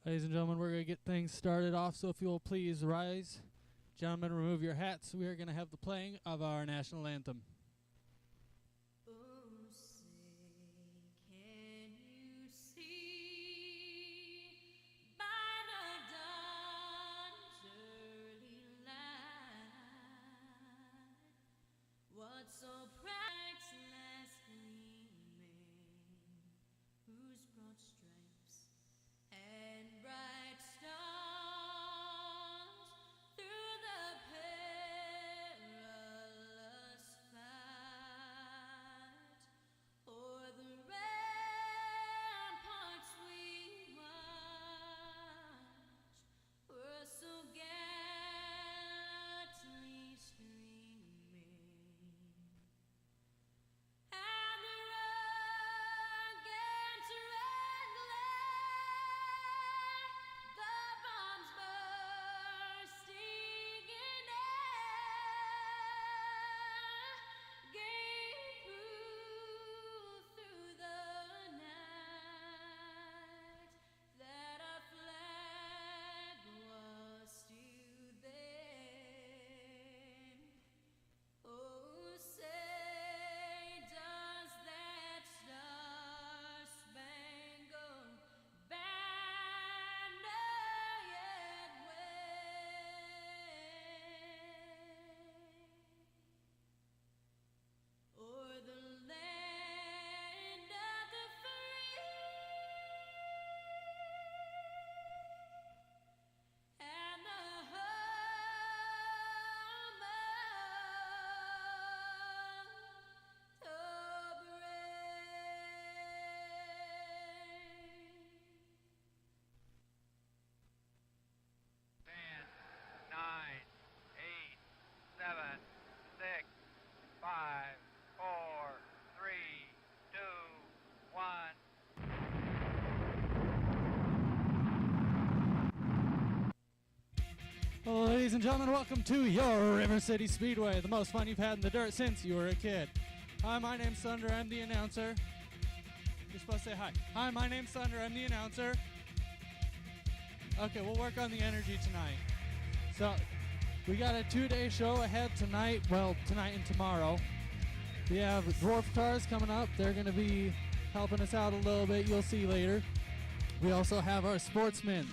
Ladies and gentlemen, we're going to get things started off, so if you will please rise. Gentlemen, remove your hats. We are going to have the playing of our national anthem. Oh, say, can you see by the dawn's early light what so bright last gleaming, whose broad stripes and bright stars through the perilous fight o'er the ramparts we watched were so gallantly streaming, and the rugged red glare, the bombs bursting in air, gave proof through the night that our flag was still there. Oh, say, does that star-spangled banner yet wave o'er the land of the free and the home of the brave? 10, 9, 8, 7, 6, 5, 4, 3, 2, 1. Hello, ladies and gentlemen, welcome to your River City Speedway, the most fun you've had in the dirt since you were a kid. Hi, my name's Thunder, I'm the announcer. You're supposed to say hi. Hi, my name's Thunder, I'm the announcer. Okay, we'll work on the energy tonight. So, we got a 2-day show ahead tonight, well, tonight and tomorrow. We have Dwarf Cars coming up. They're going to be helping us out a little bit, you'll see later. We also have our Sportsmen,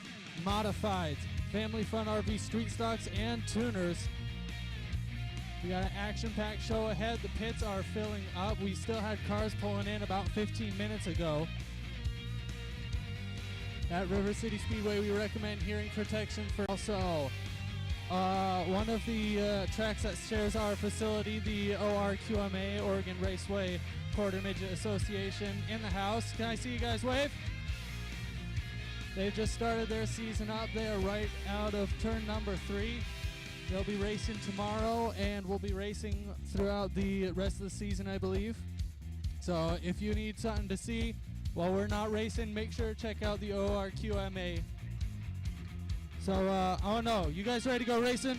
Modifieds, Family Fun RV Street Stocks, and Tuners. We got an action-packed show ahead. The pits are filling up. We still had cars pulling in about 15 minutes ago. At River City Speedway, we recommend hearing protection for also one of the tracks that shares our facility, the ORQMA, Oregon Raceway Quarter Midget Association, in the house. Can I see you guys wave? They've just started their season up. They are right out of turn number 3. They'll be racing tomorrow, and we'll be racing throughout the rest of the season, I believe. So if you need something to see while we're not racing, make sure to check out the ORQMA. So, oh no, you guys ready to go racing?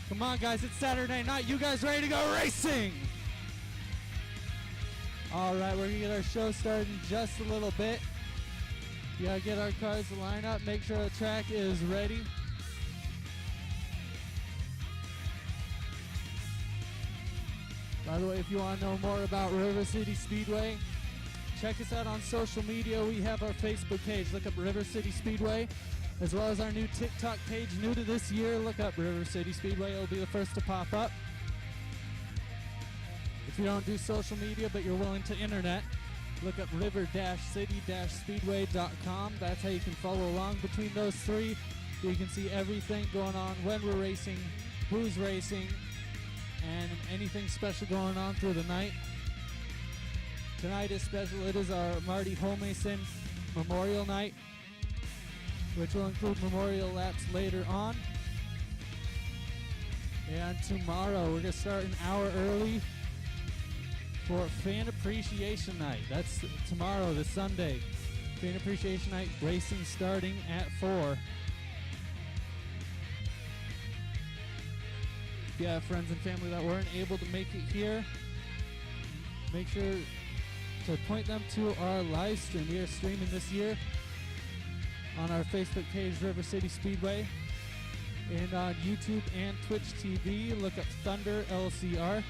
Come on, guys, it's Saturday night. You guys ready to go racing? All right, we're going to get our show started in just a little bit. We gotta get our cars to line up, make sure the track is ready. By the way, if you want to know more about River City Speedway, check us out on social media. We have our Facebook page. Look up River City Speedway, as well as our new TikTok page, new to this year. Look up River City Speedway. It'll be the first to pop up. If you don't do social media, but you're willing to internet, look up river-city-speedway.com. That's how you can follow along between those three. You can see everything going on when we're racing, who's racing, and anything special going on through the night. Tonight is special. It is our Marty Holmason Memorial Night, which will include memorial laps later on. And tomorrow we're going to start an hour early for Fan Appreciation Night. That's tomorrow, this Sunday. Fan Appreciation Night, racing starting at 4. If you have friends and family that weren't able to make it here, make sure to point them to our live stream. We are streaming this year on our Facebook page, River City Speedway. And on YouTube and Twitch TV, look up Thunder LCR.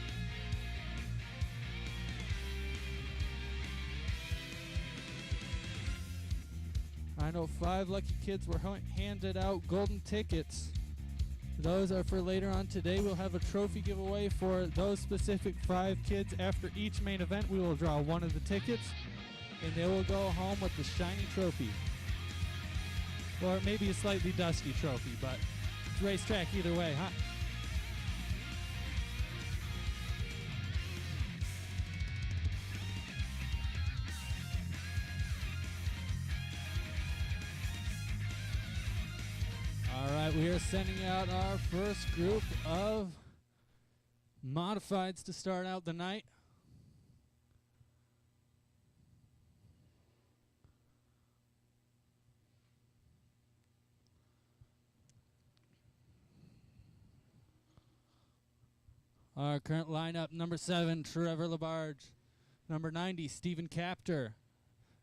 I know 5 lucky kids were handed out golden tickets. Those are for later on today. We'll have a trophy giveaway for those specific 5 kids. After each main event, we will draw one of the tickets, and they will go home with the shiny trophy. Or maybe a slightly dusty trophy, but it's racetrack either way, huh? Alright, we are sending out our first group of modifieds to start out the night. Our current lineup: number 7, Trevor Labarge. Number 90, Stephen Capter.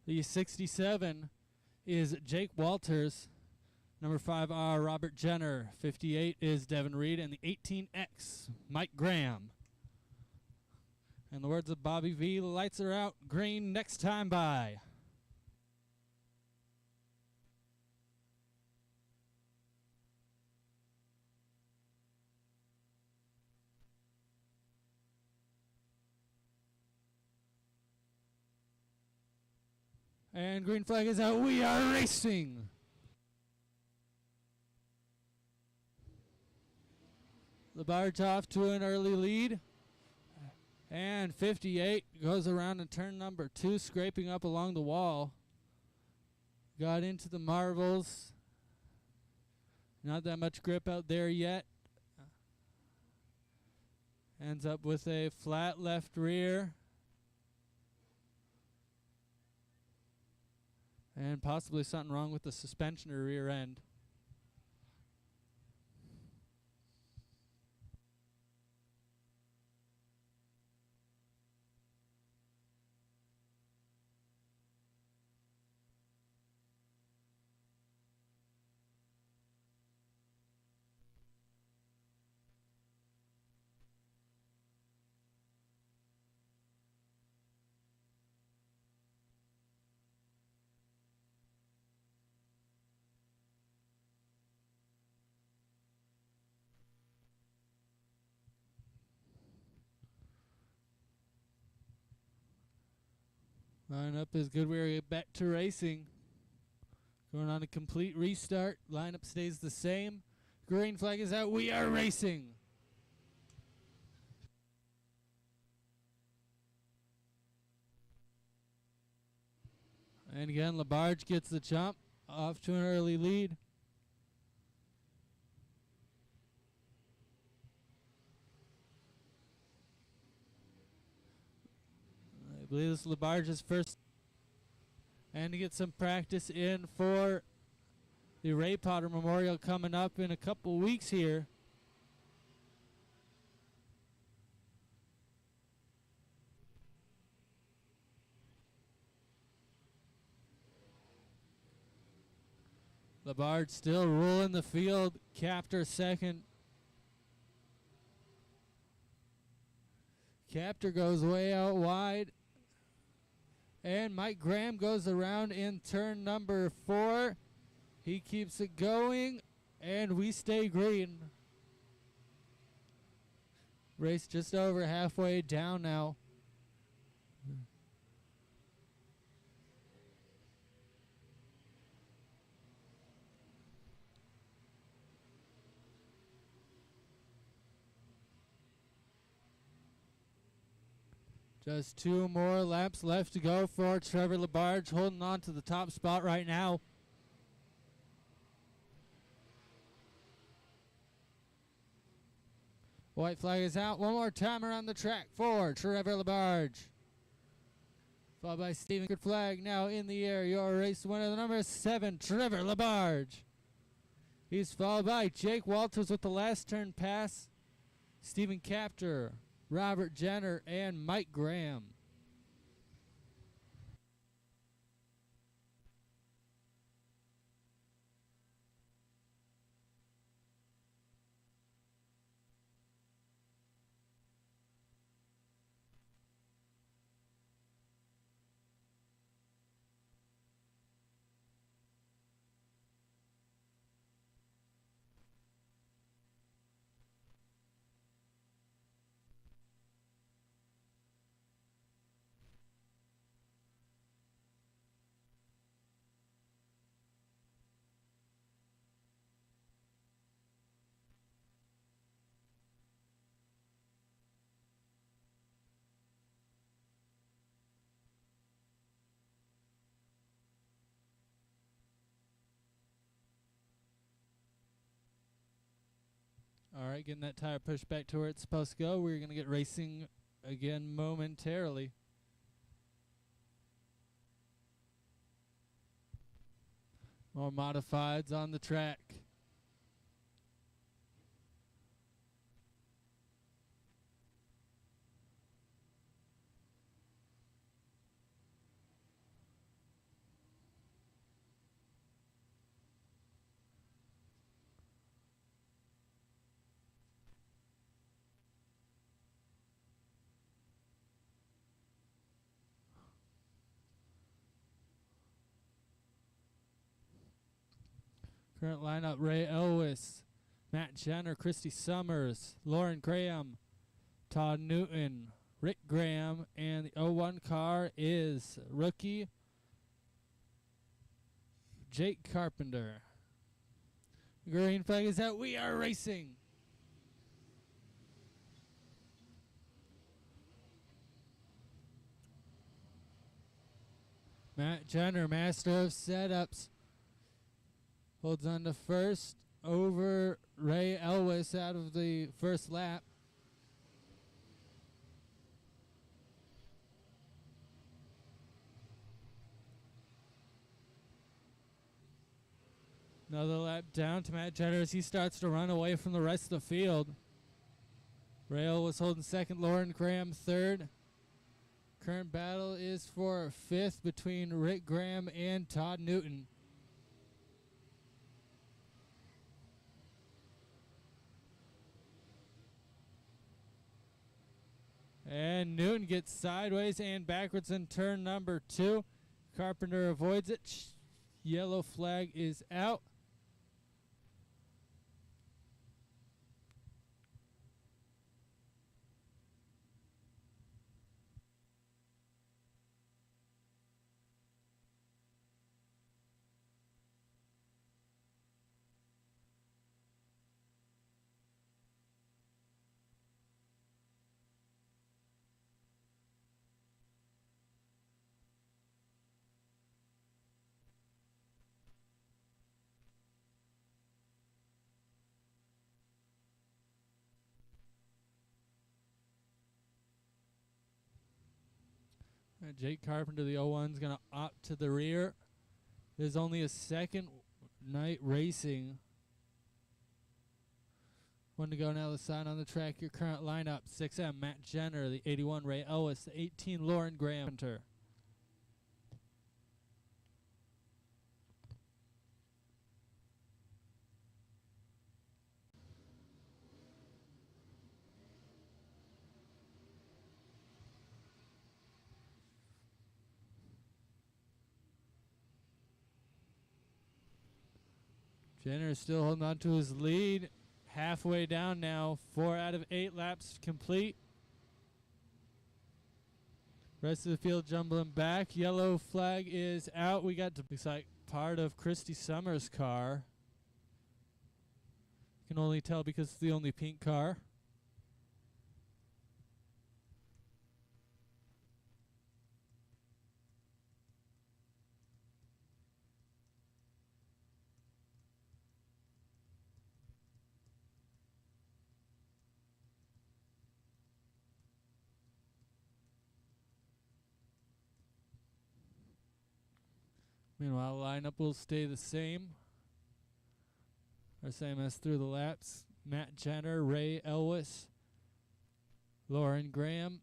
The 67 is Jake Walters. Number 5, Robert Jenner. 58 is Devin Reed. And the 18X, Mike Graham. In the words of Bobby V, the lights are out. Green next time by. And green flag is out. We are racing. Labarge off to an early lead. And 58 goes around in turn number 2, scraping up along the wall. Got into the marbles. Not that much grip out there yet. Ends up with a flat left rear. And possibly something wrong with the suspension or rear end. Lineup is good. We're back to racing. Going on a complete restart. Lineup stays the same. Green flag is out. We are racing. And again, Labarge gets the jump. Off to an early lead. I believe this is Labarge's first. And to get some practice in for the Ray Potter Memorial coming up in a couple weeks here. Labarge still ruling the field. Capter second. Capter goes way out wide. And Mike Graham goes around in turn number 4. He keeps it going, and we stay green. Race just over halfway down now. Just 2 more laps left to go for Trevor Labarge, holding on to the top spot right now. White flag is out. One more time around the track for Trevor Labarge. Followed by Stephen. Good flag now in the air. Your race winner, the number 7, Trevor Labarge. He's followed by Jake Walters with the last turn pass. Stephen Capter, Robert Jenner, and Mike Graham. All right, getting that tire pushed back to where it's supposed to go. We're going to get racing again momentarily. More modifieds on the track. Current lineup: Ray Elwes, Matt Jenner, Christy Summers, Lauren Graham, Todd Newton, Rick Graham, and the 01 car is rookie Jake Carpenter. Green flag is out. We are racing. Matt Jenner, master of setups, holds on to first over Ray Elwes out of the first lap. Another lap down to Matt Jenner as he starts to run away from the rest of the field. Ray Elwes holding second, Lauren Graham third. Current battle is for fifth between Rick Graham and Todd Newton. And Newton gets sideways and backwards in turn number 2. Carpenter avoids it. Yellow flag is out. Jake Carpenter, the 01's going to opt to the rear. There's only a second night racing. One to go now, the sign on the track. Your current lineup: 6M, Matt Jenner, the 81, Ray Elwes, the 18, Lauren Graham. Jenner is still holding on to his lead. Halfway down now. 4 out of 8 laps complete. Rest of the field jumbling back. Yellow flag is out. We got to looks like part of Christy Summers' car. Can only tell because it's the only pink car. Meanwhile, lineup will stay the same. Or same as through the laps. Matt Jenner, Ray Elwes, Lauren Graham,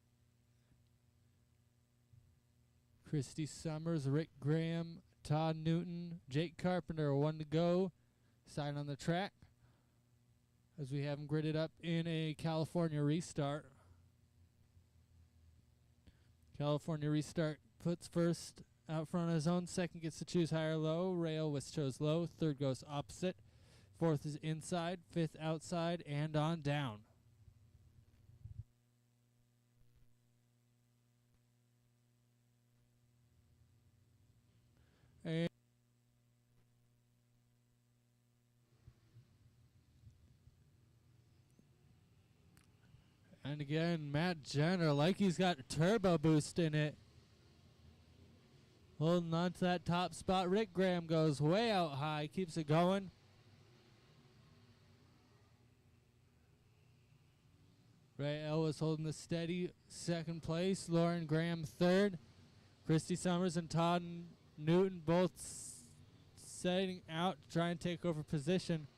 Christy Summers, Rick Graham, Todd Newton, Jake Carpenter, 1 to go. Sign on the track as we have them gridded up in a California restart. California restart puts first out front of his own. Second gets to choose high or low. Ray Elwes chose low. Third goes opposite. Fourth is inside. Fifth outside and on down. And again, Matt Jenner, like he's got turbo boost in it. Holding on to that top spot. Rick Graham goes way out high, keeps it going. Ray Ellis holding the steady second place. Lauren Graham third. Christy Summers and Todd Newton both setting out to try and take over position.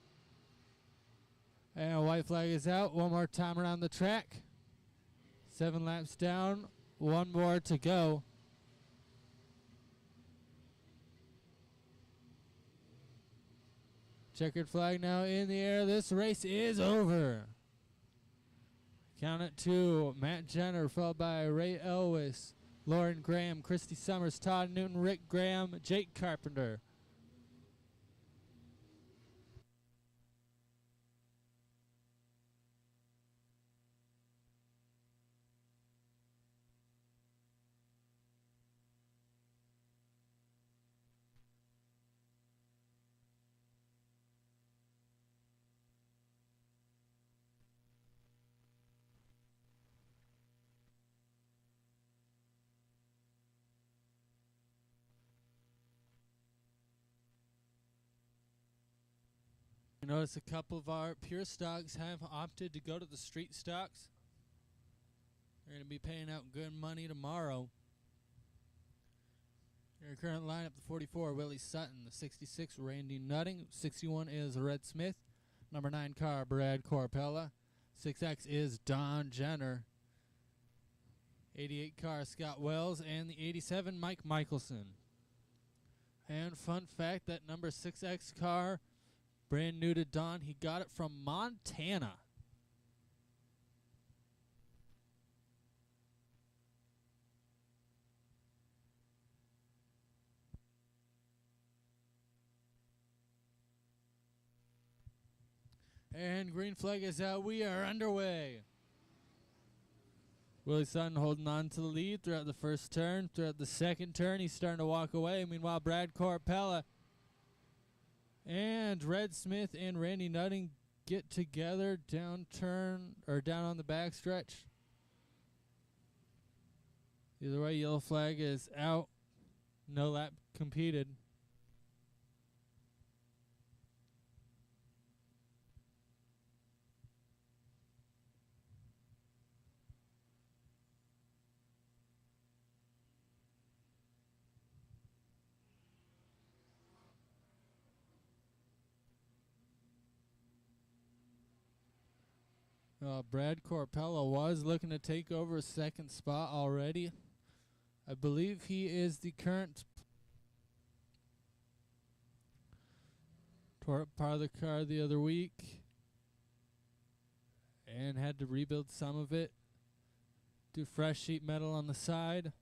And a white flag is out. One more time around the track. 7 laps down. One more to go. Checkered flag now in the air. This race is over. Count it to Matt Jenner, followed by Ray Elwes, Lauren Graham, Christy Summers, Todd Newton, Rick Graham, Jake Carpenter. You notice a couple of our pure stocks have opted to go to the street stocks. They're going to be paying out good money tomorrow. Your current lineup, the 44, Willie Sutton. The 66, Randy Nutting. 61 is Red Smith. Number 9 car, Brad Corpella. 6X is Don Jenner. 88 car, Scott Wells. And the 87, Mike Michelson. And fun fact, that number 6X car, brand new to Don, he got it from Montana. And green flag is out. We are underway. Willie Sutton holding on to the lead throughout the first turn. Throughout the second turn, he's starting to walk away. Meanwhile, Brad Corpella and Red Smith and Randy Nutting get together down on the backstretch. Either way, yellow flag is out. No lap competed. Brad Corpella was looking to take over a second spot already. I believe he is the current tore apart of the car the other week and had to rebuild some of it. Do fresh sheet metal on the side.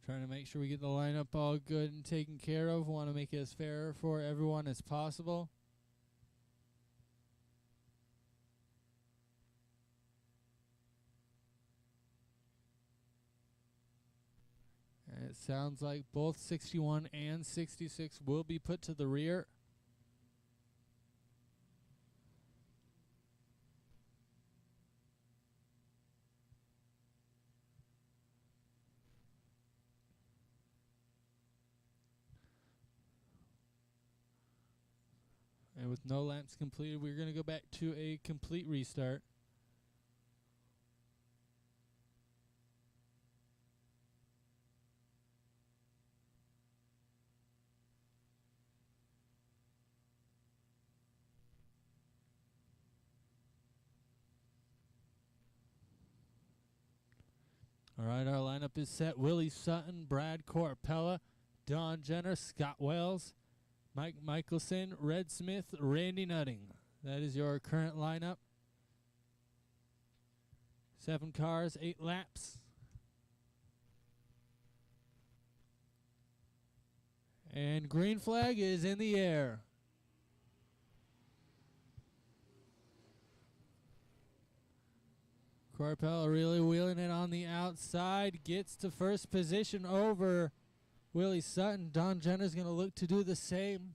Trying to make sure we get the lineup all good and taken care of. Want to make it as fair for everyone as possible. And it sounds like both 61 and 66 will be put to the rear. And with no laps completed, we're going to go back to a complete restart. All right, our lineup is set. Willie Sutton, Brad Corpella, Don Jenner, Scott Wells, Mike Michelson, Red Smith, Randy Nutting. That is your current lineup. 7 cars, 8 laps. And green flag is in the air. Corpella really wheeling it on the outside. Gets to first position over Willie Sutton. Don Jenner's going to look to do the same.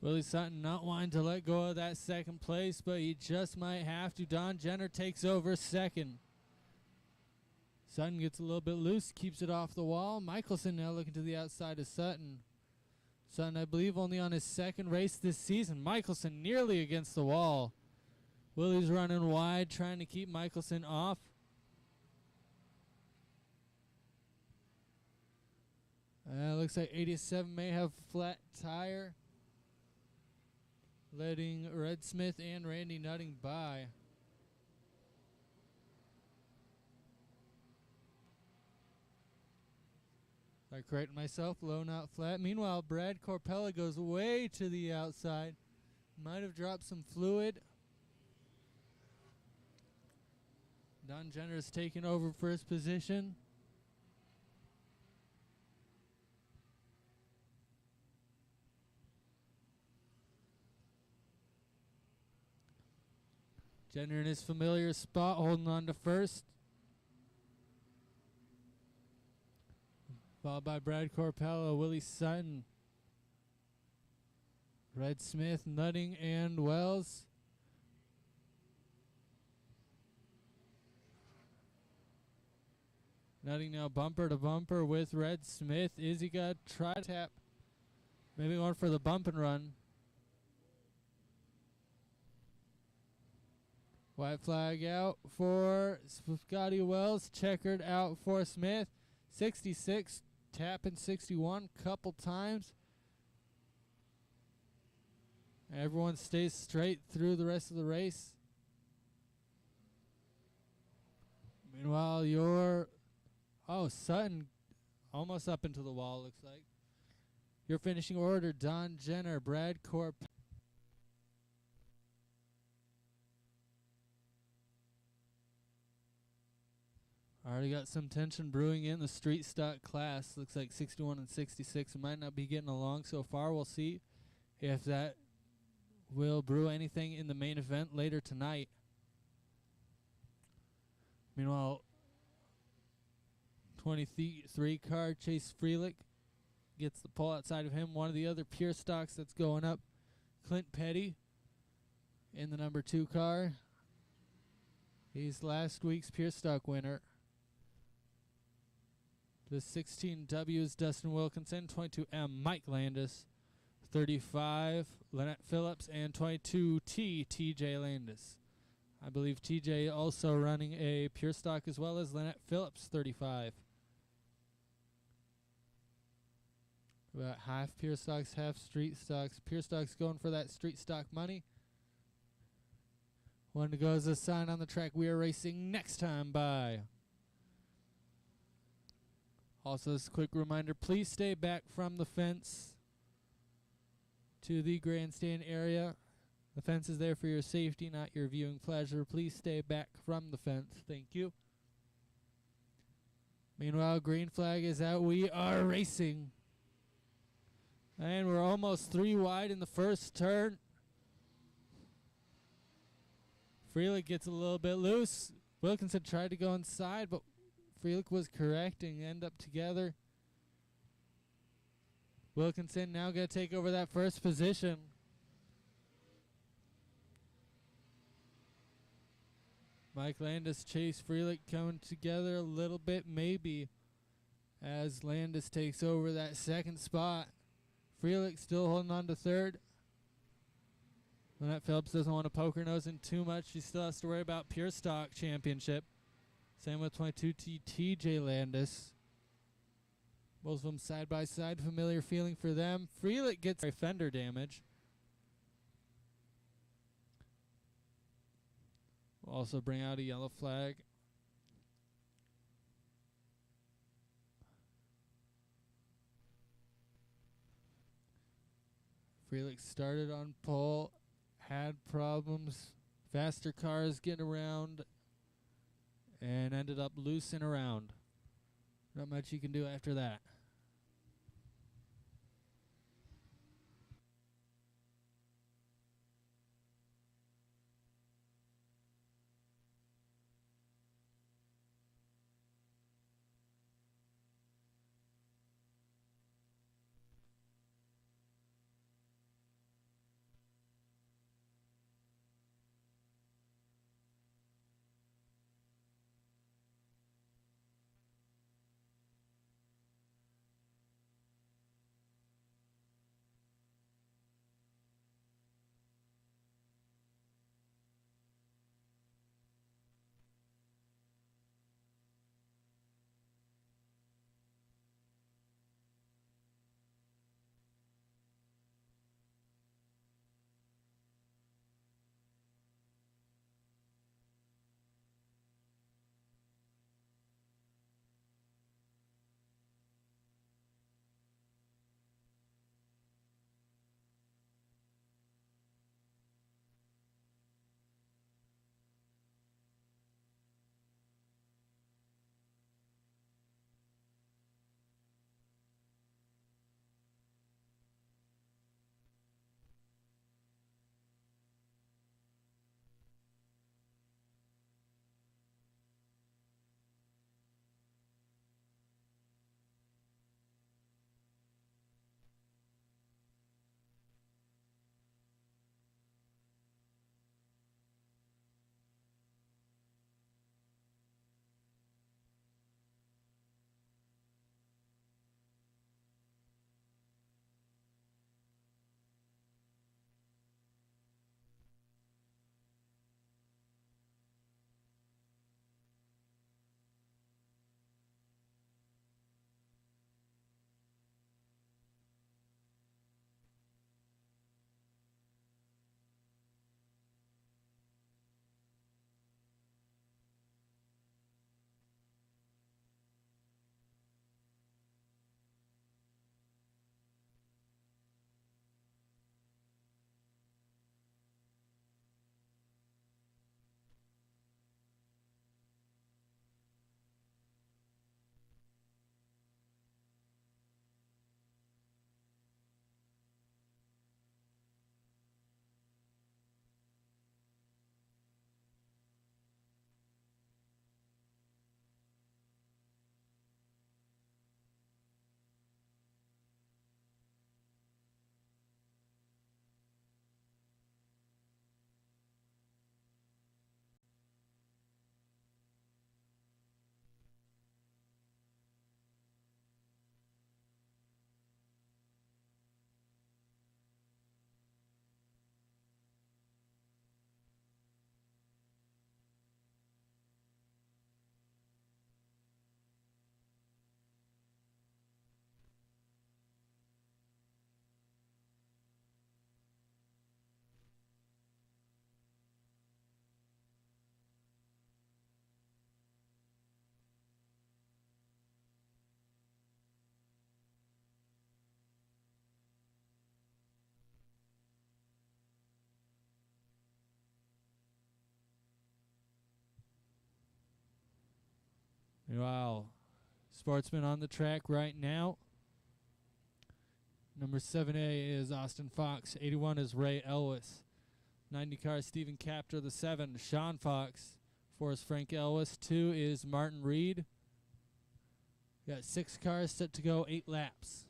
Willie Sutton not wanting to let go of that second place, but he just might have to. Don Jenner takes over second. Sutton gets a little bit loose, keeps it off the wall. Michelson now looking to the outside of Sutton. Sutton, I believe, only on his second race this season. Michelson nearly against the wall. Willie's running wide, trying to keep Michelson off. Looks like 87 may have flat tire, letting Red Smith and Randy Nutting by. I correct myself, low not flat. Meanwhile, Brad Corpella goes way to the outside. Might have dropped some fluid. Don Jenner is taking over first position. Jenner in his familiar spot, holding on to first. Followed by Brad Corpella, Willie Sutton, Red Smith, Nutting, and Wells. Nutting now bumper to bumper with Red Smith. Is he got a tri-tap? Maybe going for the bump and run. White flag out for Scotty Wells. Checkered out for Smith. 66, tapping 61 couple times. Everyone stays straight through the rest of the race. Meanwhile, Sutton almost up into the wall, looks like. Your finishing order, Don Jenner, Brad Corp. Already got some tension brewing in the street stock class. Looks like 61 and 66 might not be getting along so far. We'll see if that will brew anything in the main event later tonight. Meanwhile, 23 car, Chase Freelick, gets the pole outside of him. One of the other pure stocks that's going up, Clint Petty, in the number 2 car. He's last week's pure stock winner. The 16W is Dustin Wilkinson, 22M Mike Landis, 35 Lynette Phillips, and 22T TJ Landis. I believe TJ also running a pure stock as well as Lynette Phillips, 35. About half pure stocks, half street stocks. Pure stocks going for that street stock money. One to go as a sign on the track. We are racing next time by. Also, this quick reminder, please stay back from the fence to the grandstand area. The fence is there for your safety, not your viewing pleasure. Please stay back from the fence. Thank you. Meanwhile, green flag is out. We are racing. And we're almost 3 wide in the first turn. Freelick gets a little bit loose. Wilkinson tried to go inside, but Freelick was correcting. End up together. Wilkinson now going to take over that first position. Mike Landis, Chase Freelick coming together a little bit maybe as Landis takes over that second spot. Freelick still holding on to third. Lynette Phillips doesn't want to poke her nose in too much. She still has to worry about pure stock championship. Same with 22T TJ Landis. Both of them side by side. Familiar feeling for them. Freelick gets fender damage. We'll also bring out a yellow flag. Freelick started on pole, had problems, faster cars getting around, and ended up loose and around. Not much you can do after that. Meanwhile, Sportsman on the track right now. Number 7A is Austin Fox. 81 is Ray Elwes. 90 car Stephen Captor, the 7, Sean Fox. 4 is Frank Elwes. 2 is Martin Reed. Got 6 cars set to go, 8 laps.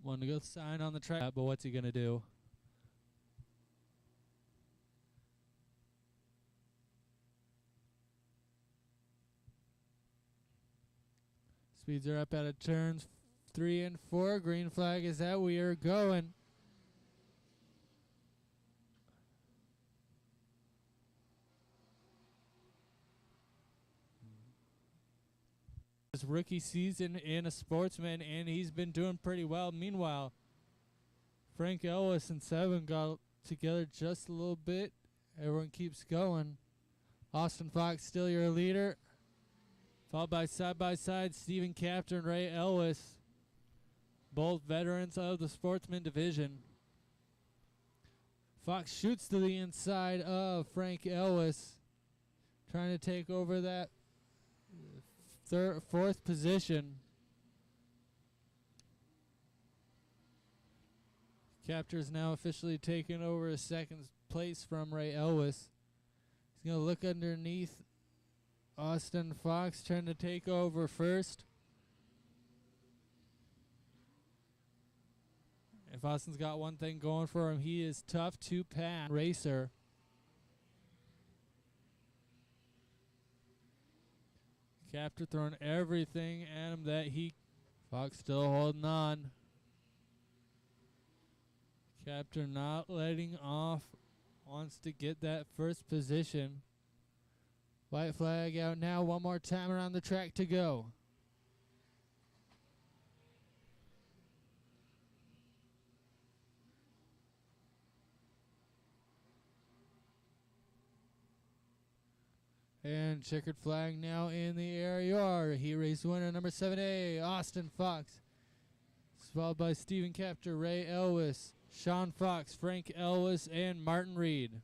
Wanted to go sign on the track, but what's he going to do? Speeds are up out of turns 3 and 4. Green flag is out. We are going. His rookie season in a Sportsman, and he's been doing pretty well. Meanwhile, Frank Elwes and 7 got together just a little bit. Everyone keeps going. Austin Fox still your leader. Followed by side Stephen Captor and Ray Elwes, both veterans of the Sportsman division. Fox shoots to the inside of Frank Elwes, trying to take over that fourth position. Captor's now officially taken over a second place from Ray Elwes. He's going to look underneath Austin Fox, trying to take over first. If Austin's got one thing going for him, he is tough to pass racer. Captor throwing everything at him that he... Fox still holding on. Captor not letting off. Wants to get that first position. White flag out now. One more time around the track to go. And checkered flag now in the air. Your heat race winner, number 7A, Austin Fox. Followed by Stephen Captor, Ray Elwes, Sean Fox, Frank Elwes, and Martin Reed.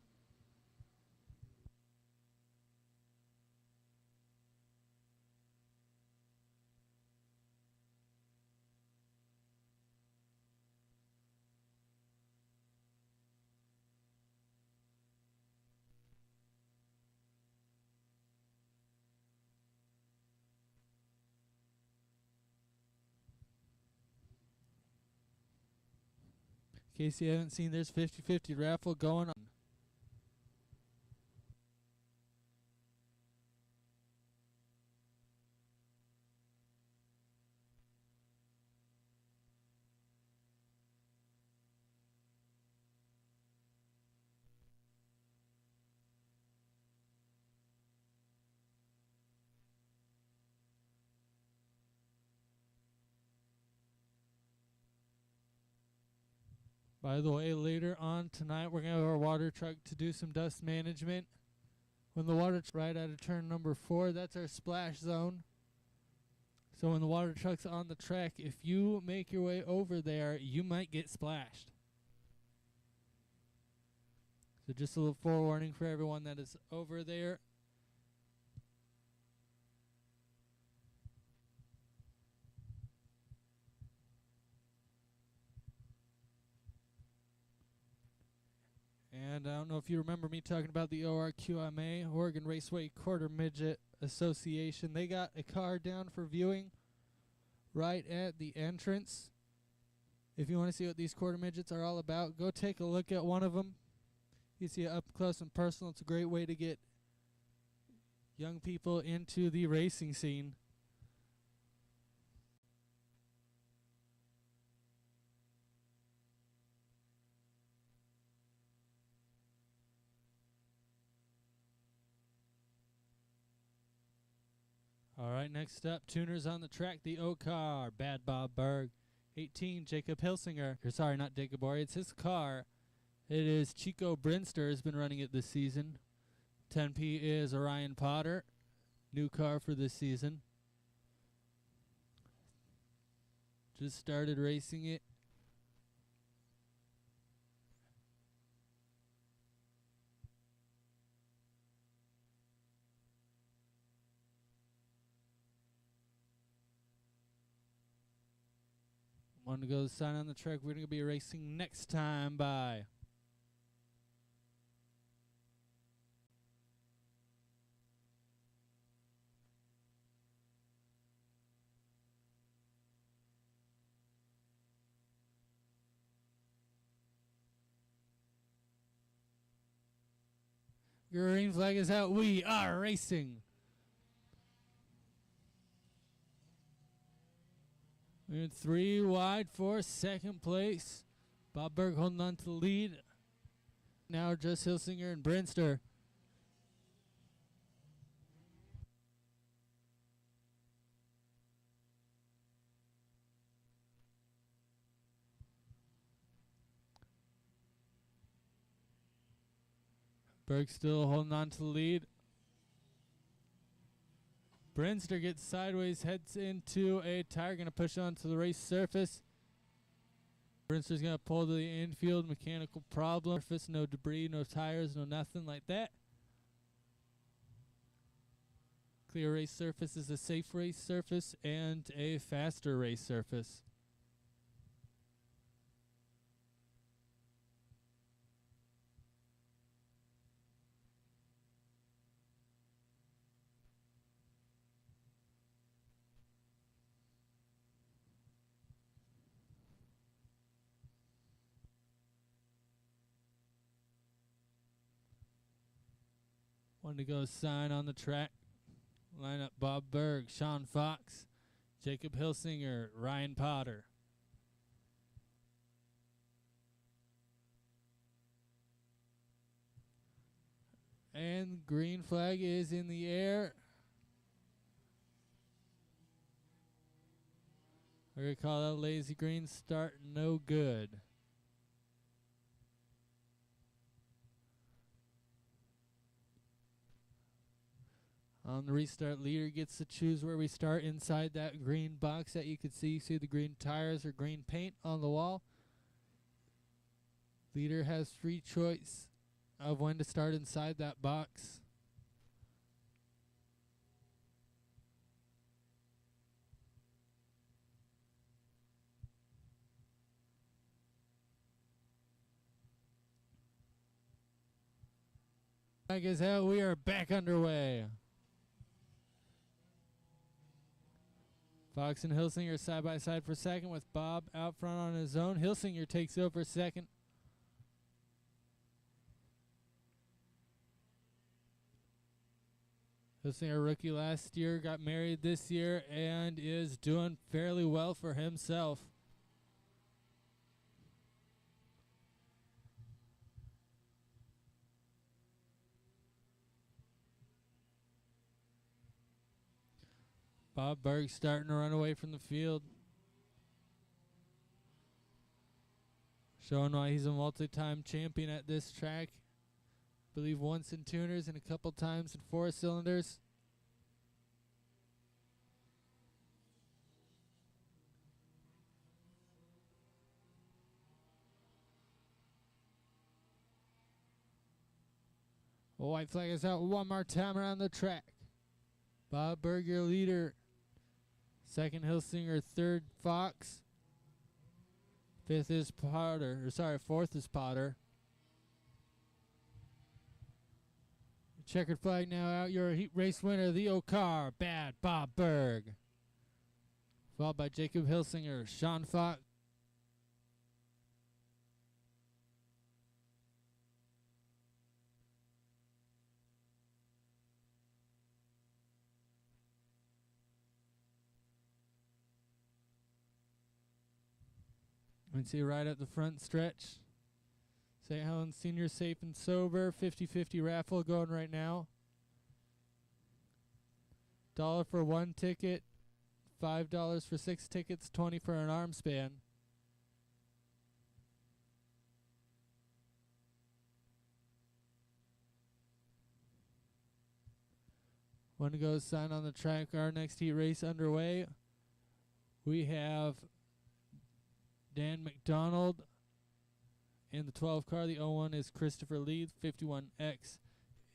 In case you haven't seen, there's 50-50 raffle going on. By the way, later on tonight, we're going to have our water truck to do some dust management. When the water truck right out of turn number 4, that's our splash zone. So when the water truck's on the track, if you make your way over there, you might get splashed. So just a little forewarning for everyone that is over there. And I don't know if you remember me talking about the ORQMA, Oregon Raceway Quarter Midget Association. They got a car down for viewing right at the entrance. If you want to see what these quarter midgets are all about, go take a look at one of them. You see it up close and personal. It's a great way to get young people into the racing scene. All right, next up, tuners on the track, the O car, Bad Bob Berg. 18, Jacob Hilsinger. Sorry, not Jacob Bory, it's his car. It is Chico Brinster has been running it this season. 10P is Orion Potter. New car for this season. Just started racing it. Want to go sign on the track. We're going to be racing next time by. Green flag is out. We are racing. We're in 3 wide for second place. Bob Berg holding on to the lead. Now just Hilsinger and Brinster. Berg still holding on to the lead. Brinster gets sideways, heads into a tire, going to push onto the race surface. Brinster's going to pull to the infield, mechanical problem. Surface, no debris, no tires, no nothing like that. Clear race surface is a safe race surface and a faster race surface. One to go sign on the track. Line up Bob Berg, Sean Fox, Jacob Hilsinger, Ryan Potter. And green flag is in the air. We're going to call that lazy green start no good. On the restart, leader gets to choose where we start inside that green box that you can see. You see the green tires or green paint on the wall. Leader has free choice of when to start inside that box. Flag is out. We are back underway. Fox and Hilsinger side by side for second with Bob out front on his own. Hilsinger takes over second. Hilsinger, rookie last year, got married this year and is doing fairly well for himself. Bob Berg starting to run away from the field. Showing why he's a multi-time champion at this track. I believe once in tuners and a couple times in 4 cylinders. A white flag is out one more time around the track. Bob Berg, your leader. Second Hilsinger, third Fox. Fourth is Potter. Checkered flag now out. Your heat race winner, the Okar, Bad Bob Berg. Followed by Jacob Hilsinger, Sean Fox. We can see right at the front stretch. St. Helens Senior Safe and Sober 50-50 raffle going right now. $1 for 1 ticket, $5 for 6 tickets, $20 for an arm span. One to go, sign on the track. Our next heat race underway. We have Dan McDonald in the 12 car. The 01 is Christopher Lee. 51X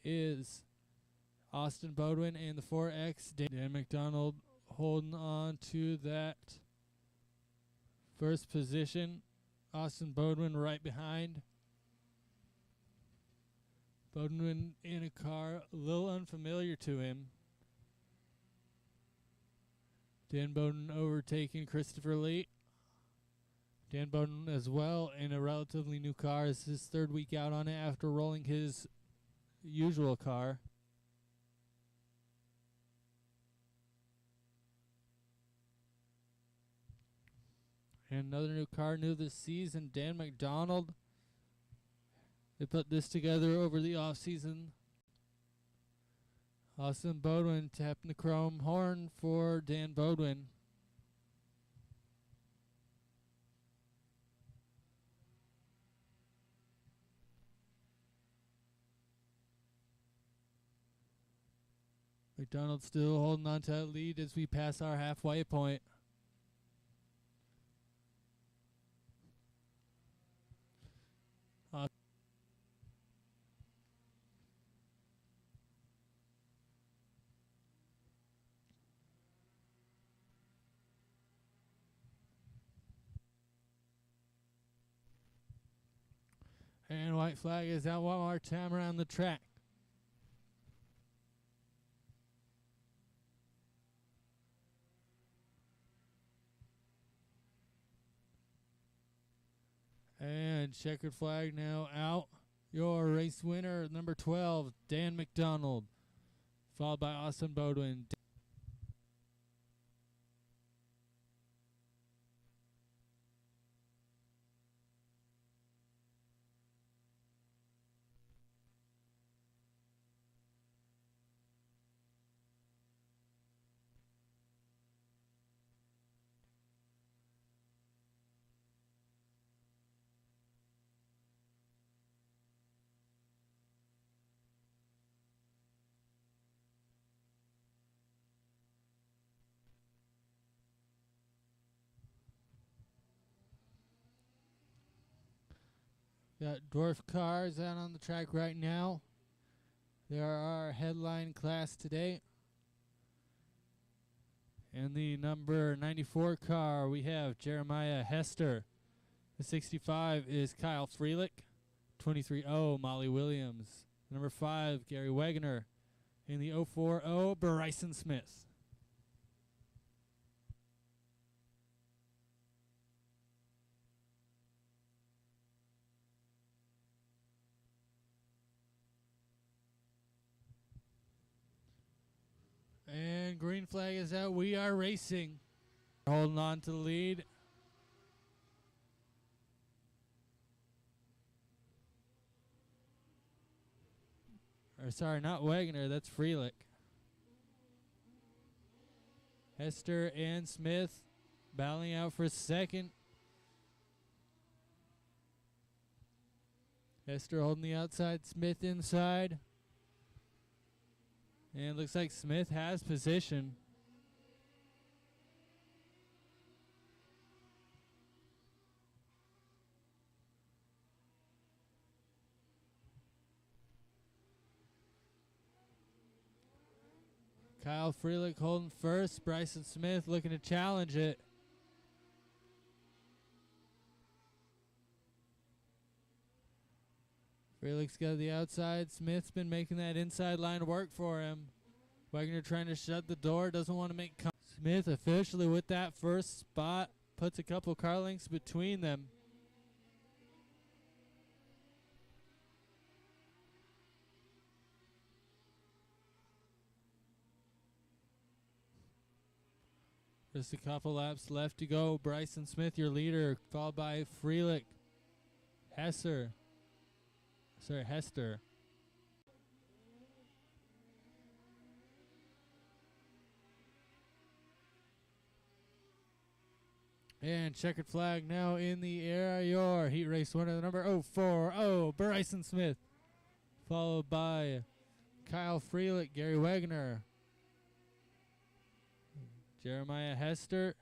is Austin Bodwin. And the 4X, Dan McDonald holding on to that first position. Austin Bodwin right behind. Bodwin in a car a little unfamiliar to him. Dan Bowden overtaking Christopher Lee. Dan Bowden as well in a relatively new car. It's his third week out on it after rolling his usual car. And another new car, new this season, Dan McDonald. They put this together over the off-season. Austin Bodwin tapping the chrome horn for Dan Bodwin. McDonald still holding on to that lead as we pass our halfway point. And white flag is out one more time around the track. And checkered flag now out. Your race winner, number 12, Dan McDonald, followed by Austin Bodwin. Got dwarf cars out on the track right now. They are our headline class today. And the number 94 car, we have Jeremiah Hester. The 65 is Kyle Freelick. 23-0, Molly Williams. Number 5, Gary Wegener. And the 040, Bryson Smith. And green flag is out. We are racing. Holding on to the lead. Or sorry, not Wagner. That's Freelick. Hester and Smith battling out for second. Hester holding the outside. Smith inside. And it looks like Smith has position. Kyle Freelick holding first. Bryson Smith looking to challenge it. Freelick's got the outside. Smith's been making that inside line work for him. Wagner trying to shut the door. Doesn't want to make Smith officially with that first spot. Puts a couple car lengths between them. Just a couple laps left to go. Bryson Smith, your leader, followed by Freelick. Hester. And checkered flag now in the air. Your heat race winner, number 040, Bryson Smith. Followed by Kyle Freelick, Gary Wagner. Jeremiah Hester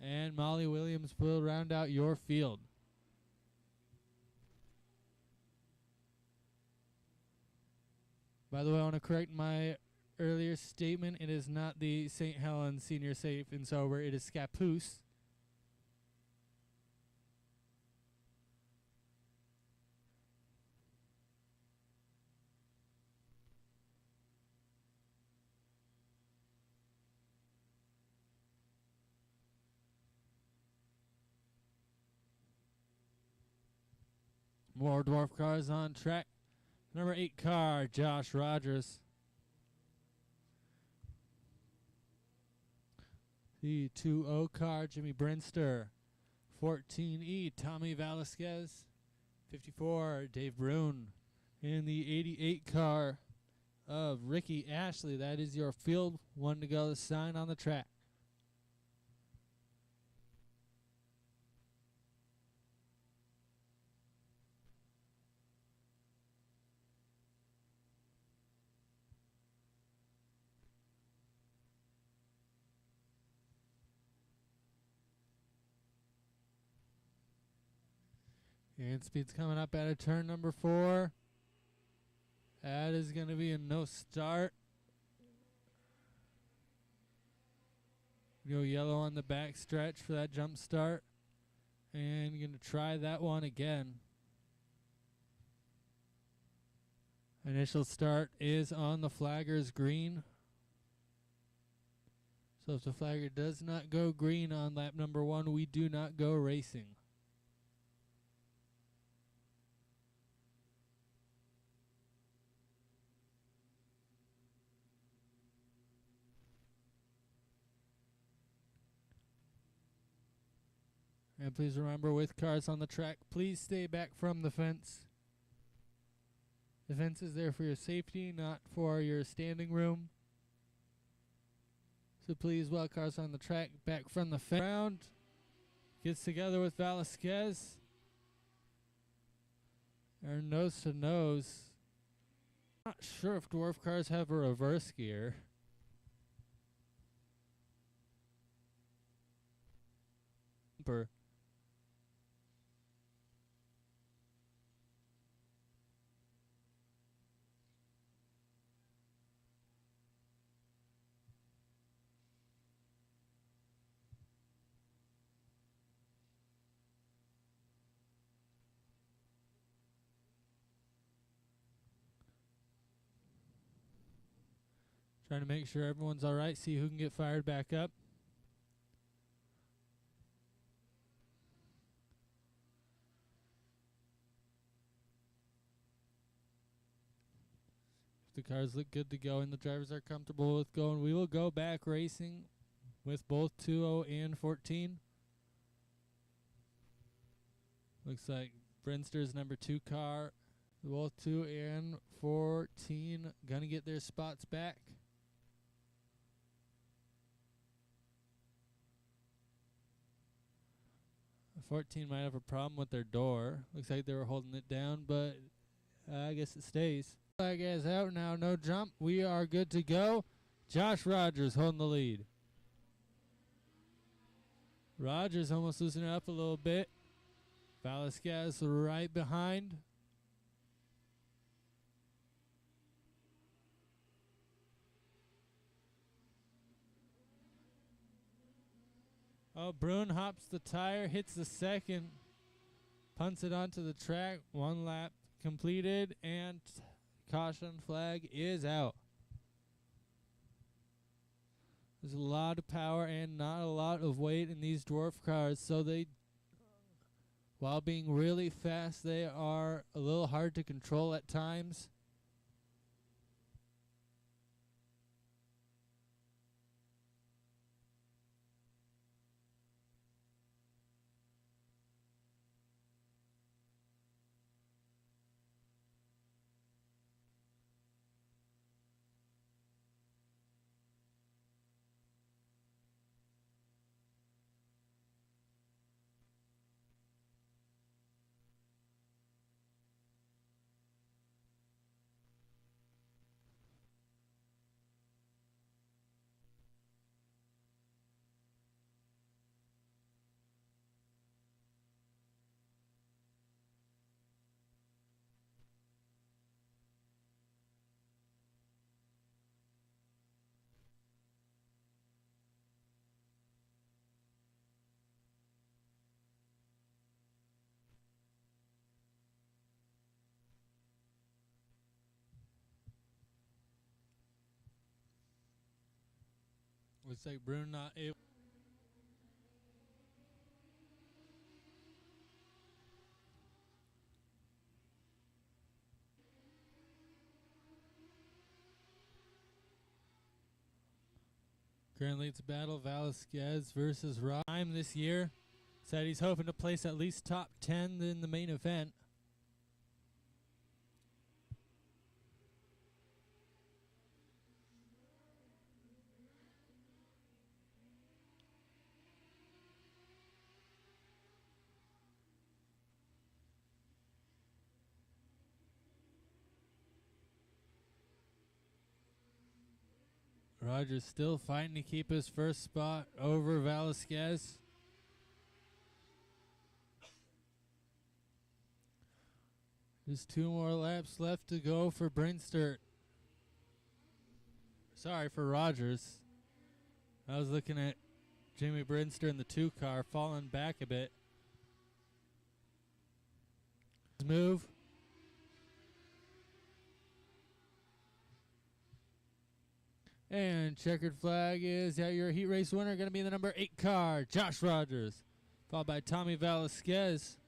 and Molly Williams will round out your field. By the way, I want to correct my earlier statement. It is not the St. Helens Senior Safe and Sober. It is Scappoose. More dwarf cars on track. Number 8 car, Josh Rogers. The 2-0 car, Jimmy Brinster. 14E, Tommy Velasquez. 54, Dave Brune. And the 88 car of Ricky Ashley. That is your field. One to go, the sign on the track. And speed's coming up out of turn number 4. That is going to be a no start. Go yellow on the back stretch for that jump start. And going to try that one again. Initial start is on the flagger's green. So if the flagger does not go green on lap number 1, we do not go racing. And please remember, with cars on the track, please stay back from the fence. The fence is there for your safety, not for your standing room. So please, while cars on the track, back from the fence. Round gets together with Velasquez. They're nose to nose. Not sure if dwarf cars have a reverse gear. Trying to make sure everyone's all right, see who can get fired back up. If the cars look good to go and the drivers are comfortable with going, we will go back racing with both 2-0 and 14. Looks like Brinster's number 2 car, both 2 and 14, gonna get their spots back. 14 might have a problem with their door. Looks like they were holding it down, but I guess it stays. Flag is out now, no jump. We are good to go. Josh Rogers holding the lead. Rogers almost loosening it up a little bit. Velasquez right behind. Oh, Brune hops the tire, hits the second, punts it onto the track. 1 lap completed, and caution flag is out. There's a lot of power and not a lot of weight in these dwarf cars, so they, while being really fast, they are a little hard to control at times. Looks like Bruno not able. Currently, it's battle Velasquez versus Rhyme this year. Said he's hoping to place at least top 10 in the main event. Rogers still fighting to keep his first spot over Velasquez. Just 2 more laps left to go for Brinstert. Sorry, for Rogers. I was looking at Jimmy Brinster in the 2 car, falling back a bit. Move. And checkered flag is that your heat race winner going to be the number 8 car, Josh Rogers. Followed by Tommy Velasquez,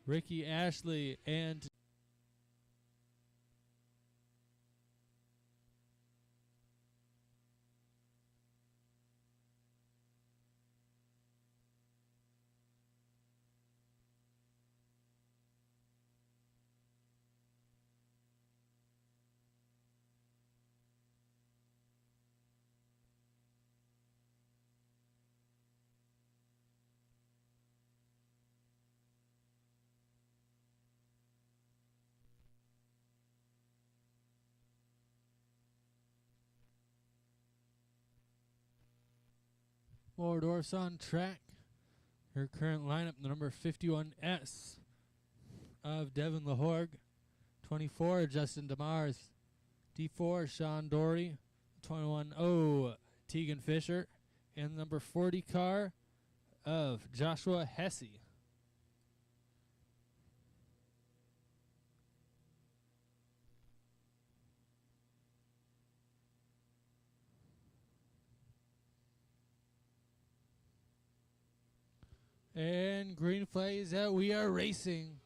Ricky Ashley, and Waldorf's on track. Her current lineup, the number 51S of Devin LaHorgue, 24 Justin DeMars, D4 Sean Doherty, 21 Tegan Fisher, and number 40 car of Joshua Hesse. And green flag is that we are racing.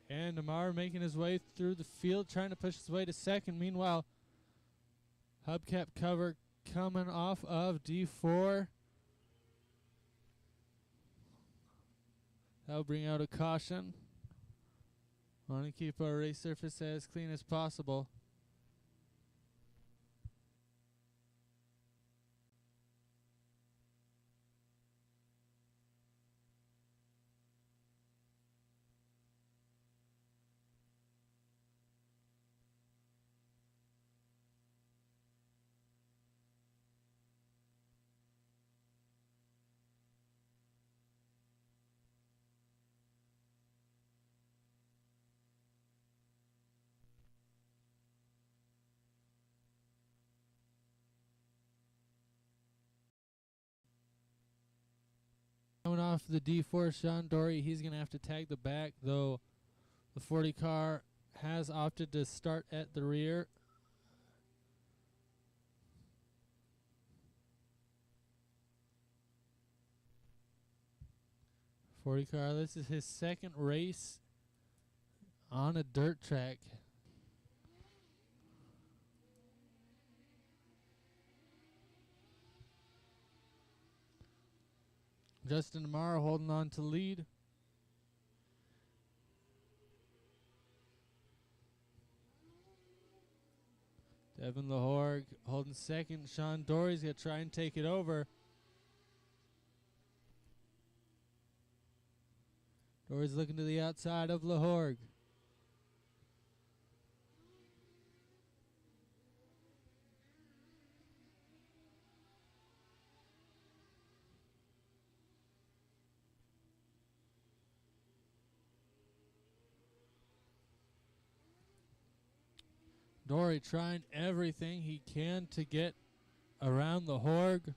And Damar making his way through the field, trying to push his way to second. Meanwhile, hubcap cover coming off of D4. That'll bring out a caution. Want to keep our race surface as clean as possible. Coming off the D4, Sean Dory, he's going to have to tag the back, though the 40 car has opted to start at the rear. This is his second race on a dirt track. Justin DeMar holding on to lead. Devin LaHorgue holding second. Sean Dory's going to try and take it over. Dory's looking to the outside of LaHorgue. Dory trying everything he can to get around LaHorgue.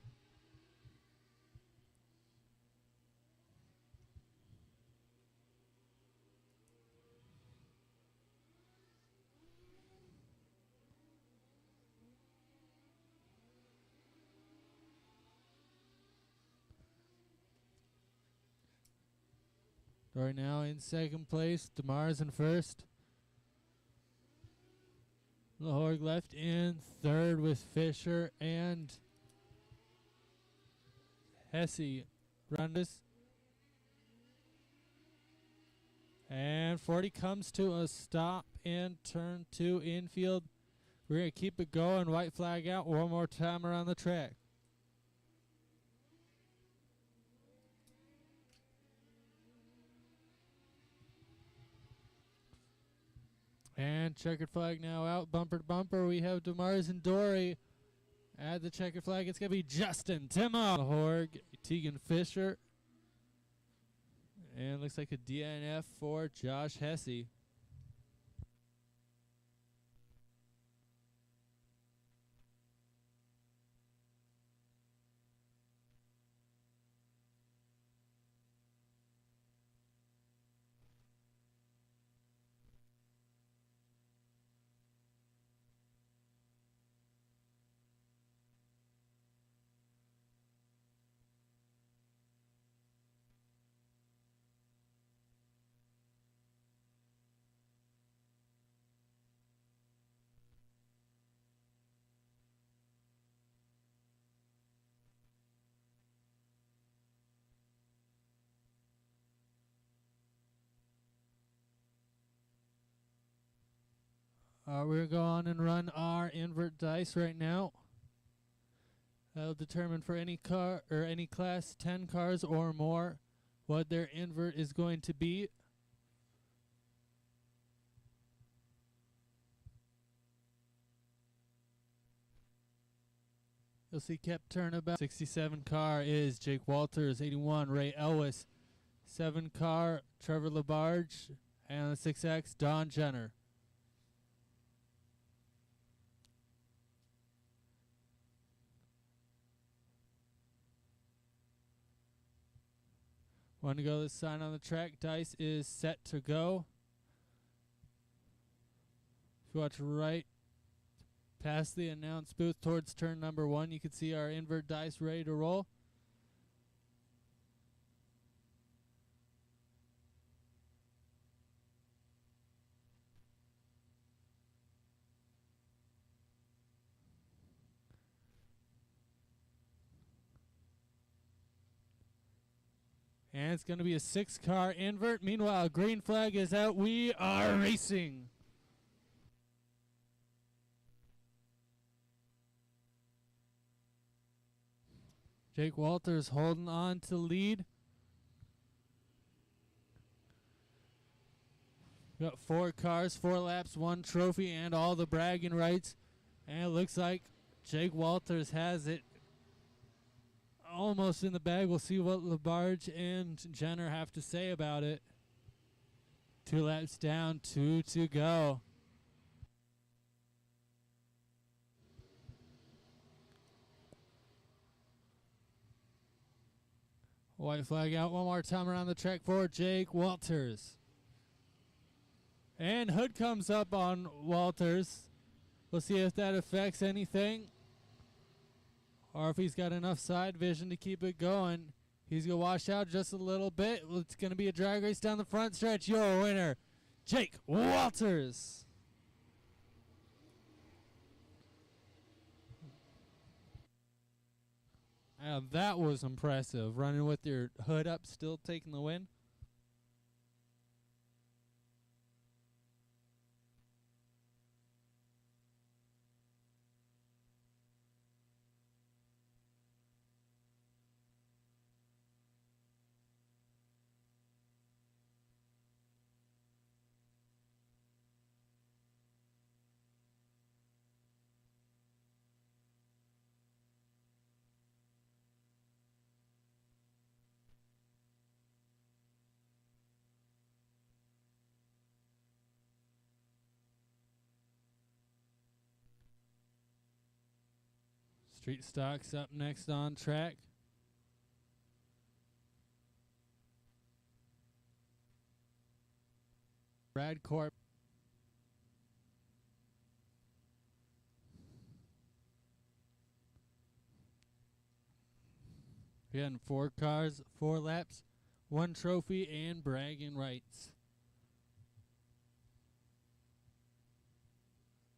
Right now in second place, DeMars in first. Lahorg left in third with Fisher and Hesse. Rundus. And 40 comes to a stop in turn 2 infield. We're going to keep it going. White flag out one more time around the track. And checkered flag now out. Bumper to bumper. We have DeMars and Dory. At the checkered flag, it's going to be Justin Timmo. Horg, Tegan Fisher. And looks like a DNF for Josh Hesse. We're going and run our invert dice right now. That'll determine for any car or any class 10 cars or more what their invert is going to be. You'll see kept turnabout. 67 car is Jake Walters. 81 Ray Elwes. 7 car Trevor Labarge. And the 6X Don Jenner. Want to go this sign on the track. Dice is set to go. If you watch right past the announce booth towards turn number 1, you can see our invert dice ready to roll. And it's going to be a 6-car invert. Meanwhile, green flag is out. We are racing. Jake Walters holding on to lead. Got 4 cars, 4 laps, 1 trophy, and all the bragging rights. And it looks like Jake Walters has it almost in the bag. We'll see what Labarge and Jenner have to say about it. 2 laps down, 2 to go. White flag out one more time around the track for Jake Walters. And hood comes up on Walters. We'll see if that affects anything, or if he's got enough side vision to keep it going. He's going to wash out just a little bit. It's going to be a drag race down the front stretch. Your winner, Jake Walters. That was impressive. Running with your hood up, still taking the win. Street stocks up next on track. Brad Corp. Again, 4 cars, 4 laps, 1 trophy and bragging rights.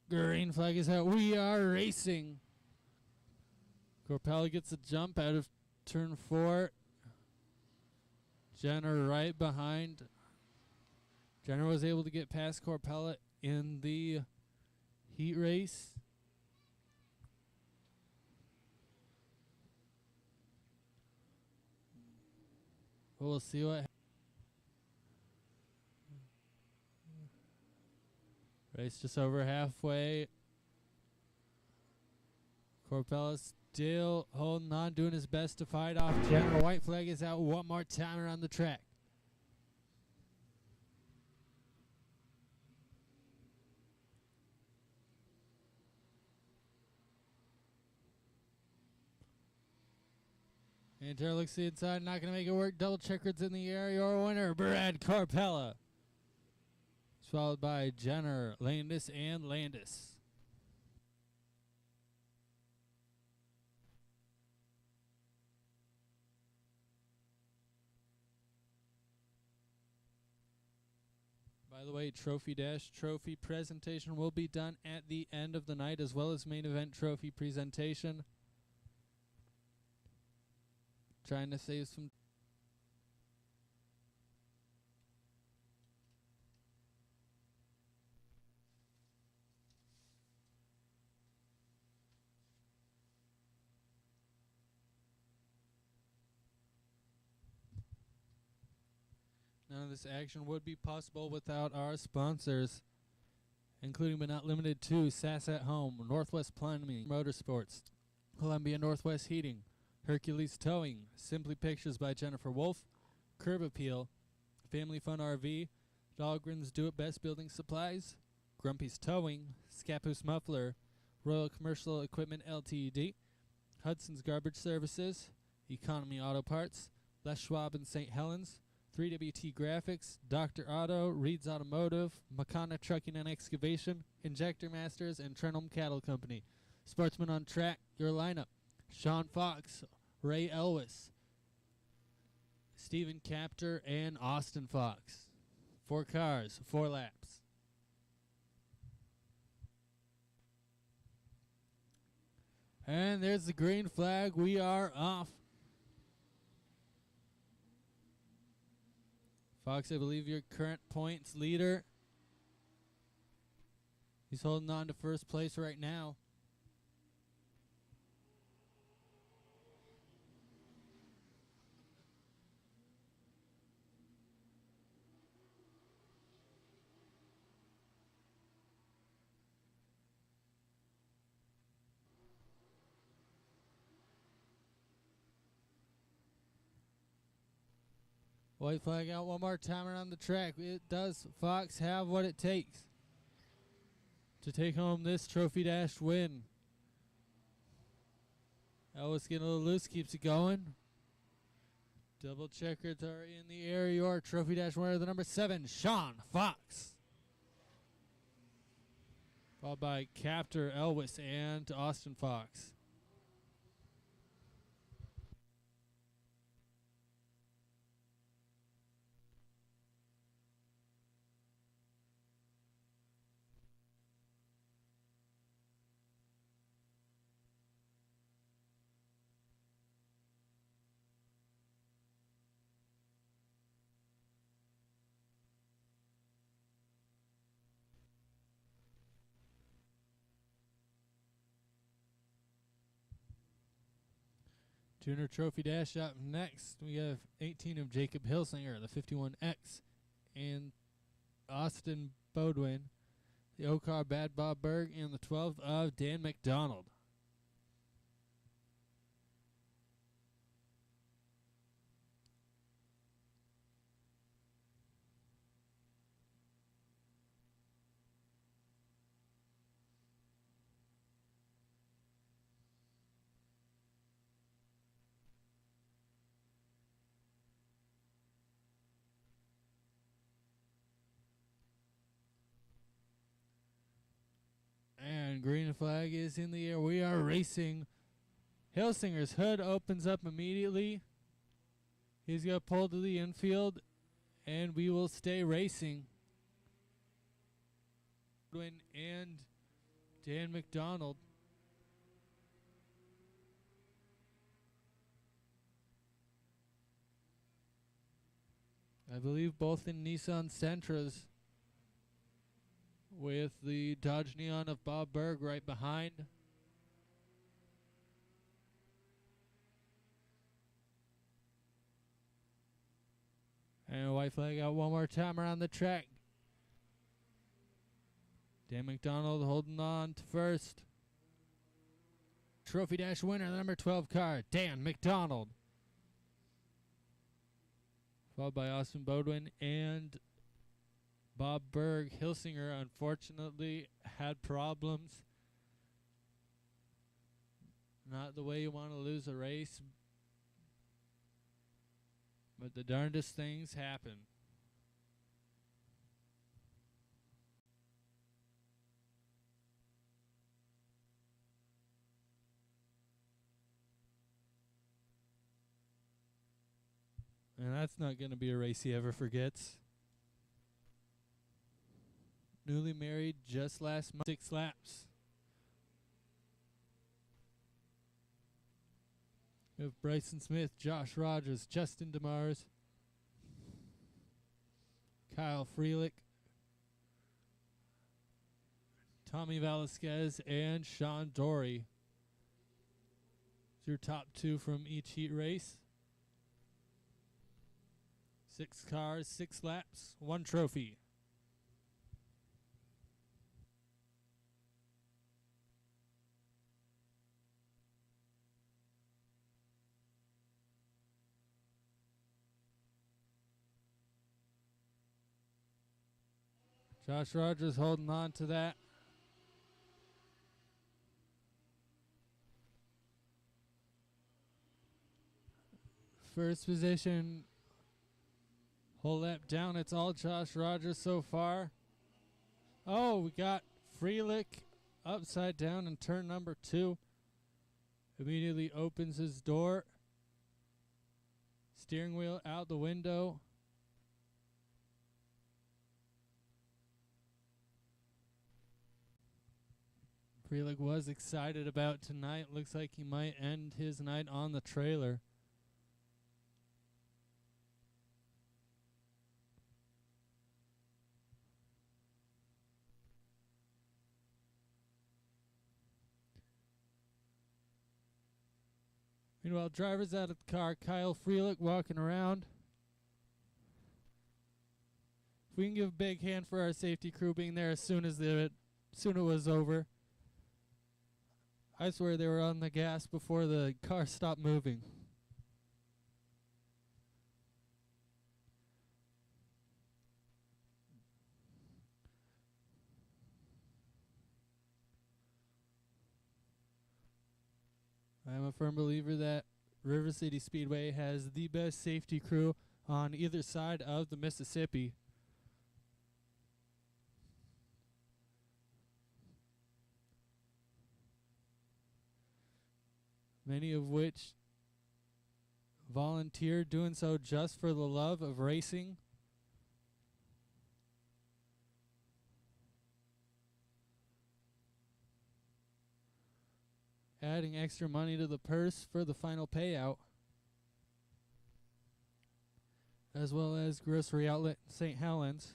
Green flag is out. We are racing. Corpella gets a jump out of turn 4. Jenner right behind. Jenner was able to get past Corpella in the heat race. We'll see what race just over halfway. Corpella still holding on, doing his best to fight off Jenner. White flag is out one more time around the track. And Jenner looks to the inside, not going to make it work. Double checkers in the air. Your winner, Brad Corpella. Followed by Jenner, Landis, and Landis. By the way, trophy presentation will be done at the end of the night, as well as main event trophy presentation. Trying to save some. None of this action would be possible without our sponsors, including but not limited to SAS at Home, Northwest Plumbing, Motorsports, Columbia Northwest Heating, Hercules Towing, Simply Pictures by Jennifer Wolf, Curb Appeal, Family Fun RV, Dahlgren's Do It Best Building Supplies, Grumpy's Towing, Scappoose Muffler, Royal Commercial Equipment Ltd., Hudson's Garbage Services, Economy Auto Parts, Les Schwab and St. Helens, 3WT Graphics, Dr. Auto, Reed's Automotive, Makana Trucking and Excavation, Injector Masters, and Trenholm Cattle Company. Sportsman on Track, your lineup: Sean Fox, Ray Elwes, Stephen Capter, and Austin Fox. 4 cars, 4 laps. And there's the green flag. We are off. Fox, I believe your current points leader. He's holding on to first place right now. White flag out one more time around the track. Does Fox have what it takes to take home this Trophy Dash win? Ellis getting a little loose, keeps it going. Double checkers are in the air. Your Trophy Dash winner, the number 7, Sean Fox. Followed by Captor, Elwes, and Austin Fox. Junior Trophy Dash up next. We have 18 of Jacob Hilsinger, the 51X, and Austin Bodwin, the O-Car Bad Bob Berg, and the 12 of Dan McDonald. And green flag is in the air. We are racing. Hilsinger's hood opens up immediately. He's going to pull to the infield, and we will stay racing. And Dan McDonald. I believe both in Nissan Sentras, with the Dodge Neon of Bob Berg right behind. And a white flag out one more time around the track. Dan McDonald holding on to first. Trophy Dash winner, the number 12 car, Dan McDonald. Followed by Austin Bodwin and Bob Berg. Hilsinger, unfortunately, had problems. Not the way you want to lose a race, but the darndest things happen. And that's not going to be a race he ever forgets. Newly married just last month, 6 laps. We have Bryson Smith, Josh Rogers, Justin DeMars, Kyle Freelick, Tommy Velasquez, and Sean Dory. It's your top 2 from each heat race. 6 cars, 6 laps, 1 trophy. Josh Rogers holding on to that. First position, whole lap down. It's all Josh Rogers so far. Oh, we got Freelick upside down in turn number 2. Immediately opens his door. Steering wheel out the window. Freelick was excited about tonight. Looks like he might end his night on the trailer. Meanwhile, drivers out of the car. Kyle Freelick walking around. If we can give a big hand for our safety crew being there as soon as it was over. I swear they were on the gas before the car stopped moving. I'm a firm believer that River City Speedway has the best safety crew on either side of the Mississippi. Many of which volunteer, doing so just for the love of racing. Adding extra money to the purse for the final payout. As well as Grocery Outlet St. Helens.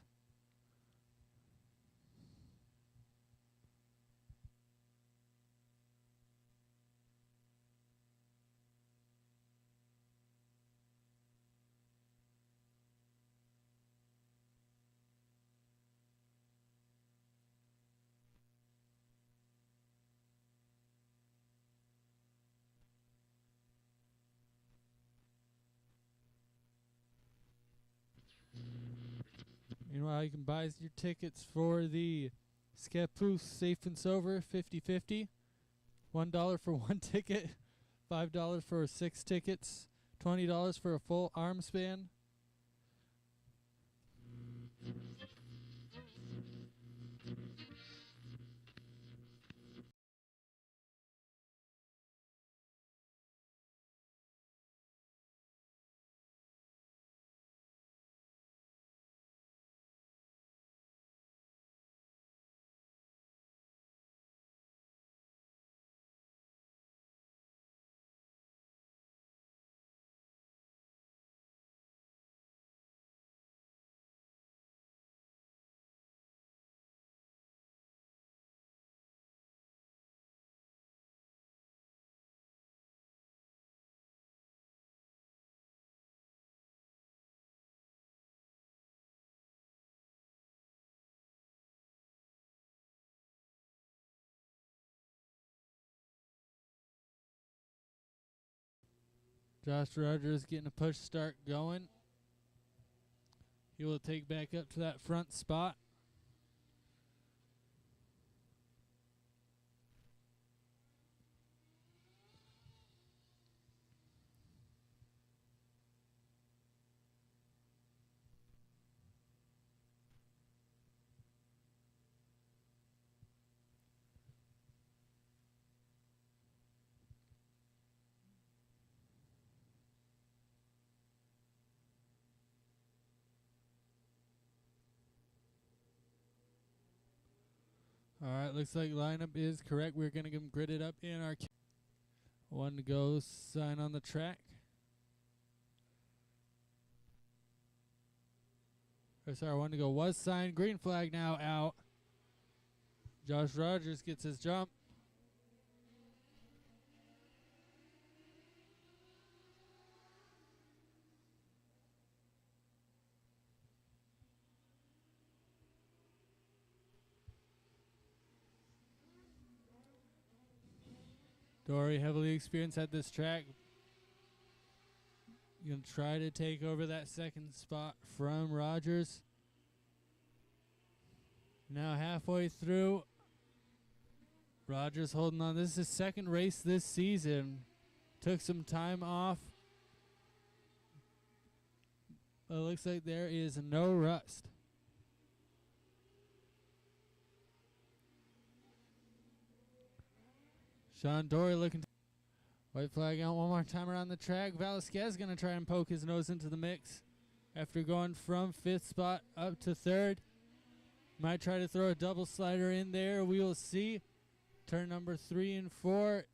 Meanwhile, you can buy your tickets for the Scappoose Safe and Sober 50-50. $1 for 1 ticket, $5 for 6 tickets, $20 for a full arm span. Josh Rogers getting a push start going. He will take back up to that front spot. All right, looks like lineup is correct. We're going to get them gridded up in our one to go, sign on the track. Or sorry, one to go was signed. Green flag now out. Josh Rogers gets his jump. Dory, heavily experienced at this track. Going to try to take over that second spot from Rogers. Now halfway through. Rogers holding on. This is his second race this season. Took some time off. But it looks like there is no rust. Sean Dory looking. White flag out one more time around the track. Velasquez going to try and poke his nose into the mix after going from 5th spot up to 3rd. Might try to throw a double slider in there. We will see. Turn number 3 and 4.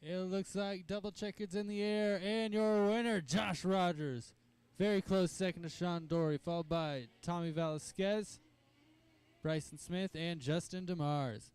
It looks like double checkers in the air. And your winner, Josh Rogers. Very close second to Sean Dory, followed by Tommy Velasquez, Bryson Smith, and Justin DeMars.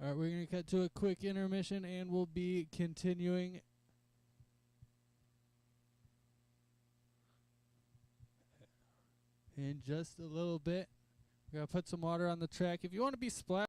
All right, we're going to cut to a quick intermission, and we'll be continuing. In just a little bit. We're going to put some water on the track. If you want to be splashed.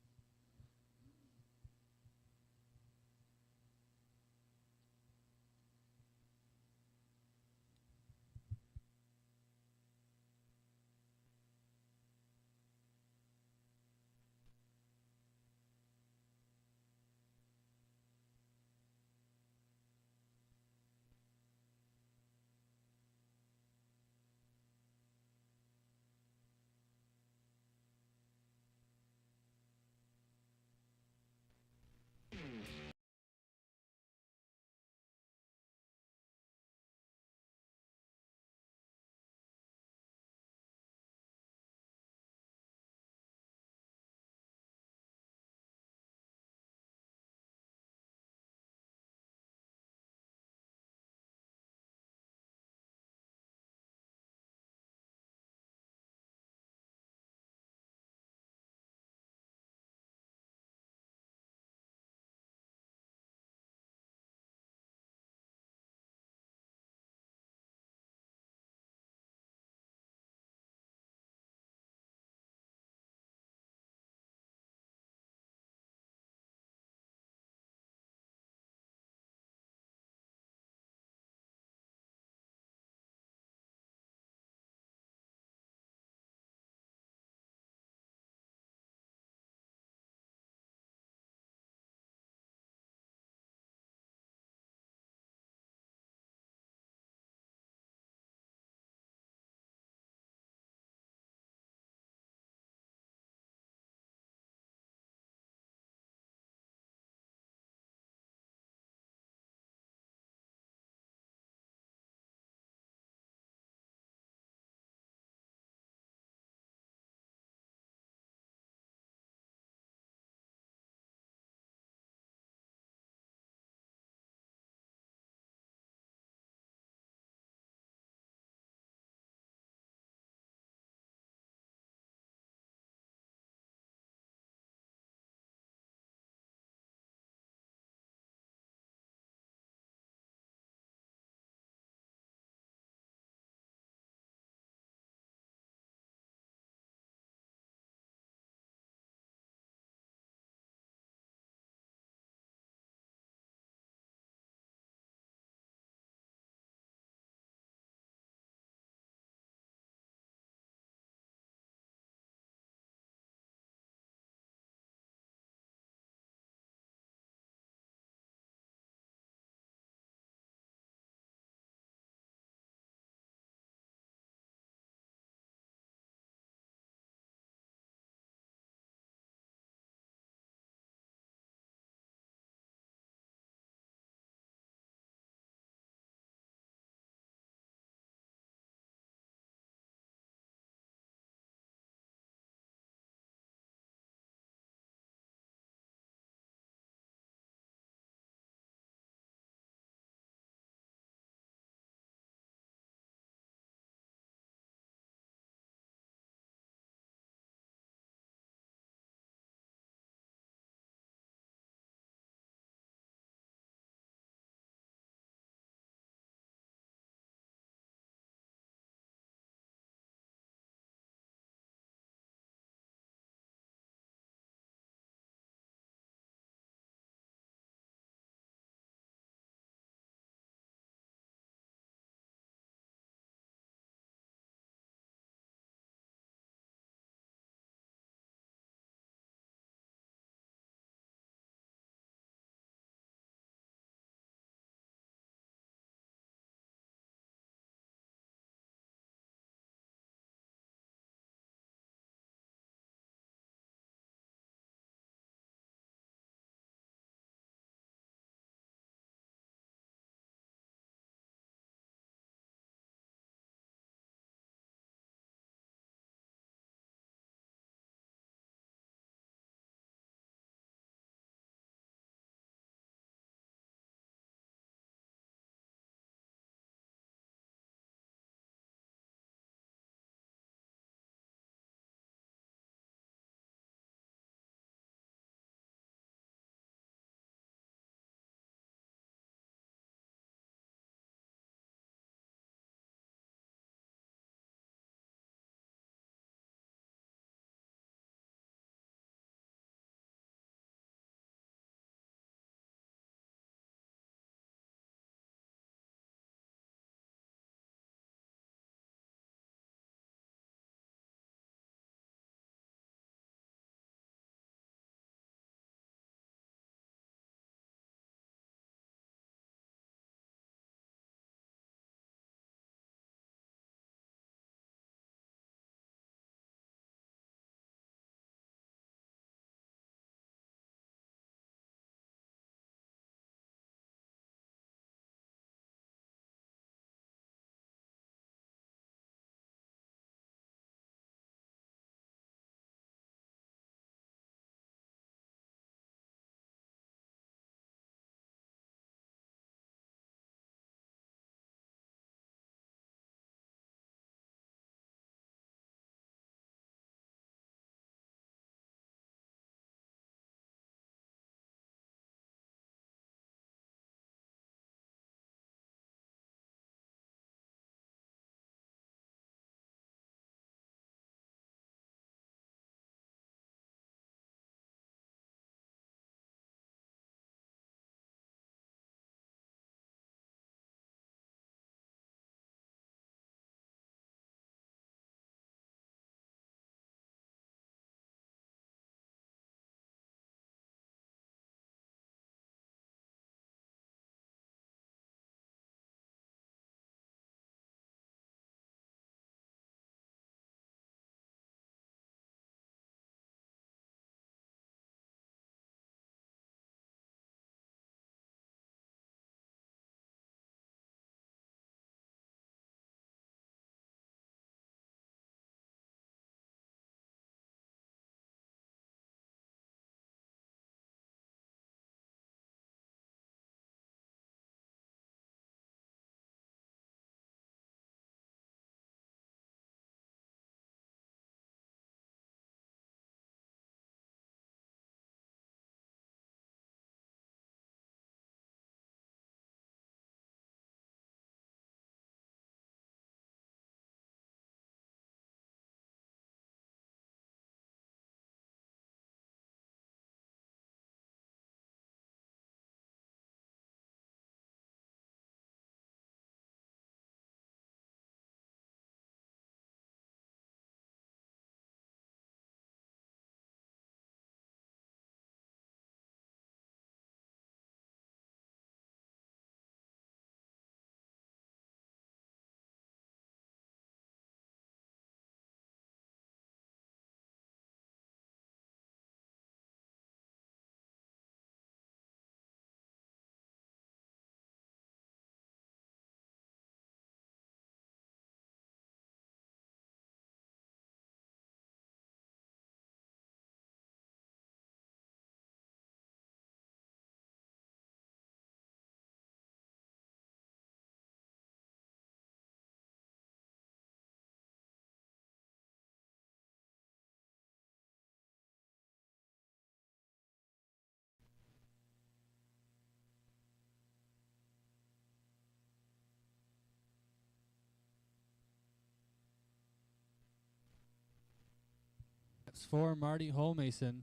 laps for Marty Holmason.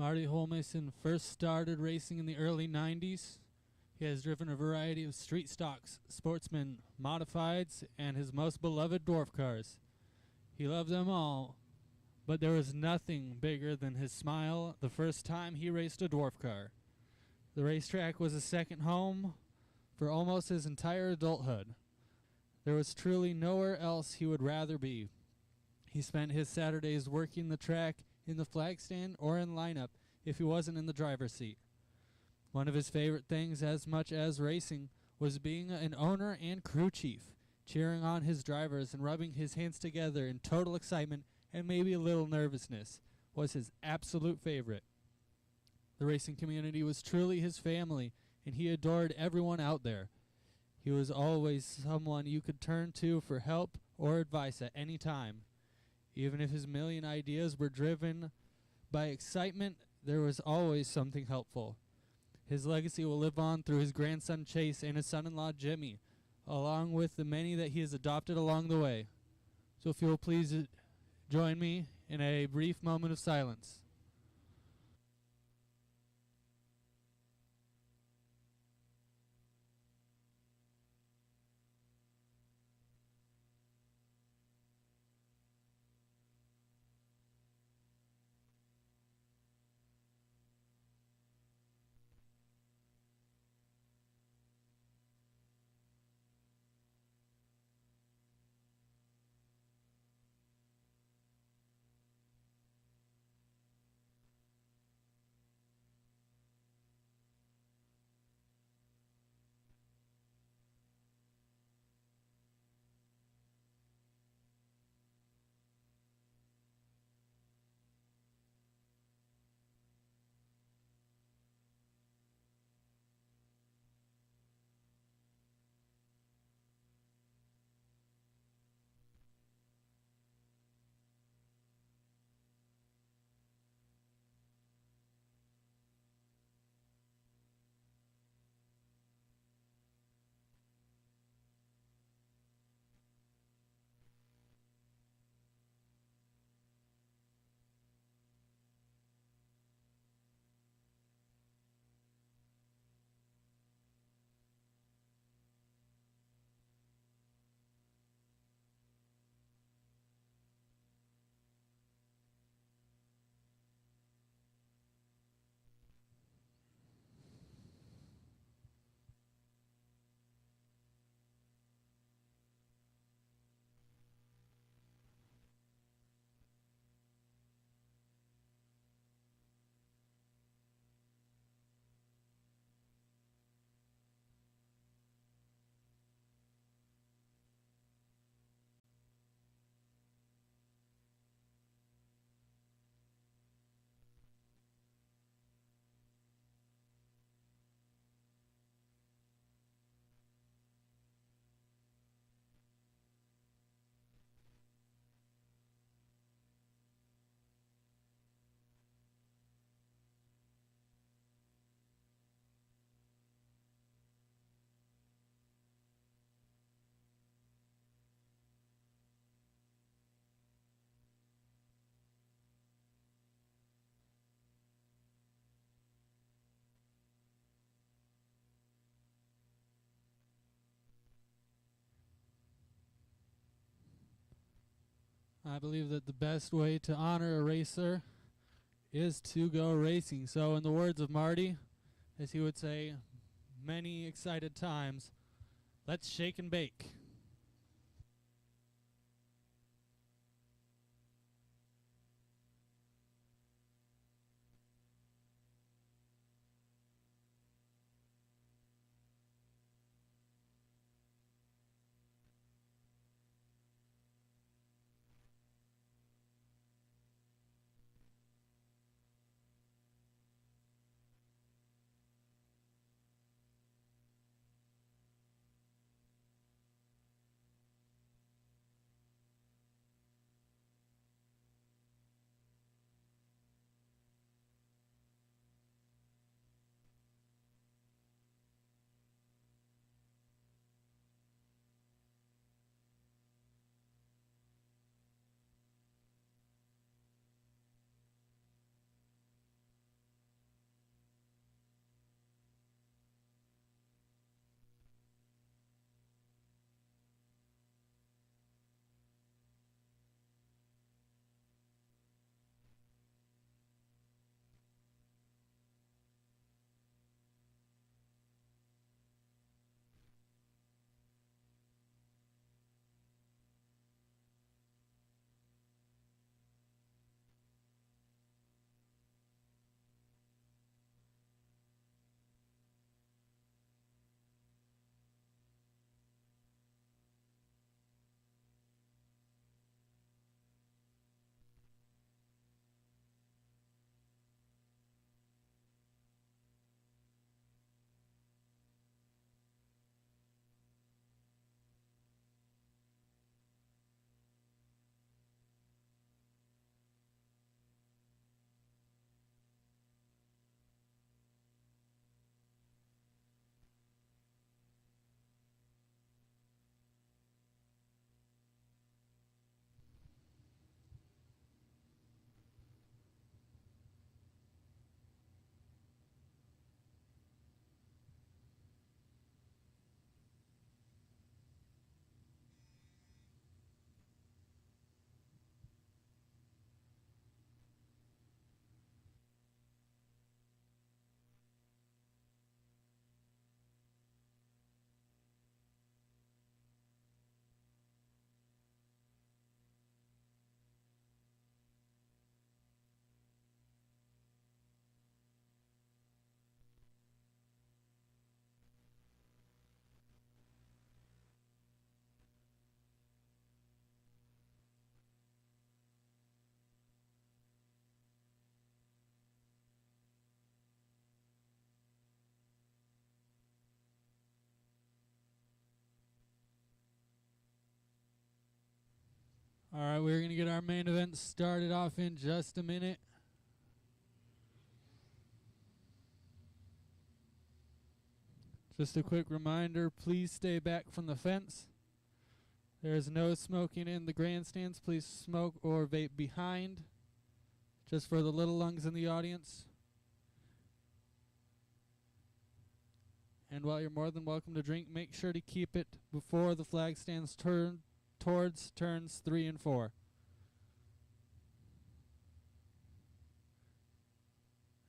Marty Holmason first started racing in the early 90s. He has driven a variety of street stocks, sportsman, modifieds, and his most beloved dwarf cars. He loved them all, but there was nothing bigger than his smile the first time he raced a dwarf car. The racetrack was a second home for almost his entire adulthood. There was truly nowhere else he would rather be. He spent his Saturdays working the track in the flag stand or in lineup if he wasn't in the driver's seat. One of his favorite things as much as racing was being an owner and crew chief, cheering on his drivers and rubbing his hands together in total excitement and maybe a little nervousness was his absolute favorite. The racing community was truly his family, and he adored everyone out there. He was always someone you could turn to for help or advice at any time. Even if his million ideas were driven by excitement, there was always something helpful. His legacy will live on through his grandson Chase and his son-in-law Jimmy, along with the many that he has adopted along the way. So if you will please join me in a brief moment of silence. I believe that the best way to honor a racer is to go racing. So in the words of Marty, as he would say many excited times, let's shake and bake. All right, we're going to get our main event started off in just a minute. Just a quick reminder, please stay back from the fence. There is no smoking in the grandstands. Please smoke or vape behind, just for the little lungs in the audience. And while you're more than welcome to drink, make sure to keep it before the flag stands towards turns 3 and 4.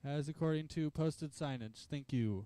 As according to posted signage. Thank you.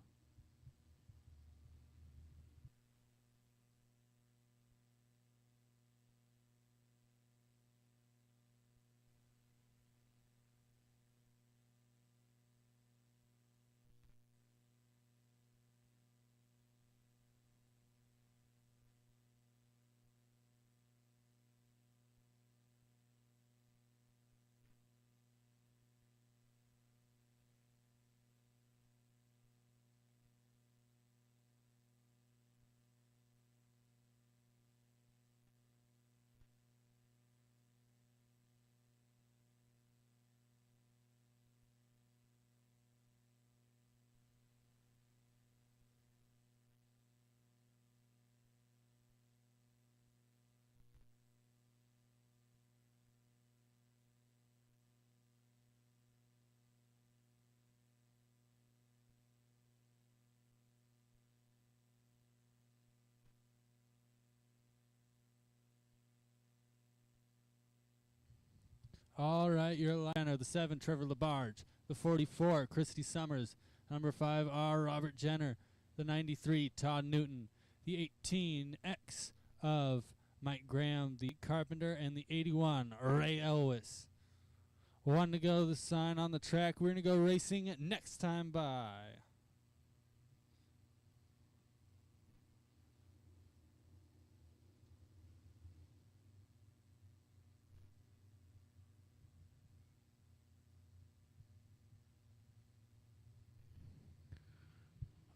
All right, your liner, the 7, Trevor Labarge. The 44, Christy Summers. Number 5, R. Robert Jenner. The 93, Todd Newton. The 18, X of Mike Graham, the Carpenter. And the 81, Ray Elwes. 1 to go, the sign on the track. We're going to go racing next time by.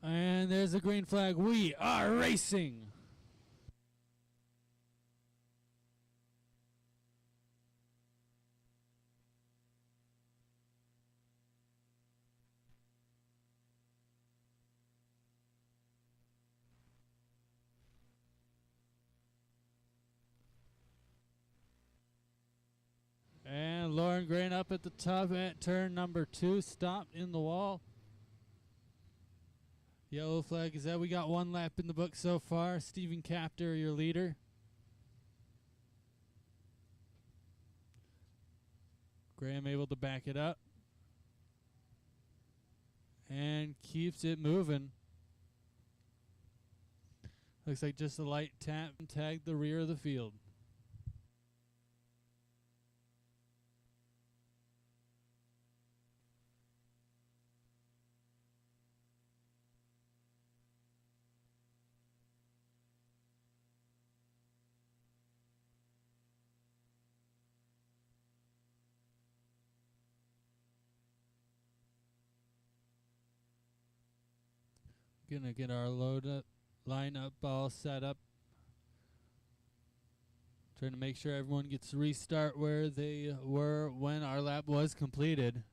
And there's the green flag. We are racing. And Lauren Grain up at the top at turn number 2, stopped in the wall. Yellow flag is that. We got 1 lap in the book so far. Stephen Capter, your leader. Graham able to back it up. And keeps it moving. Looks like just a light tap and tagged the rear of the field. Gonna get our lineup all set up. Trying to make sure everyone gets to restart where they were when our lap was completed.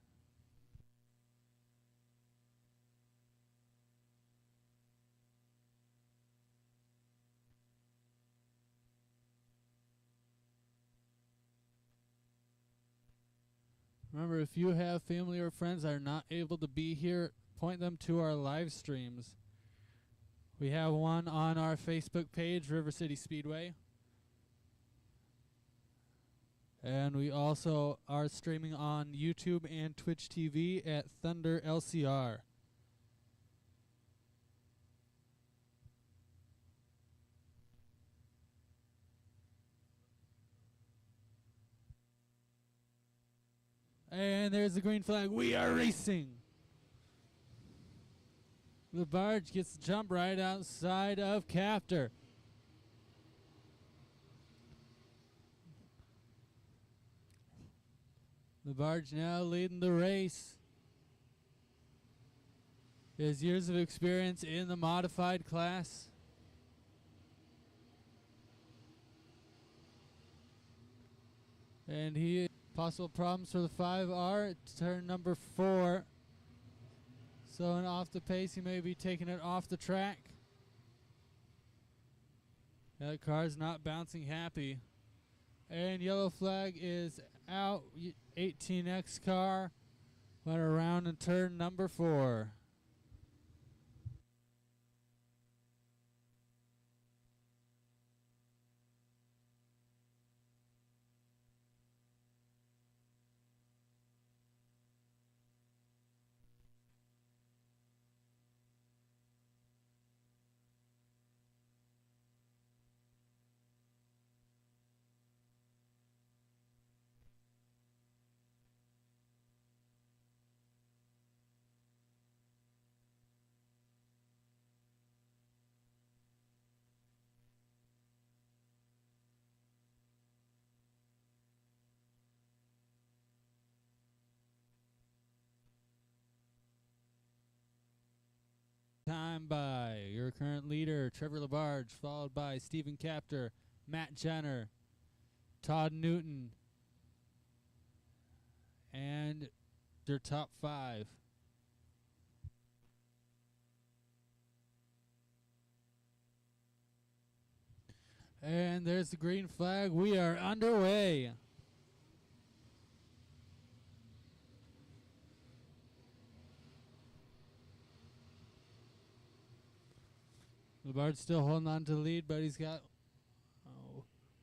Remember, if you have family or friends that are not able to be here, point them to our live streams. We have one on our Facebook page, River City Speedway. And we also are streaming on YouTube and Twitch TV at Thunder LCR. And there's the green flag. We are racing. The barge gets the jump right outside of Capter. The barge now leading the race. His years of experience in the modified class. And possible problems for the 5R, turn number 4. So an off the pace, he may be taking it off the track. That car's not bouncing happy. And yellow flag is out. 18X car went around in turn number 4. Time by your current leader, Trevor Labarge, followed by Stephen Capter, Matt Jenner, Todd Newton, and their top 5. And there's the green flag. We are underway. Labarge still holding on to the lead, but he's got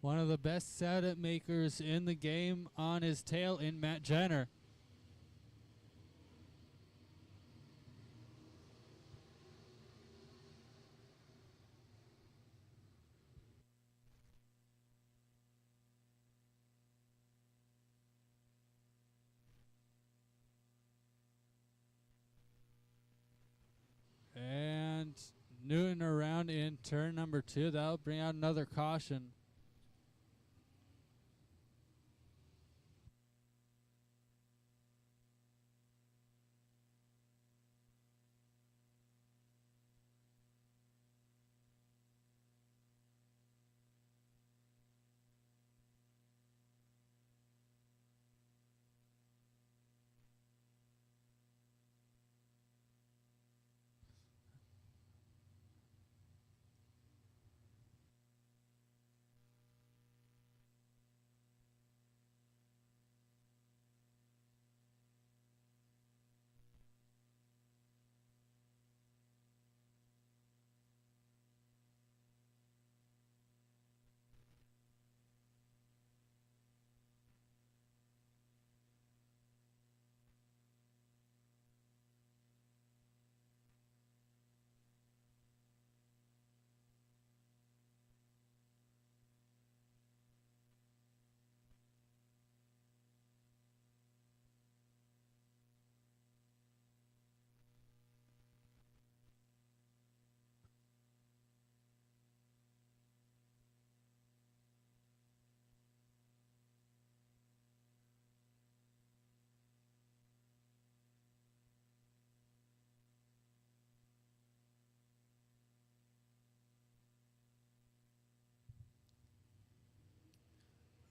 one of the best setup makers in the game on his tail in Matt Jenner. And Newton around in turn number 2. That'll bring out another caution.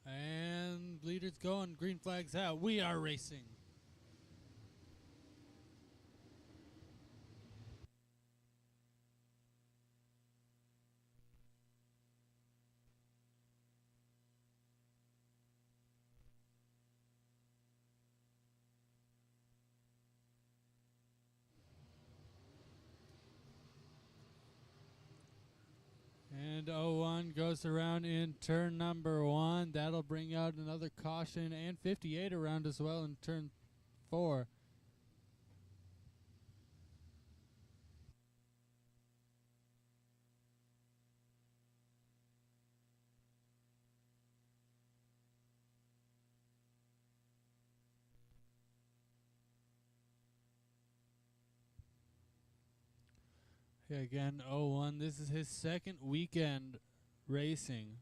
And leaders going, green flags out. We are racing. And 01 goes around in turn number 1. That'll bring out another caution, and 58 around as well in turn 4. Again, 01. This is his second weekend racing.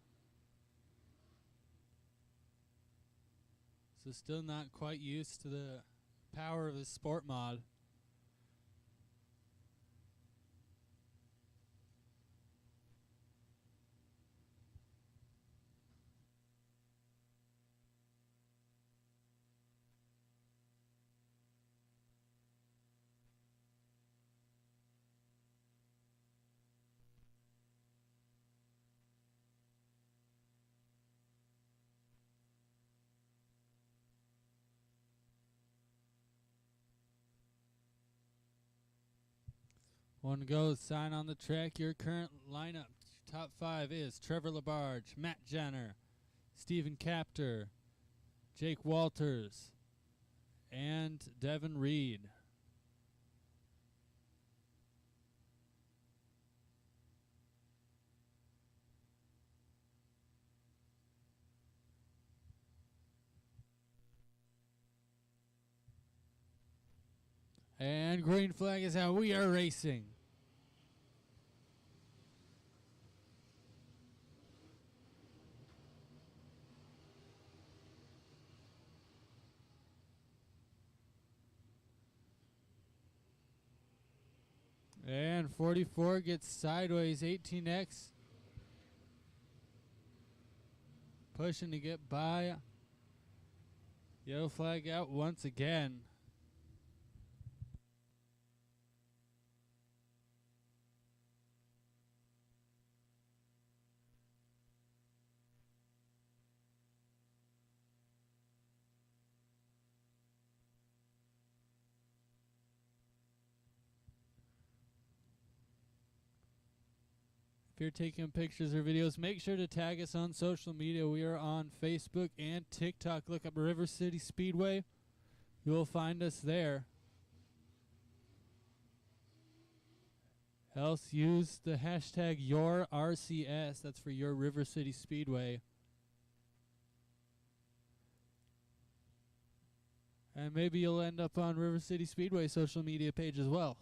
So still not quite used to the power of his sport mod. One goes, sign on the track. Your current lineup, top 5 is Trevor LaBarge, Matt Jenner, Stephen Capter, Jake Walters, and Devin Reed. And green flag is out. We are racing. And 44 gets sideways. 18X pushing to get by. Yellow flag out once again. If you're taking pictures or videos, make sure to tag us on social media. We are on Facebook and TikTok. Look up River City Speedway. You will find us there. Else use the hashtag YourRCS. That's for Your River City Speedway. And maybe you'll end up on River City Speedway social media page as well.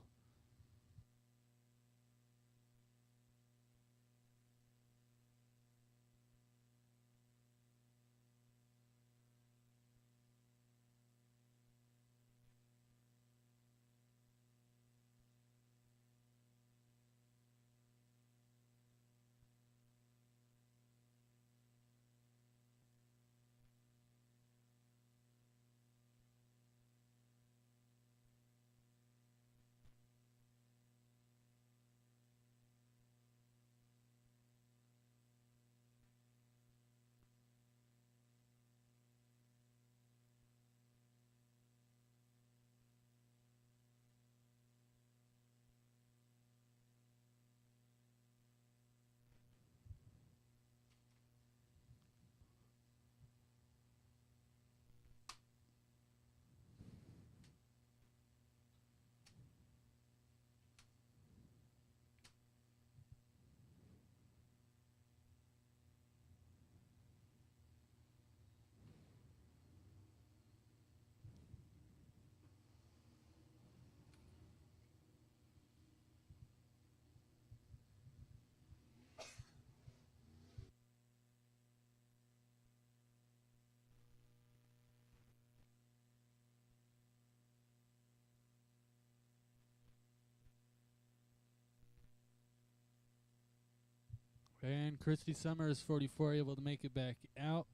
And Christy Summers, 44, able to make it back out.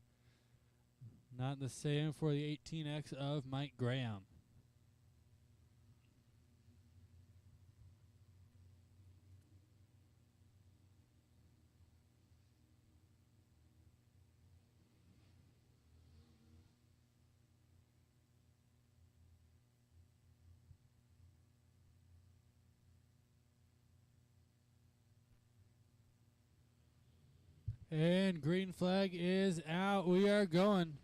Not the same for the 18X of Mike Graham. And green flag is out. We are going.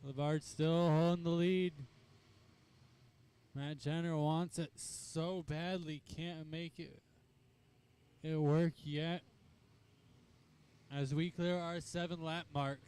LeVard still holding the lead. Matt Jenner wants it so badly, can't make it work yet. As we clear our 7-lap mark.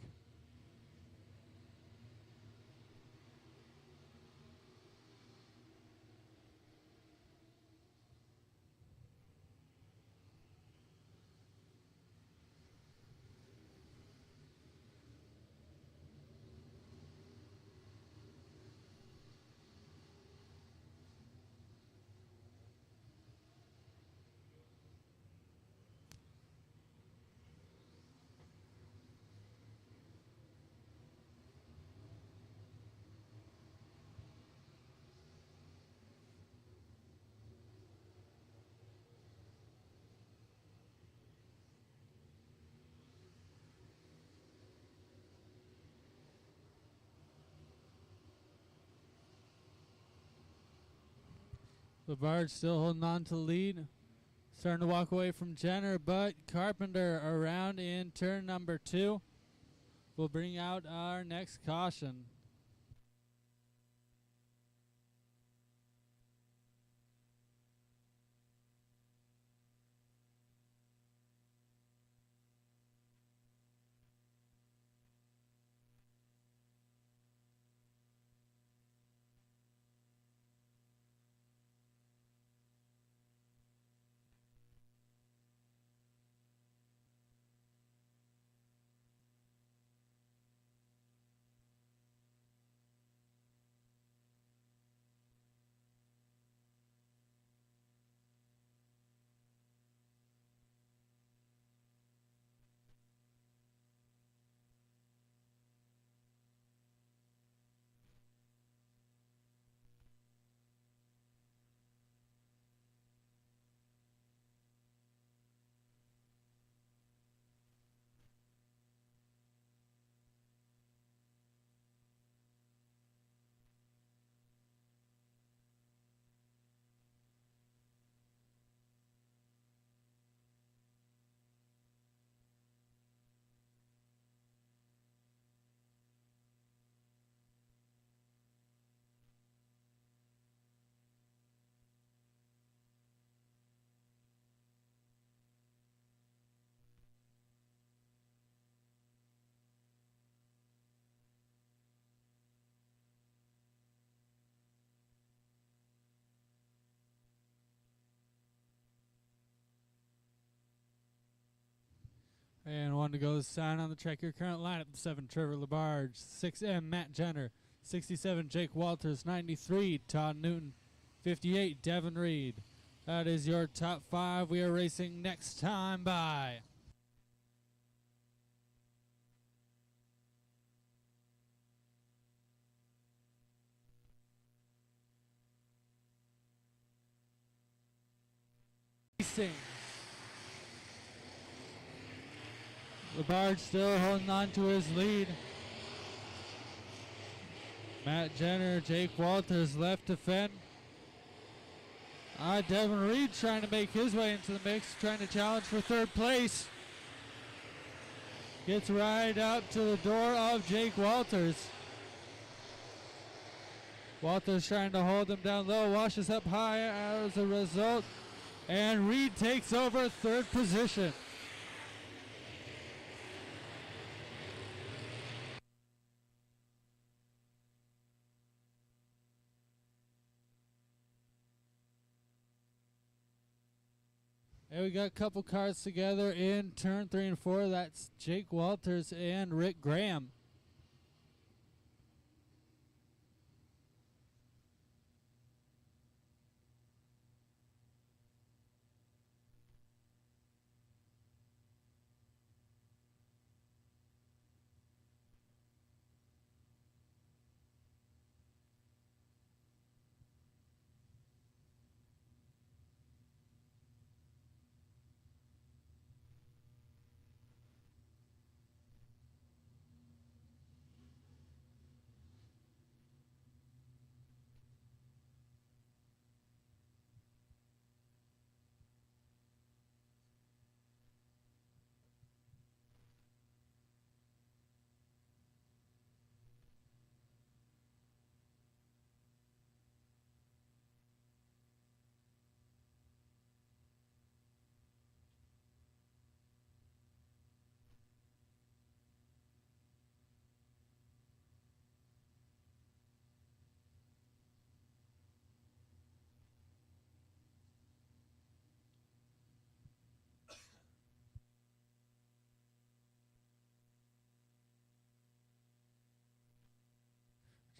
LaBarge still holding on to the lead. Starting to walk away from Jenner, but Carpenter around in turn number 2 will bring out our next caution. And one to go to sign on the track. Your current lineup: 7 Trevor LaBarge, 6M Matt Jenner, 67 Jake Walters, 93 Todd Newton, 58 Devin Reed. That is your top 5. We are racing next time by. Racing. LaBarge still holding on to his lead. Matt Jenner, Jake Walters left to fend. Devin Reed trying to make his way into the mix, trying to challenge for 3rd place. Gets right up to the door of Jake Walters. Walters trying to hold him down low, washes up high as a result. And Reed takes over 3rd position. And we got a couple cars together in turn 3 and 4. That's Jake Walters and Rick Graham.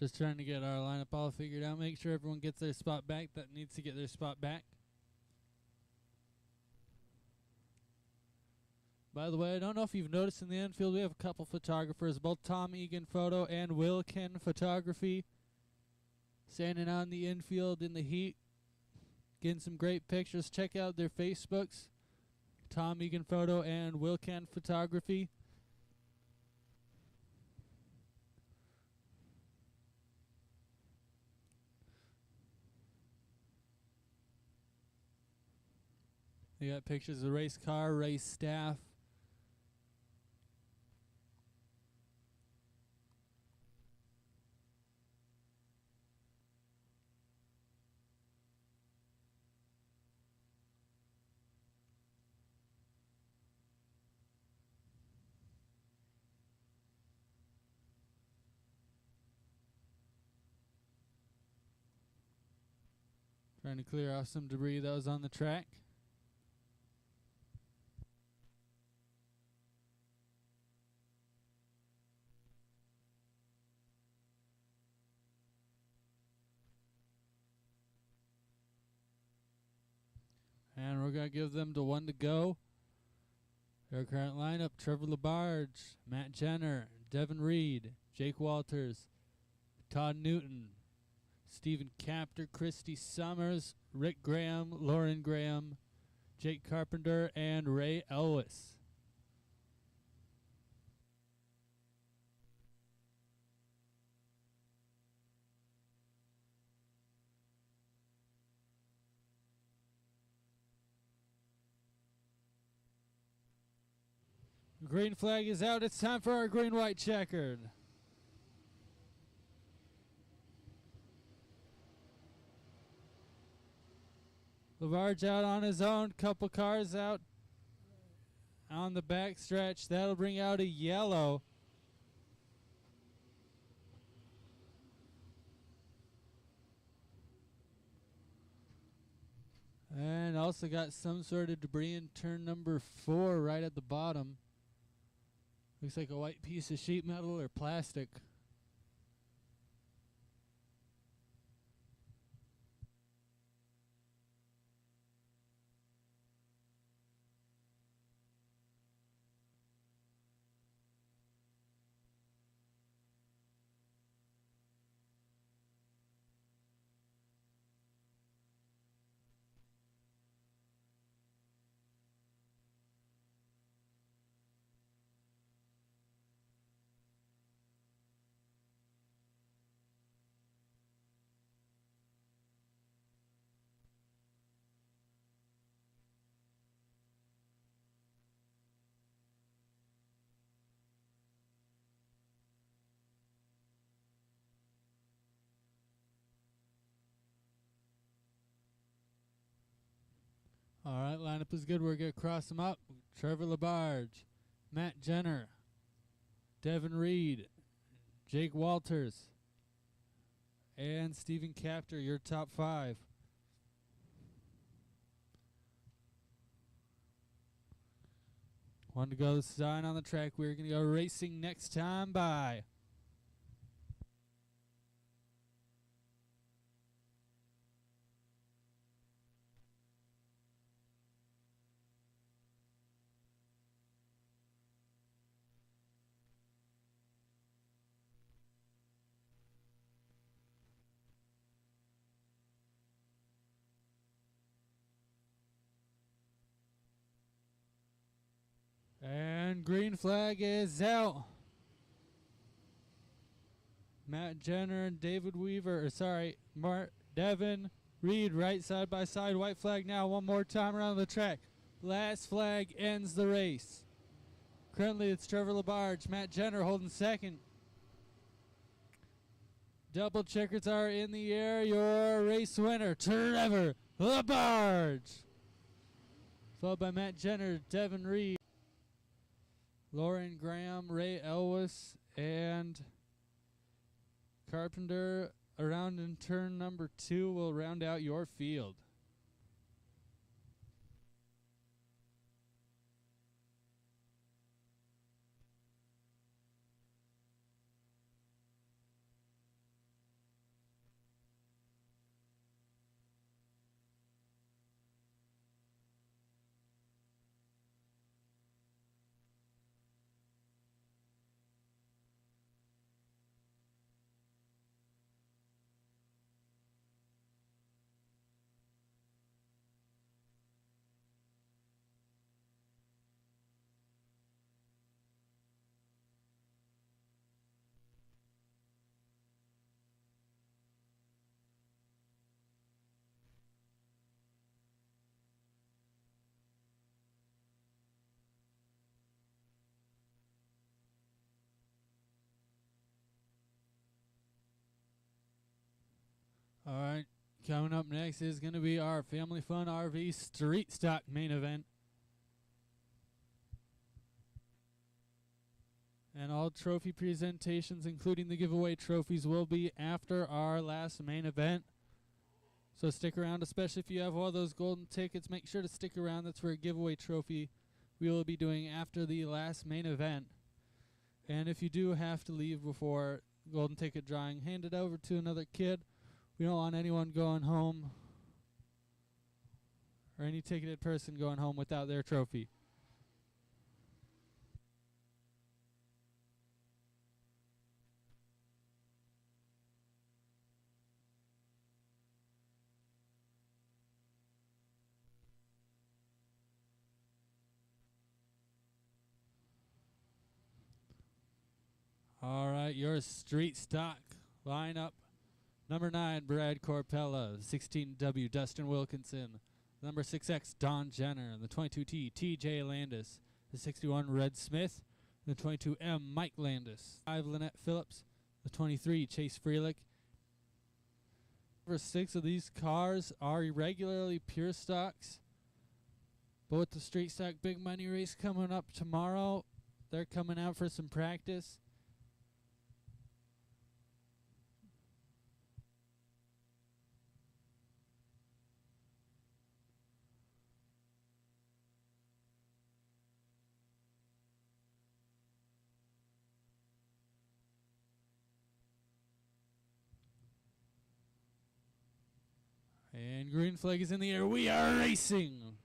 Just trying to get our lineup all figured out. Make sure everyone gets their spot back that needs to get their spot back. By the way, I don't know if you've noticed in the infield, we have a couple photographers, both Tom Egan Photo and Will Ken Photography, standing on the infield in the heat, getting some great pictures. Check out their Facebooks, Tom Egan Photo and Will Ken Photography. They got pictures of the race car, race staff. Trying to clear off some debris that was on the track. And we're going to give them to one to go. Their current lineup: Trevor LaBarge, Matt Jenner, Devin Reed, Jake Walters, Todd Newton, Stephen Capter, Christy Summers, Rick Graham, Lauren Graham, Jake Carpenter, and Ray Elwes. Green flag is out. It's time for our green-white checkered. LaBarge out on his own. Couple cars out on the back stretch. That'll bring out a yellow. And also got some sort of debris in turn number 4 right at the bottom. Looks like a white piece of sheet metal or plastic. All right, lineup is good. We're going to cross them up. Trevor LaBarge, Matt Jenner, Devin Reed, Jake Walters, and Stephen Capter, your top 5. One to go, sign on the track. We're going to go racing next time by. And green flag is out. Matt Jenner and David Weaver, Devin Reed right side by side. White flag now, one more time around the track. Last flag ends the race. Currently it's Trevor LaBarge, Matt Jenner holding second. Double checkers are in the air. Your race winner, Trevor LaBarge. Followed by Matt Jenner, Devin Reed, Lauren Graham, Ray Elwes, and Carpenter around in turn number 2 will round out your field. Coming up next is going to be our Family Fun RV Street Stock main event. And all trophy presentations, including the giveaway trophies, will be after our last main event. So stick around, especially if you have all those golden tickets. Make sure to stick around. That's for a giveaway trophy we will be doing after the last main event. And if you do have to leave before golden ticket drawing, hand it over to another kid. We don't want anyone going home or any ticketed person going home without their trophy. All right, your street stock lineup. Number 9, Brad Corpella. 16W, Dustin Wilkinson. Number 6X, Don Jenner. The 22T, TJ Landis. The 61, Red Smith. The 22M, Mike Landis. 5, Lynette Phillips. The 23, Chase Freelick. Number 6 of these cars are irregularly pure stocks. But with the street stock big money race coming up tomorrow, they're coming out for some practice. And green flag is in the air. We are racing.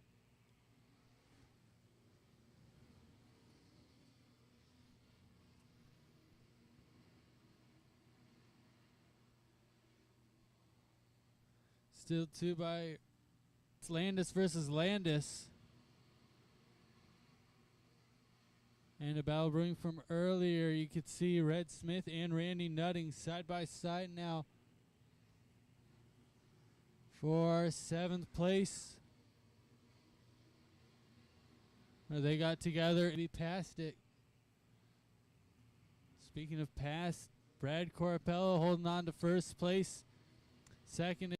Still 2 by it's Landis versus Landis. And a battle brewing from earlier. You could see Red Smith and Randy Nutting side by side now for 7th place. They got together and he passed it. Speaking of pass, Brad Corpello holding on to 1st place. 2nd is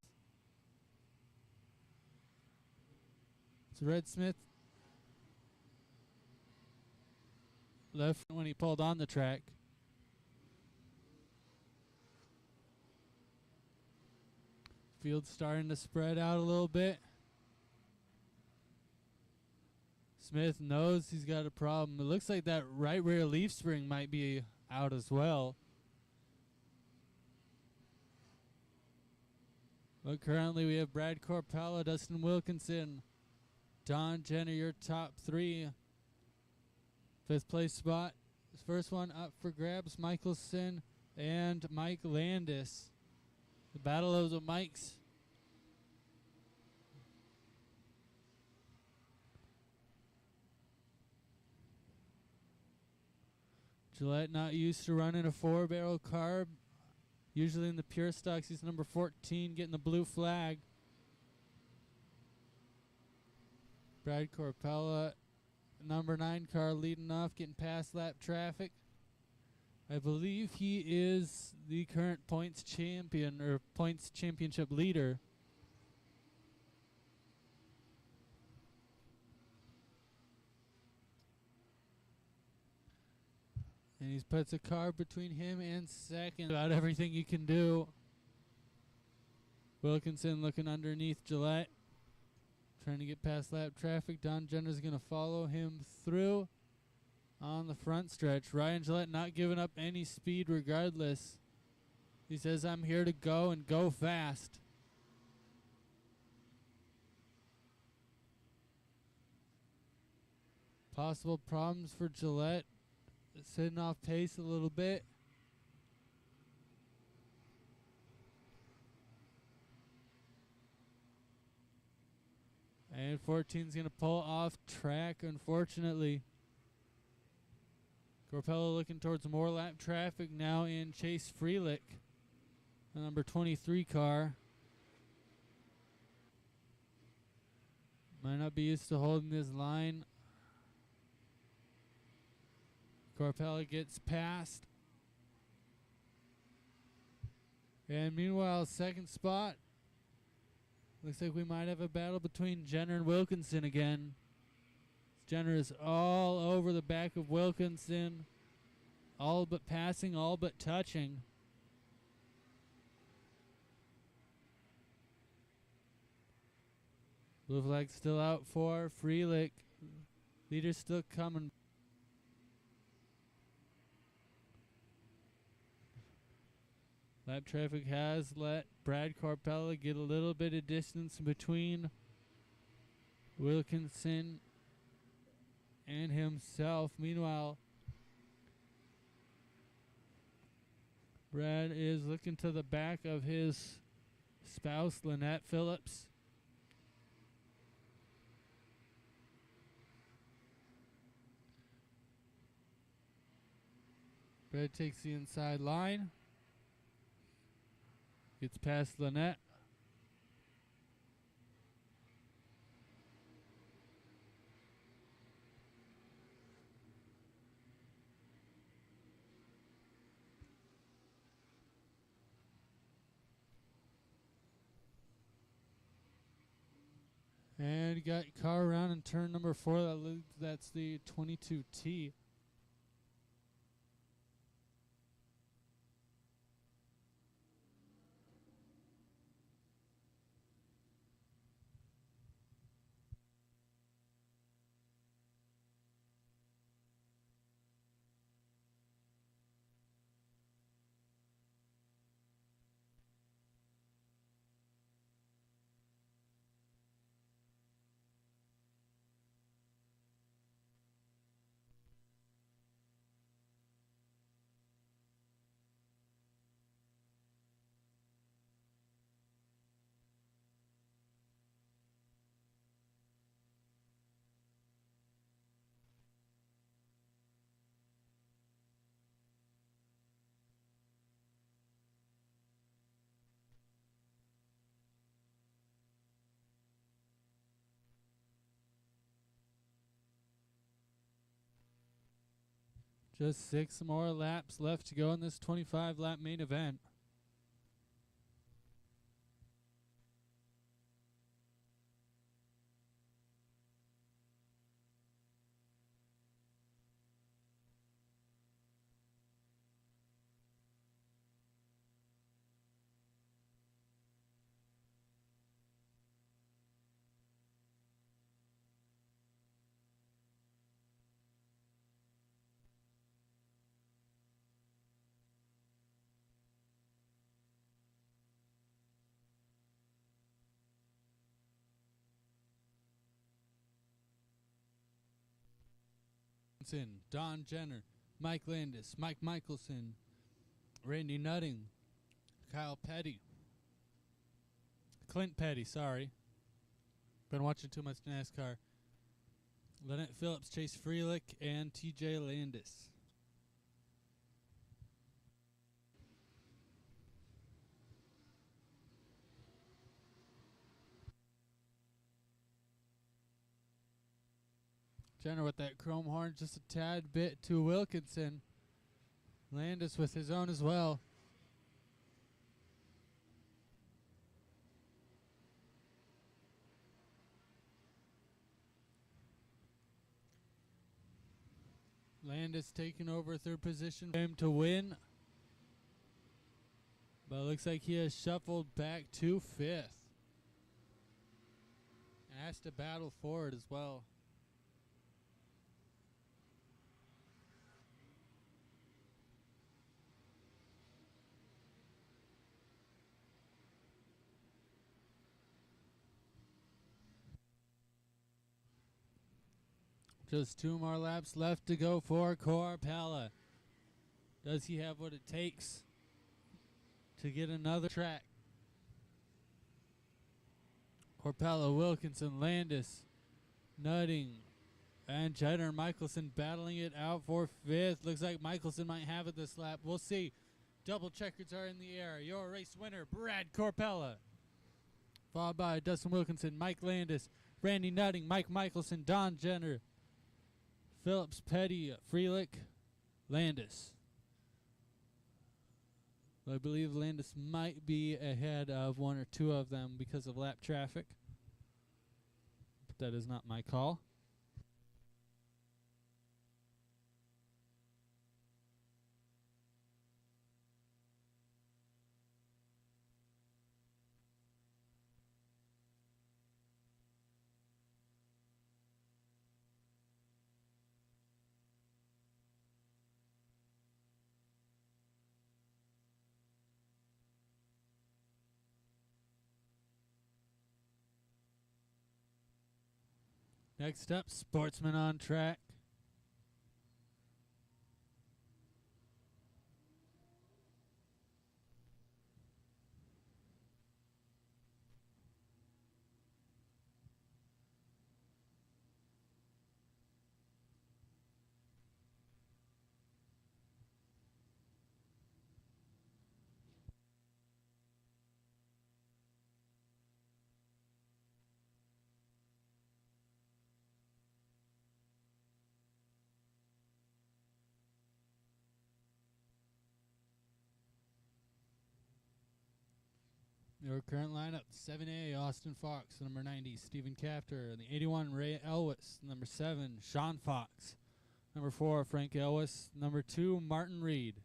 Red Smith. Left when he pulled on the track. Field starting to spread out a little bit. Smith knows he's got a problem. It looks like that right rear leaf spring might be out as well. But currently we have Brad Corpella, Dustin Wilkinson, Don Jenner, your top 3. 5th place spot. First one up for grabs, Michelson and Mike Landis. The battle of the Mikes. Gillette not used to running a 4-barrel carb. Usually in the pure stocks, he's number 14, getting the blue flag. Brad Corpella, number 9 car, leading off, getting past lap traffic. I believe he is the current points champion or points championship leader. And he's puts a car between him and 2nd. About everything you can do. Wilkinson looking underneath Gillette, trying to get past lap traffic. Don Jenner's going to follow him through on the front stretch. Ryan Gillette not giving up any speed regardless. He says, I'm here to go and go fast. Possible problems for Gillette. Sitting off pace a little bit. And 14's going to pull off track, unfortunately. Corpella looking towards more lap traffic now in Chase Freelick, the number 23 car. Might not be used to holding this line. Corpella gets past. And meanwhile, 2nd spot Looks like we might have a battle between Jenner and Wilkinson again. Jenner is all over the back of Wilkinson. All but passing, all but touching. Blue flag still out for Freelick. Leader still coming. Lap traffic has let Brad Corpella get a little bit of distance between Wilkinson and himself. Meanwhile, Brad is looking to the back of his spouse, Lynette Phillips. Brad takes the inside line. Gets past Lynette. And got car around in turn number 4. That's the 22T. Just 6 more laps left to go in this 25-lap main event. Don Jenner, Mike Landis, Mike Michelson, Randy Nutting, Kyle Petty, Clint Petty, sorry. Been watching too much NASCAR. Lynette Phillips, Chase Freelick, and TJ Landis. Jenner with that chrome horn just a tad bit to Wilkinson. Landis with his own as well. Landis taking over 3rd position for him to win. But it looks like he has shuffled back to 5th. And has to battle for it as well. Just 2 more laps left to go for Corpella. Does he have what it takes to get another track? Corpella, Wilkinson, Landis, Nutting, and Jenner Michelson battling it out for 5th. Looks like Michelson might have it this lap. We'll see. Double checkers are in the air. Your race winner, Brad Corpella. Followed by Dustin Wilkinson, Mike Landis, Randy Nutting, Mike Michelson, Don Jenner, Phillips, Petty, Freelick, Landis. I believe Landis might be ahead of one or two of them because of lap traffic. But that is not my call. Next up, Sportsman on track. Your current lineup: 7A, Austin Fox, number 90, Stephen Capter, the 81, Ray Elwes, number 7, Sean Fox, number 4, Frank Elwes, number 2, Martin Reed.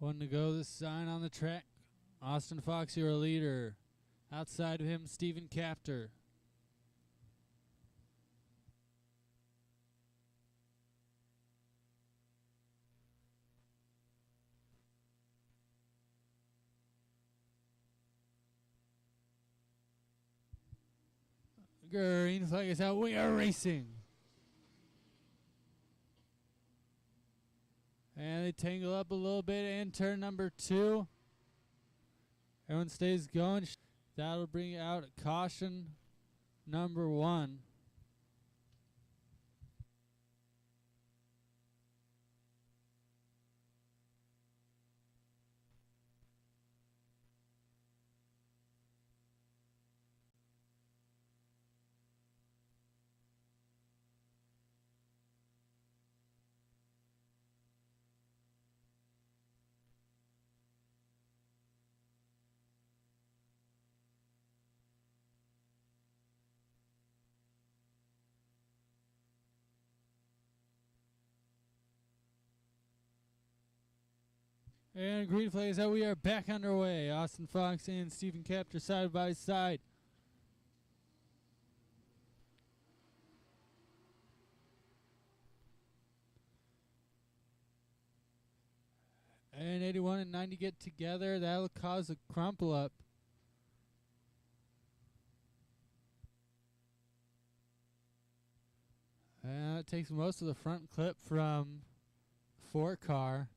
One to go, this sign on the track. Austin Fox, your leader. Outside of him, Stephen Capter. Green flag is out. We are racing. And they tangle up a little bit in turn number 2. Everyone stays going. That'll bring out caution number 1. And green flag is out. We are back underway. Austin Fox and Stephen Capter side by side. And 81 and 90 get together. That'll cause a crumple up. And that takes most of the front clip from 4 car.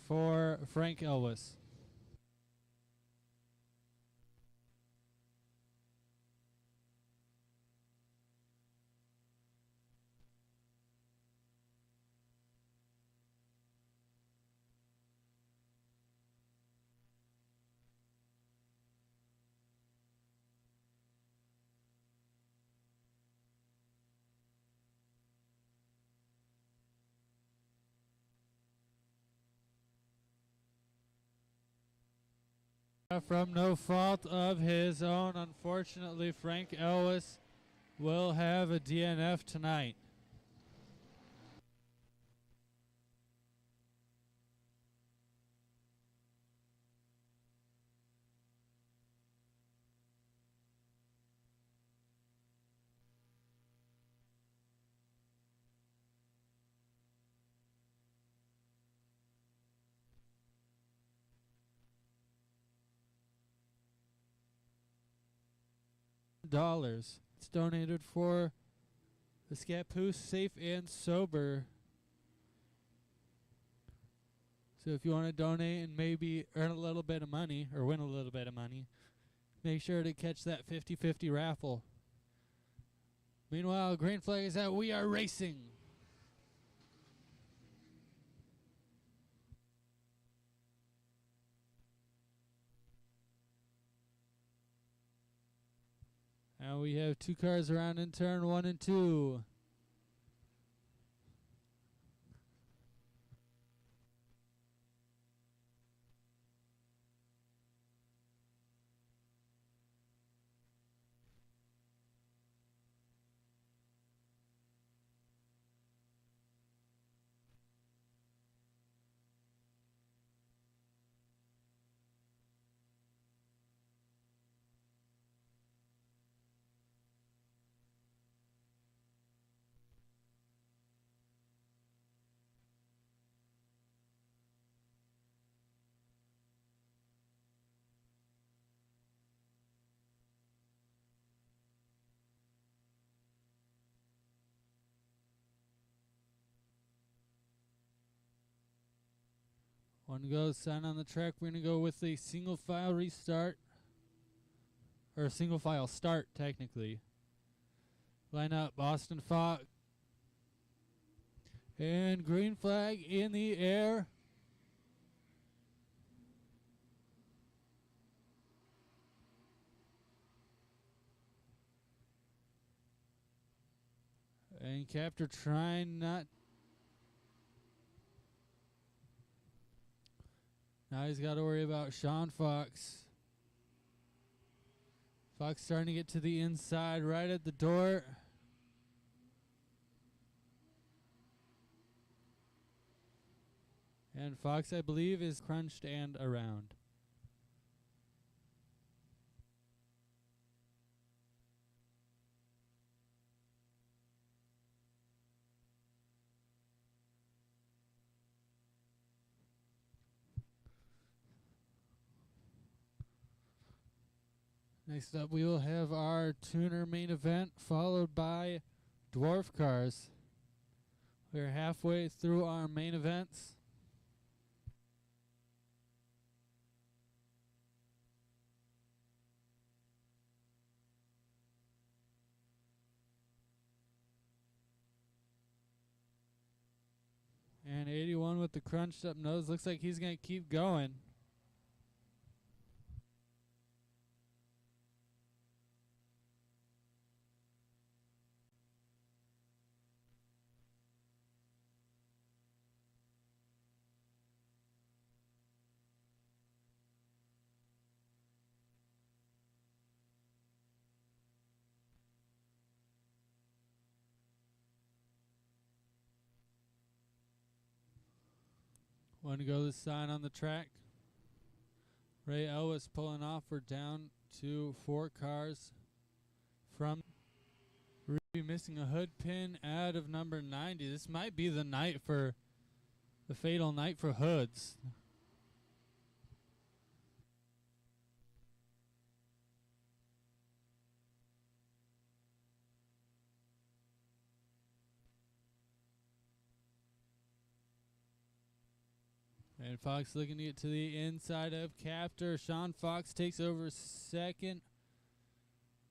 for Frank Elvis. From no fault of his own, unfortunately, Frank Ellis will have a DNF tonight. Dollars. It's donated for the Scappoose Safe and Sober. So if you want to donate and maybe earn a little bit of money or win a little bit of money, make sure to catch that 50-50 raffle. Meanwhile, green flag is out. We are racing. Now we have 2 cars around in turn 1 and 2. One goes, sign on the track. We're going to go with a single file restart. Or single file start, technically. Line up Austin Fox. And green flag in the air. And Captor trying not. Now he's got to worry about Sean Fox. Fox starting to get to the inside, right at the door. And Fox, I believe, is crunched and around. Next up, we will have our tuner main event, followed by dwarf cars. We're halfway through our main events. And 81 with the crunched up nose. Looks like he's going to keep going. One to go the sign on the track. Ray Ellis pulling off. We're down to 4 cars from Ruby missing a hood pin out of number 90. This might be the night for the fatal night for hoods. And Fox looking to get to the inside of Captor. Sean Fox takes over second.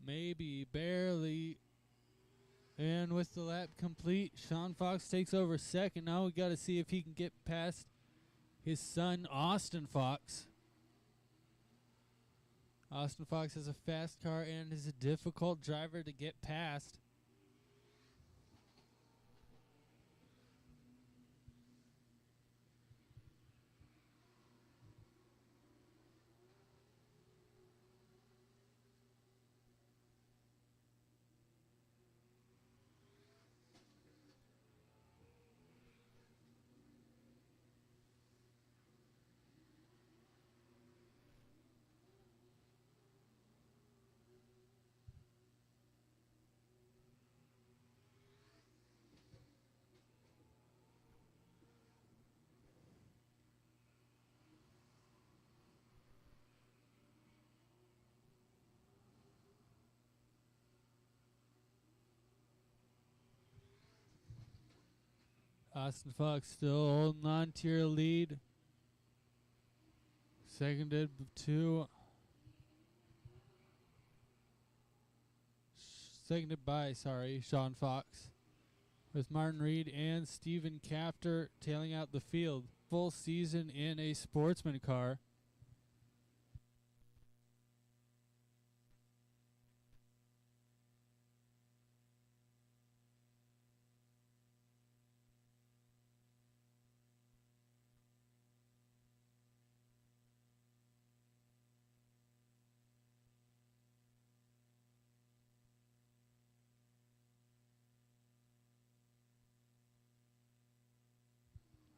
Maybe barely. And with the lap complete, Sean Fox takes over second. Now we got to see if he can get past his son, Austin Fox. Austin Fox has a fast car and is a difficult driver to get past. Austin Fox still holding on to your lead. Seconded by Sean Fox. With Martin Reed and Steven Captor tailing out the field. Full season in a sportsman car.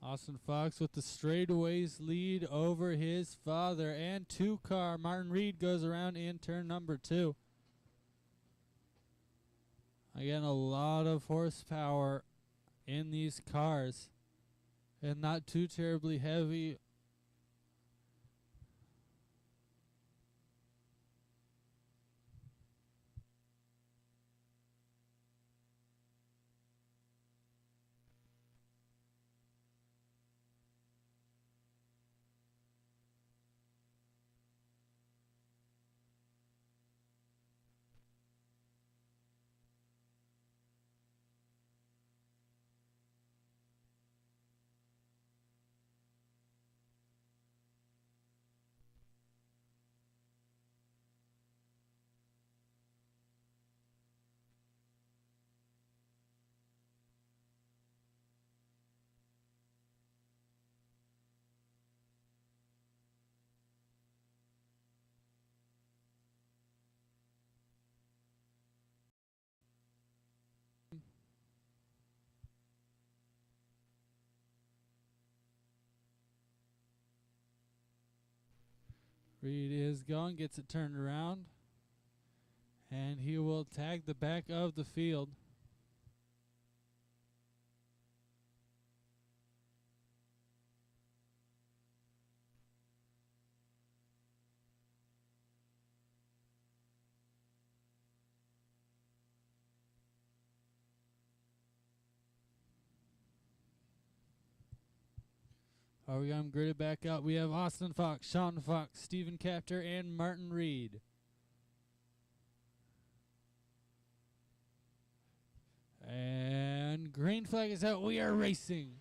Austin Fox with the straightaways lead over his father and two-car. Martin Reed goes around in turn number 2. Again, a lot of horsepower in these cars and not too terribly heavy. Reed is going, gets it turned around, and he will tag the back of the field. Are we going gridded back up? We have Austin Fox, Sean Fox, Steven Captor, and Martin Reed. And green flag is out. We are racing.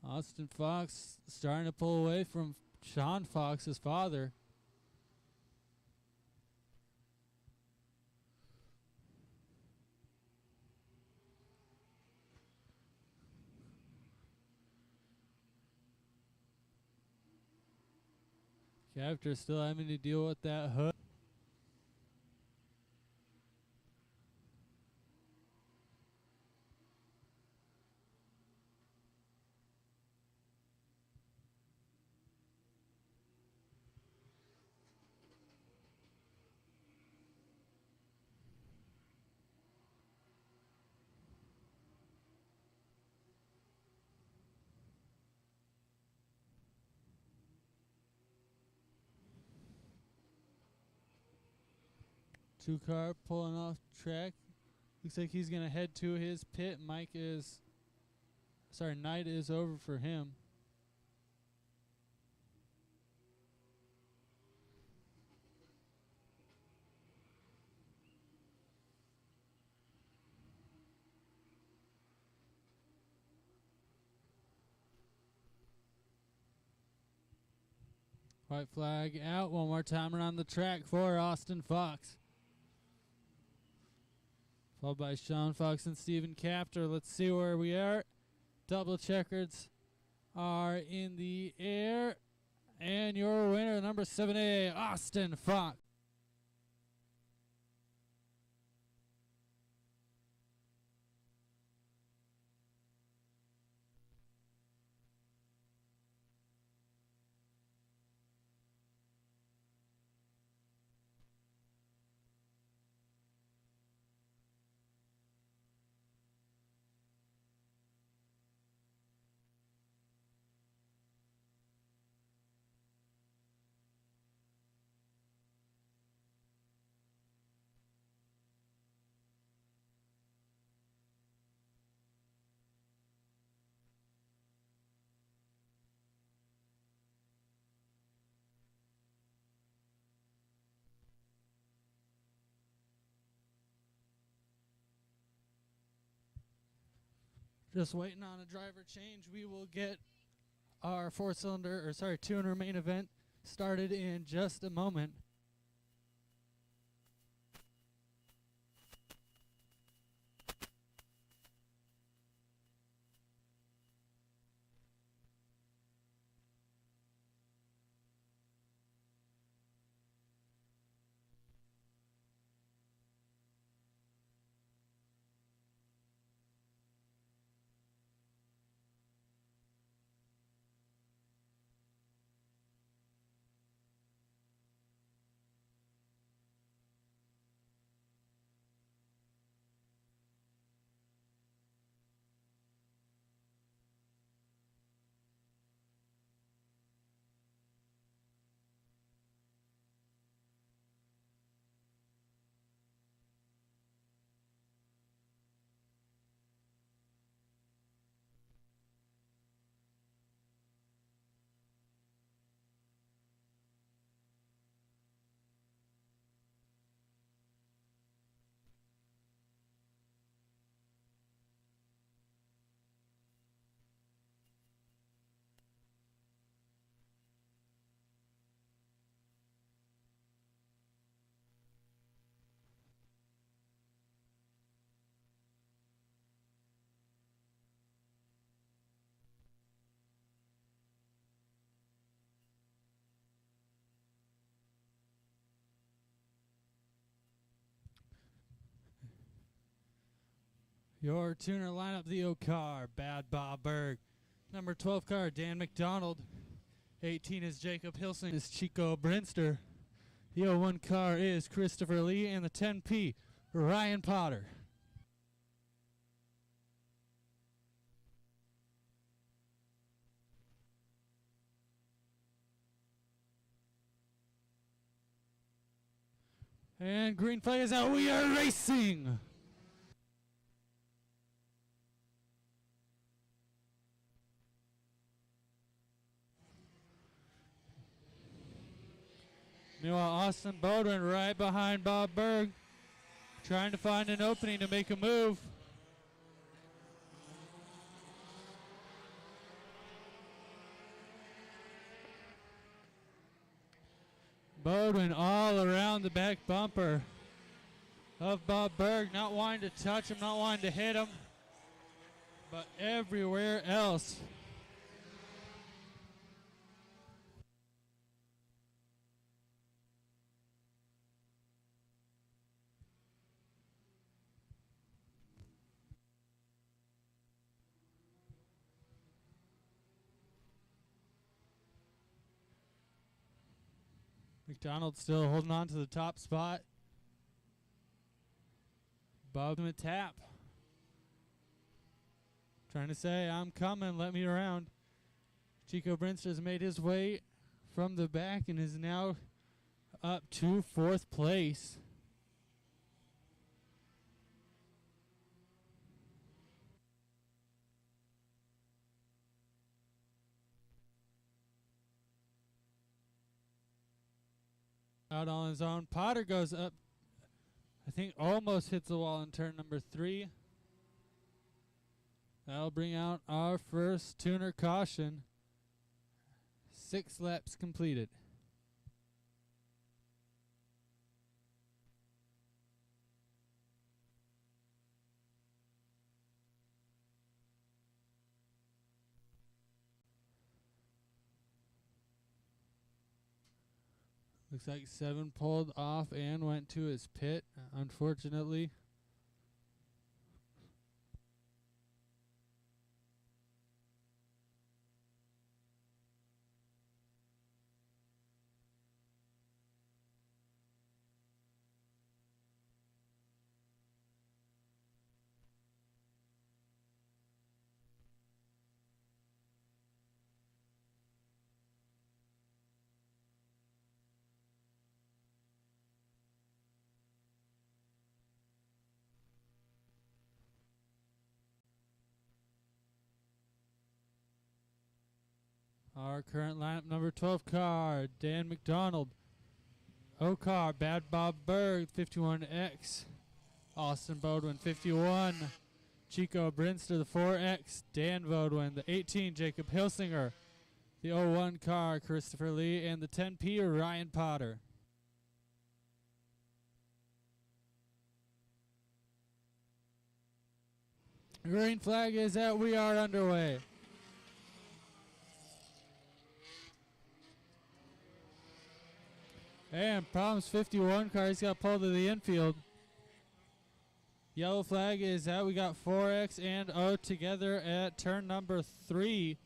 Austin Fox starting to pull away from Sean Fox, his father. Captor still having to deal with that hook. Two car pulling off track. Looks like he's going to head to his pit. Night is over for him. White flag out. One more time around the track for Austin Fox. Followed by Sean Fox and Steven Capter. Let's see where we are. Double checkers are in the air. And your winner, number 7A, Austin Fox. Just waiting on a driver change. We will get our tuner main event started in just a moment. Your tuner lineup, the 0 car, Bad Bob Berg. Number 12 car, Dan McDonald. 18 is Jacob Hilson. Is Chico Brinster. The 01 car is Christopher Lee. And the 10P, Ryan Potter. And green flag is out. We are racing. Meanwhile, Austin Baldwin right behind Bob Berg, trying to find an opening to make a move. Baldwin all around the back bumper of Bob Berg, not wanting to touch him, not wanting to hit him, but everywhere else. McDonald still holding on to the top spot. Bob him a tap. Trying to say, I'm coming, let me around. Chico Brinster's made his way from the back and is now up to 4th place. out on his own. Potter goes up. I think almost hits the wall in turn number 3. That'll bring out our first tuner caution. 6 laps completed. Looks like 7 pulled off and went to his pit, unfortunately. Our current lineup, number 12 car, Dan McDonald. O car, Bad Bob Berg, 51X. Austin Bodwin, 51. Chico Brinster, the 4X. Dan Bodwin, the 18, Jacob Hilsinger. The 01 car, Christopher Lee. And the 10P, Ryan Potter. Green flag is out. We are underway. And problems 51 car. He's got pulled to the infield. Yellow flag is out. We got 4X and O together at turn number 3.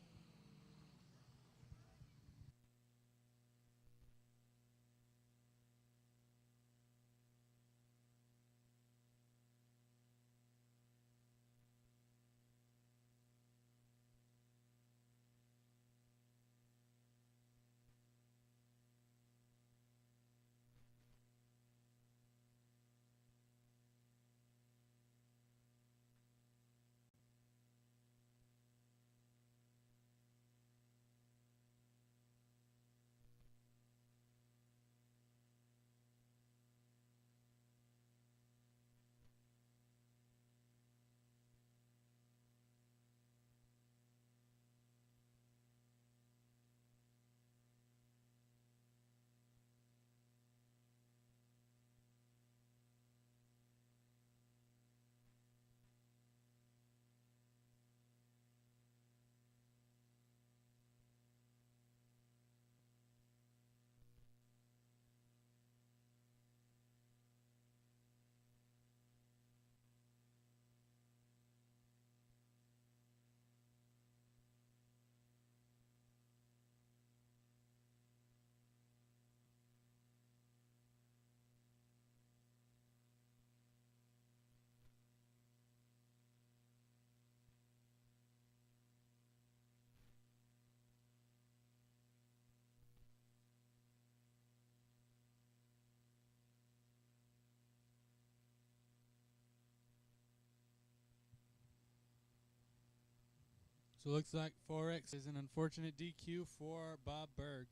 So it looks like 4X is an unfortunate DQ for Bob Berg.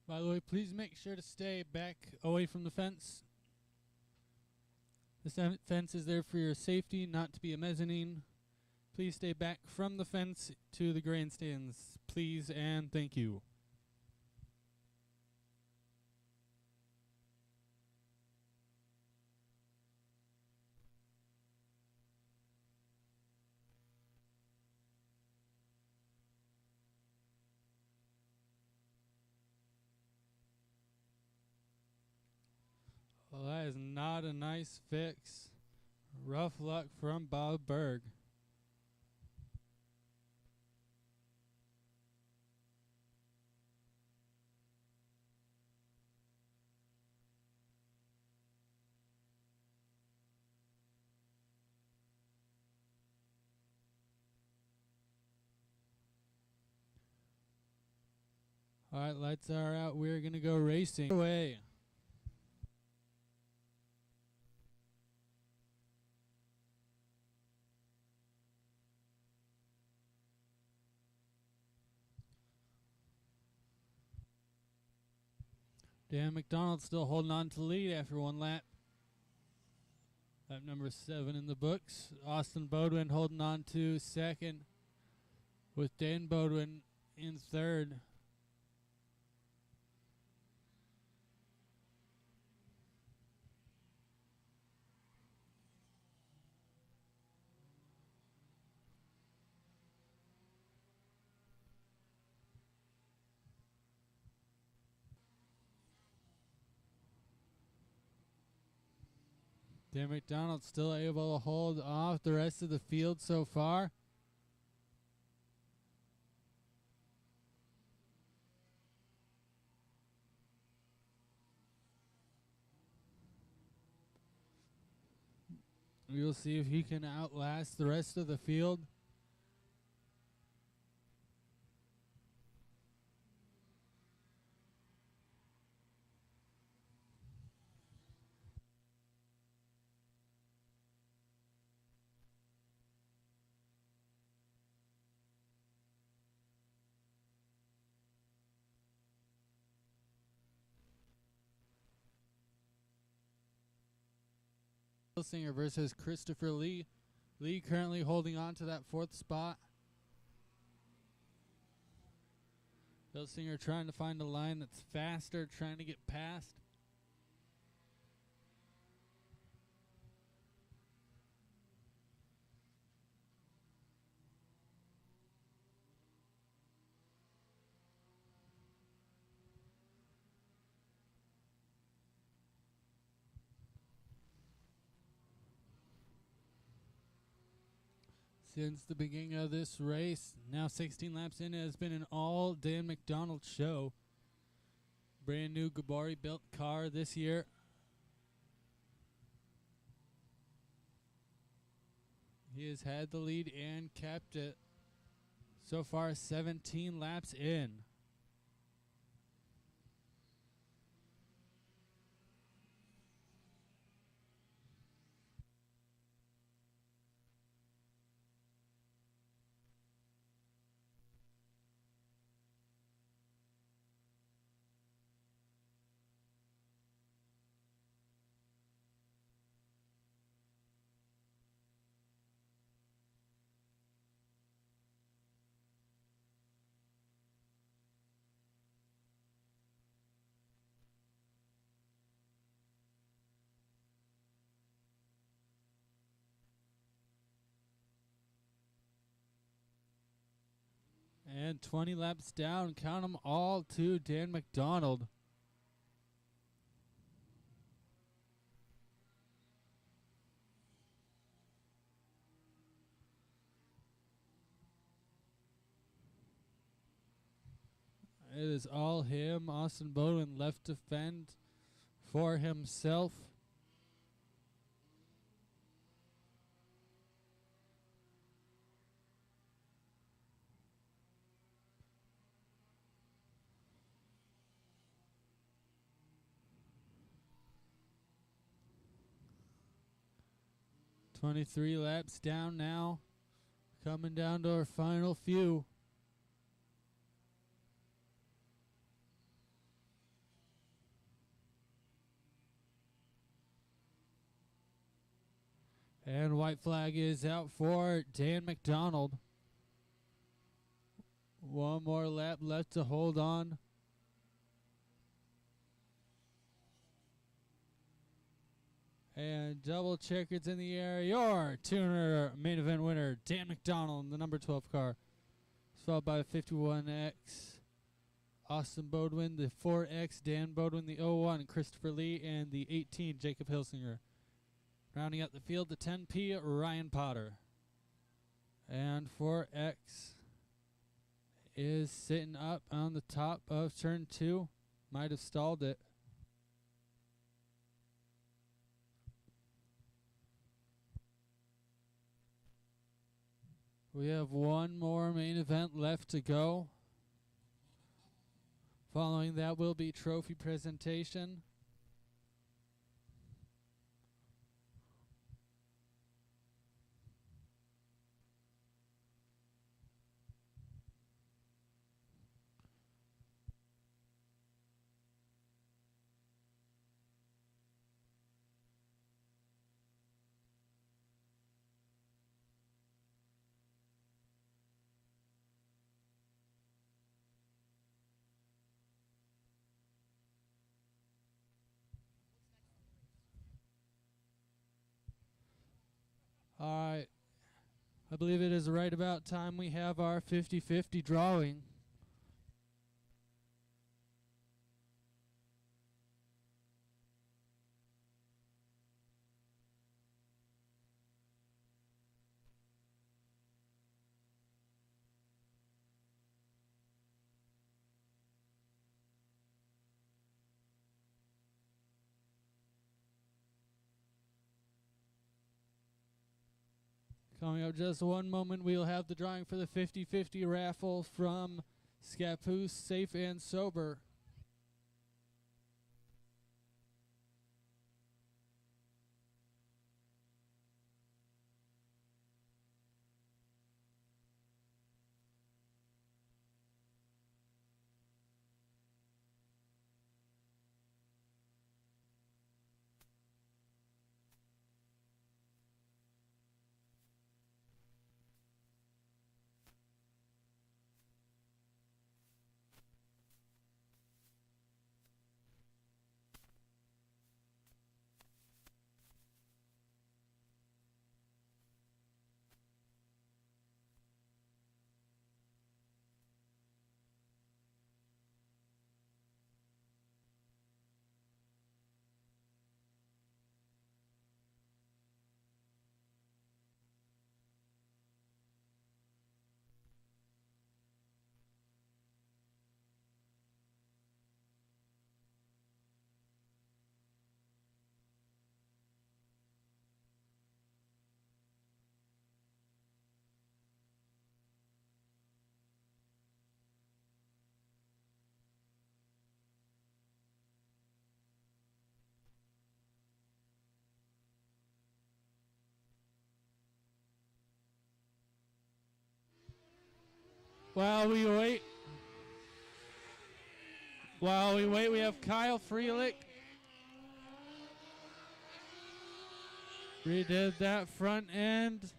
By the way, please make sure to stay back away from the fence. The fence is there for your safety, not to be a mezzanine. Please stay back from the fence to the grandstands, please and thank you. Well, that is not a nice fix. Rough luck from Bob Berg. All right, lights are out. We're going to go racing. Away. Dan McDonald still holding on to the lead after one lap. Lap number 7 in the books. Austin Bodwin holding on to second with Dan Bodwin in third. Dan McDonald still able to hold off the rest of the field so far. We'll see if he can outlast the rest of the field. Singer versus Christopher Lee. Lee currently holding on to that 4th spot. Hilsinger trying to find a line that's faster, trying to get past. Since the beginning of this race, now 16 laps in, it has been an all Dan McDonald show. Brand new Gabari built car this year. He has had the lead and kept it. So far, 17 laps in. And 20 laps down, count them all to Dan McDonald. It is all him. Austin Bodwin left to fend for himself. "23 laps down now. Coming down to our final few. And white flag is out for Dan McDonald. One more lap left to hold on. And double checkers in the air. Your tuner main event winner, Dan McDonald, the number 12 car. Followed by the 51X, Austin Bodwin, the 4X, Dan Bodwin, the 01, Christopher Lee, and the 18, Jacob Hilsinger. Rounding out the field, the 10P, Ryan Potter. And 4X is sitting up on the top of turn 2. Might have stalled it. We have one more main event left to go. Following that will be trophy presentation. All right. I believe it is right about time we have our 50-50 drawing. Coming up just one moment, we'll have the drawing for the 50-50 raffle from Scappoose Safe and Sober. While we wait, we have Kyle Freelick. Redid that front end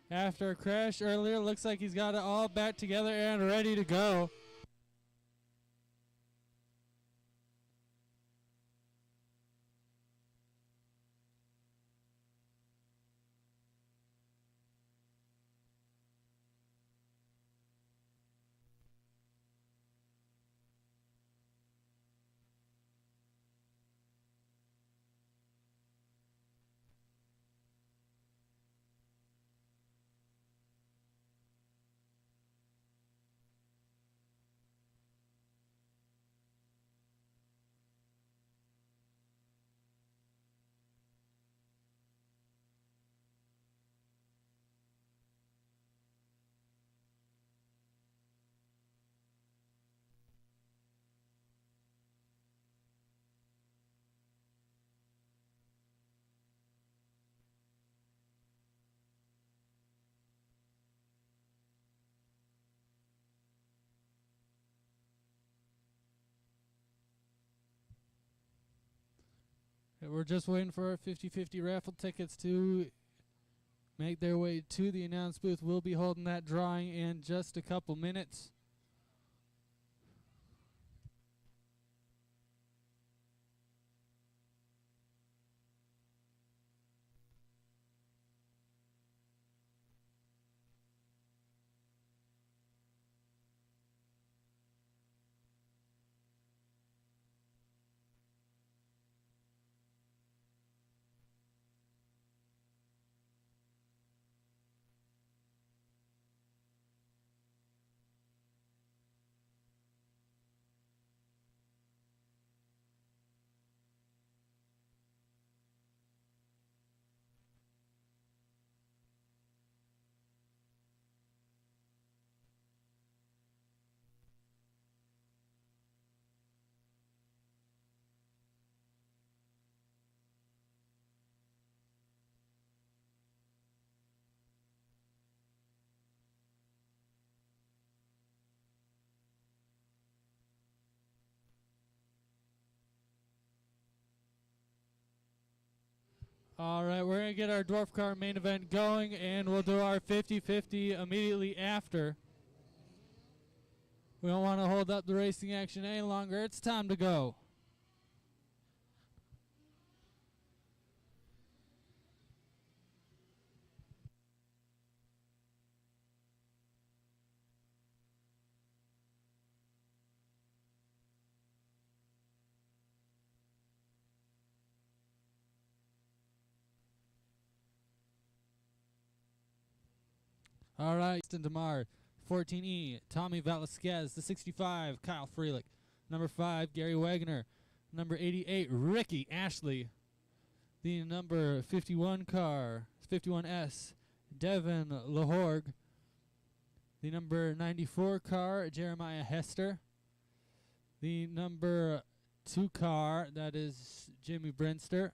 after a crash earlier. Looks like he's got it all back together and ready to go. We're just waiting for our 50-50 raffle tickets to make their way to the announce booth. We'll be holding that drawing in just a couple minutes. All right, we're going to get our dwarf car main event going, and we'll do our 50-50 immediately after. We don't want to hold up the racing action any longer. It's time to go. All right, Justin DeMar, 14E, Tommy Velasquez, the 65, Kyle Freelick, number 5, Gary Wagner, number 88, Ricky Ashley, the number 51 car, 51S, Devin Lahorg, the number 94 car, Jeremiah Hester, the number 2 car, that is Jimmy Brinster,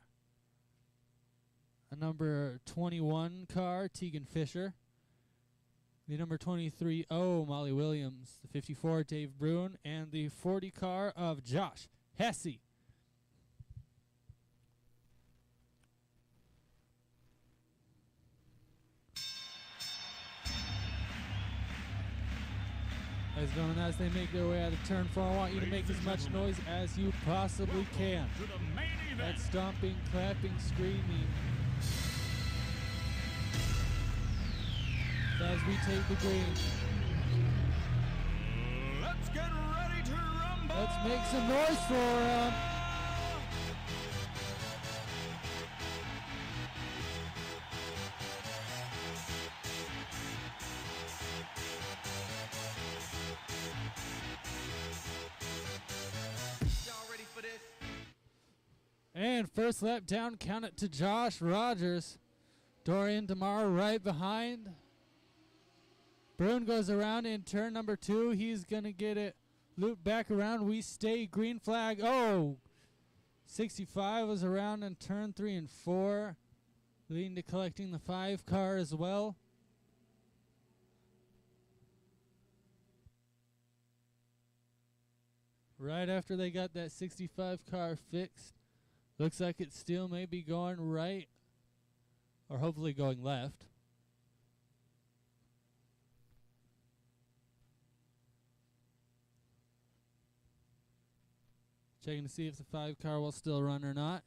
a number 21 car, Tegan Fisher, the number 23 Molly Williams, the 54 Dave Bruin, and the 40 car of Josh Hesse. As they make their way out of turn 4, I want you to make as much noise as you possibly can. That's stomping, clapping, screaming. As we take the green. Let's get ready to rumble. Let's make some noise for him. Y'all ready for this? And first lap down, count it to Josh Rogers. Dorian DeMar right behind. Bruin goes around in turn number 2. He's going to get it looped back around. We stay green flag. Oh, 65 was around in turn 3 and 4. Leading to collecting the 5 car as well. Right after they got that 65 car fixed. Looks like it still may be going right. Or hopefully going left. Checking to see if the 5 car will still run or not.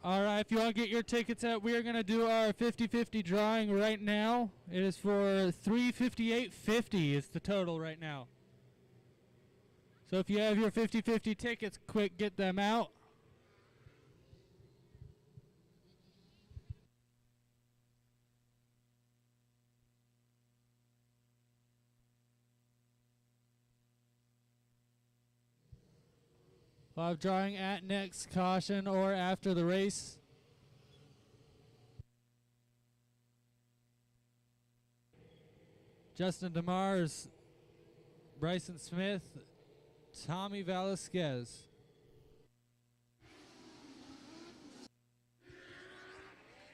All right, if you want to get your tickets out, we are going to do our 50-50 drawing right now. It is for $358.50 is the total right now. So if you have your 50-50 tickets, quick, get them out. Live drawing at next caution or after the race. Justin DeMars, Bryson Smith, Tommy Velasquez.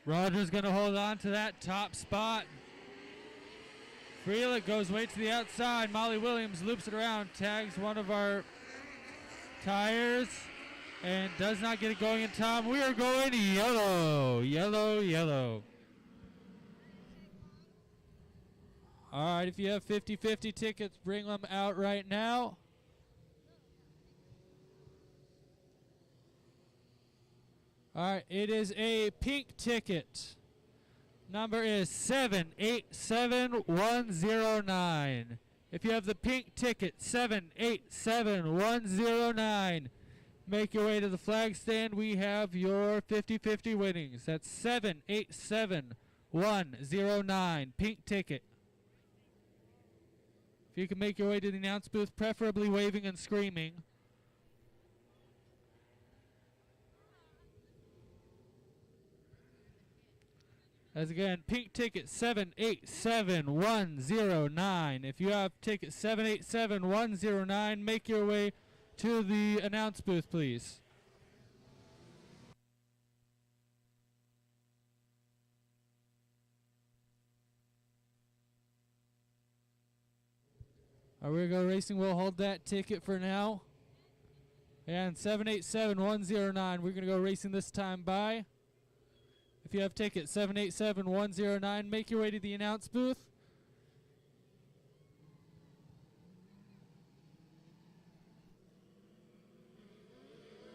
Rogers going to hold on to that top spot. Freeland goes way to the outside. Molly Williams loops it around, tags one of our tires, and does not get it going in time. We are going yellow, yellow, yellow. All right, if you have 50-50 tickets, bring them out right now. All right, it is a pink ticket. Number is 787109. If you have the pink ticket, 787109, make your way to the flag stand. We have your 50-50 winnings. That's 787109, pink ticket. If you can make your way to the announce booth, preferably waving and screaming. As again, pink ticket 787109. If you have ticket 787109, make your way to the announce booth, please. All right, we're going to go racing. We'll hold that ticket for now. And 787109, we're going to go racing this time by. If you have ticket 787109, make your way to the announce booth.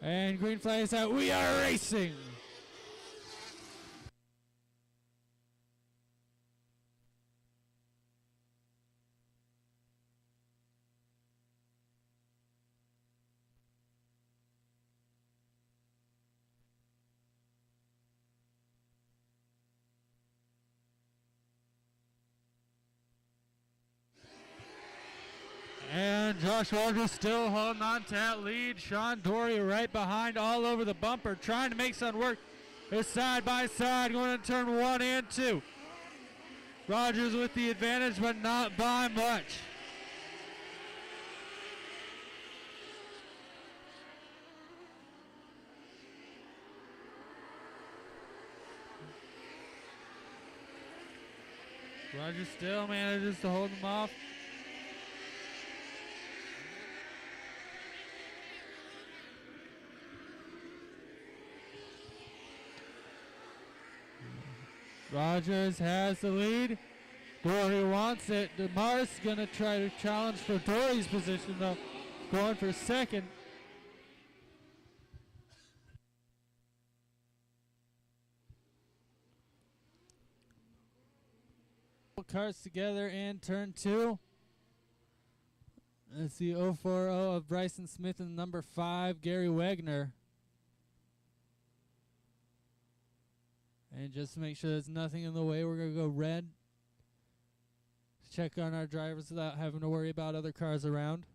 And green flag is out. We are racing. And Josh Rogers still holding on to that lead. Sean Dory right behind, all over the bumper, trying to make something work. They're side by side, going to turn 1 and 2. Rogers with the advantage, but not by much. Rogers still manages to hold them off. Rogers has the lead. Dory wants it. DeMars going to try to challenge for Dory's position, though. Going for second. Cars together in turn 2. It's the 040 of Bryson Smith and number 5, Gary Wagner. And just to make sure there's nothing in the way, we're going to go red. Check on our drivers without having to worry about other cars around.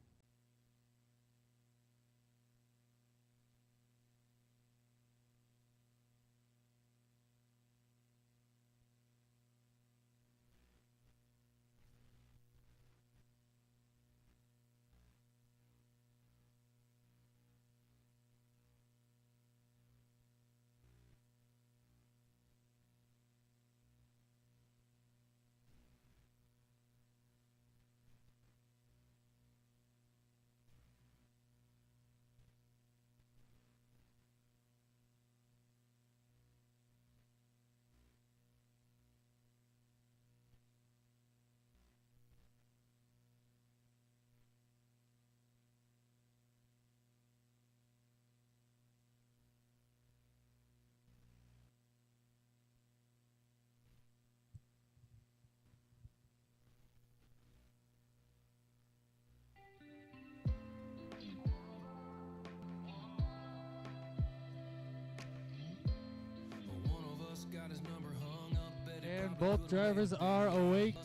And both drivers are awake.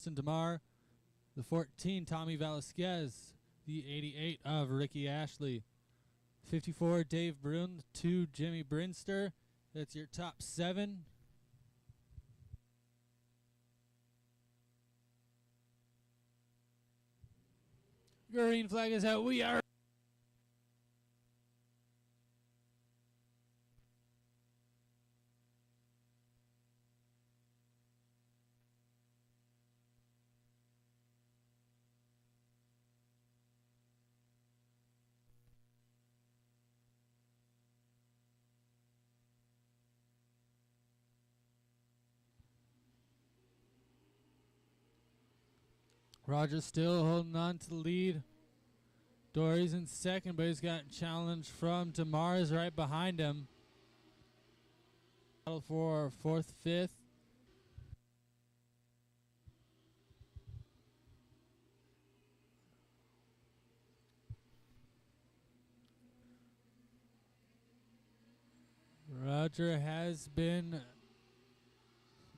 DeMar, the 14, Tommy Velasquez, the 88 of Ricky Ashley, 54, Dave Brun, 2, Jimmy Brinster. That's your top 7. Green flag is out. We are Roger still holding on to the lead. Dory's in second, but he's got a challenge from DeMar's right behind him. Battle for 4th, 5th. Roger has been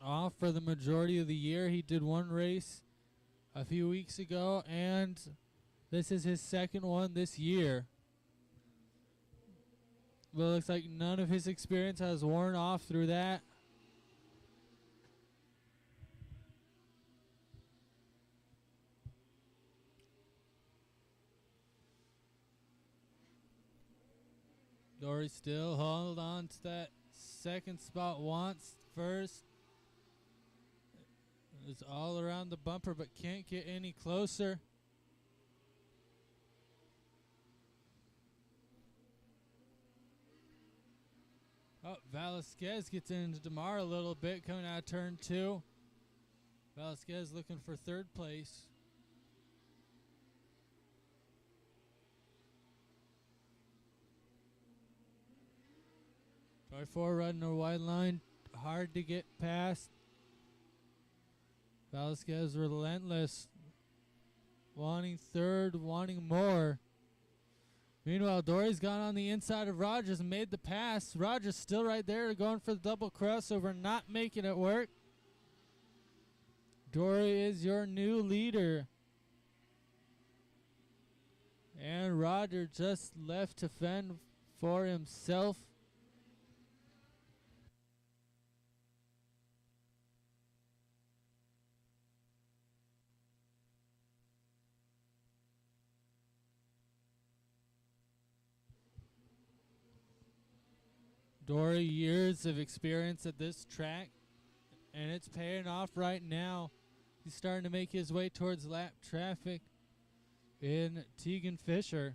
off for the majority of the year. He did one race a few weeks ago, and this is his second one this year. But it looks like none of his experience has worn off through that. Dory still hold on to that second spot, wants first. Is all around the bumper, but can't get any closer. Oh, Velasquez gets into DeMar a little bit, coming out of turn 2. Velasquez looking for 3rd place. Toy 4 running a wide line, hard to get past. Velasquez relentless, wanting 3rd, wanting more. Meanwhile, Dory's gone on the inside of Rogers and made the pass. Rogers still right there, going for the double crossover, not making it work. Dory is your new leader. And Roger just left to fend for himself. Dory, years of experience at this track, and it's paying off right now. He's starting to make his way towards lap traffic in Tegan Fisher.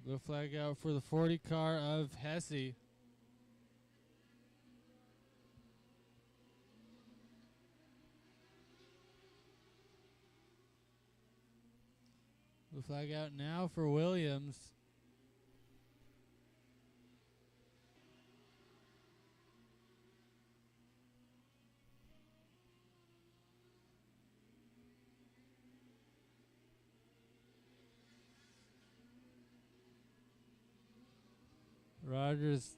Blue flag out for the 40 car of Hesse. Blue flag out now for Williams. Rogers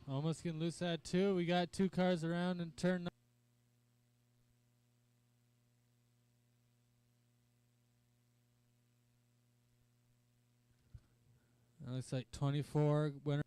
almost getting loose at 2. We got 2 cars around in turn. Looks like 24 winner.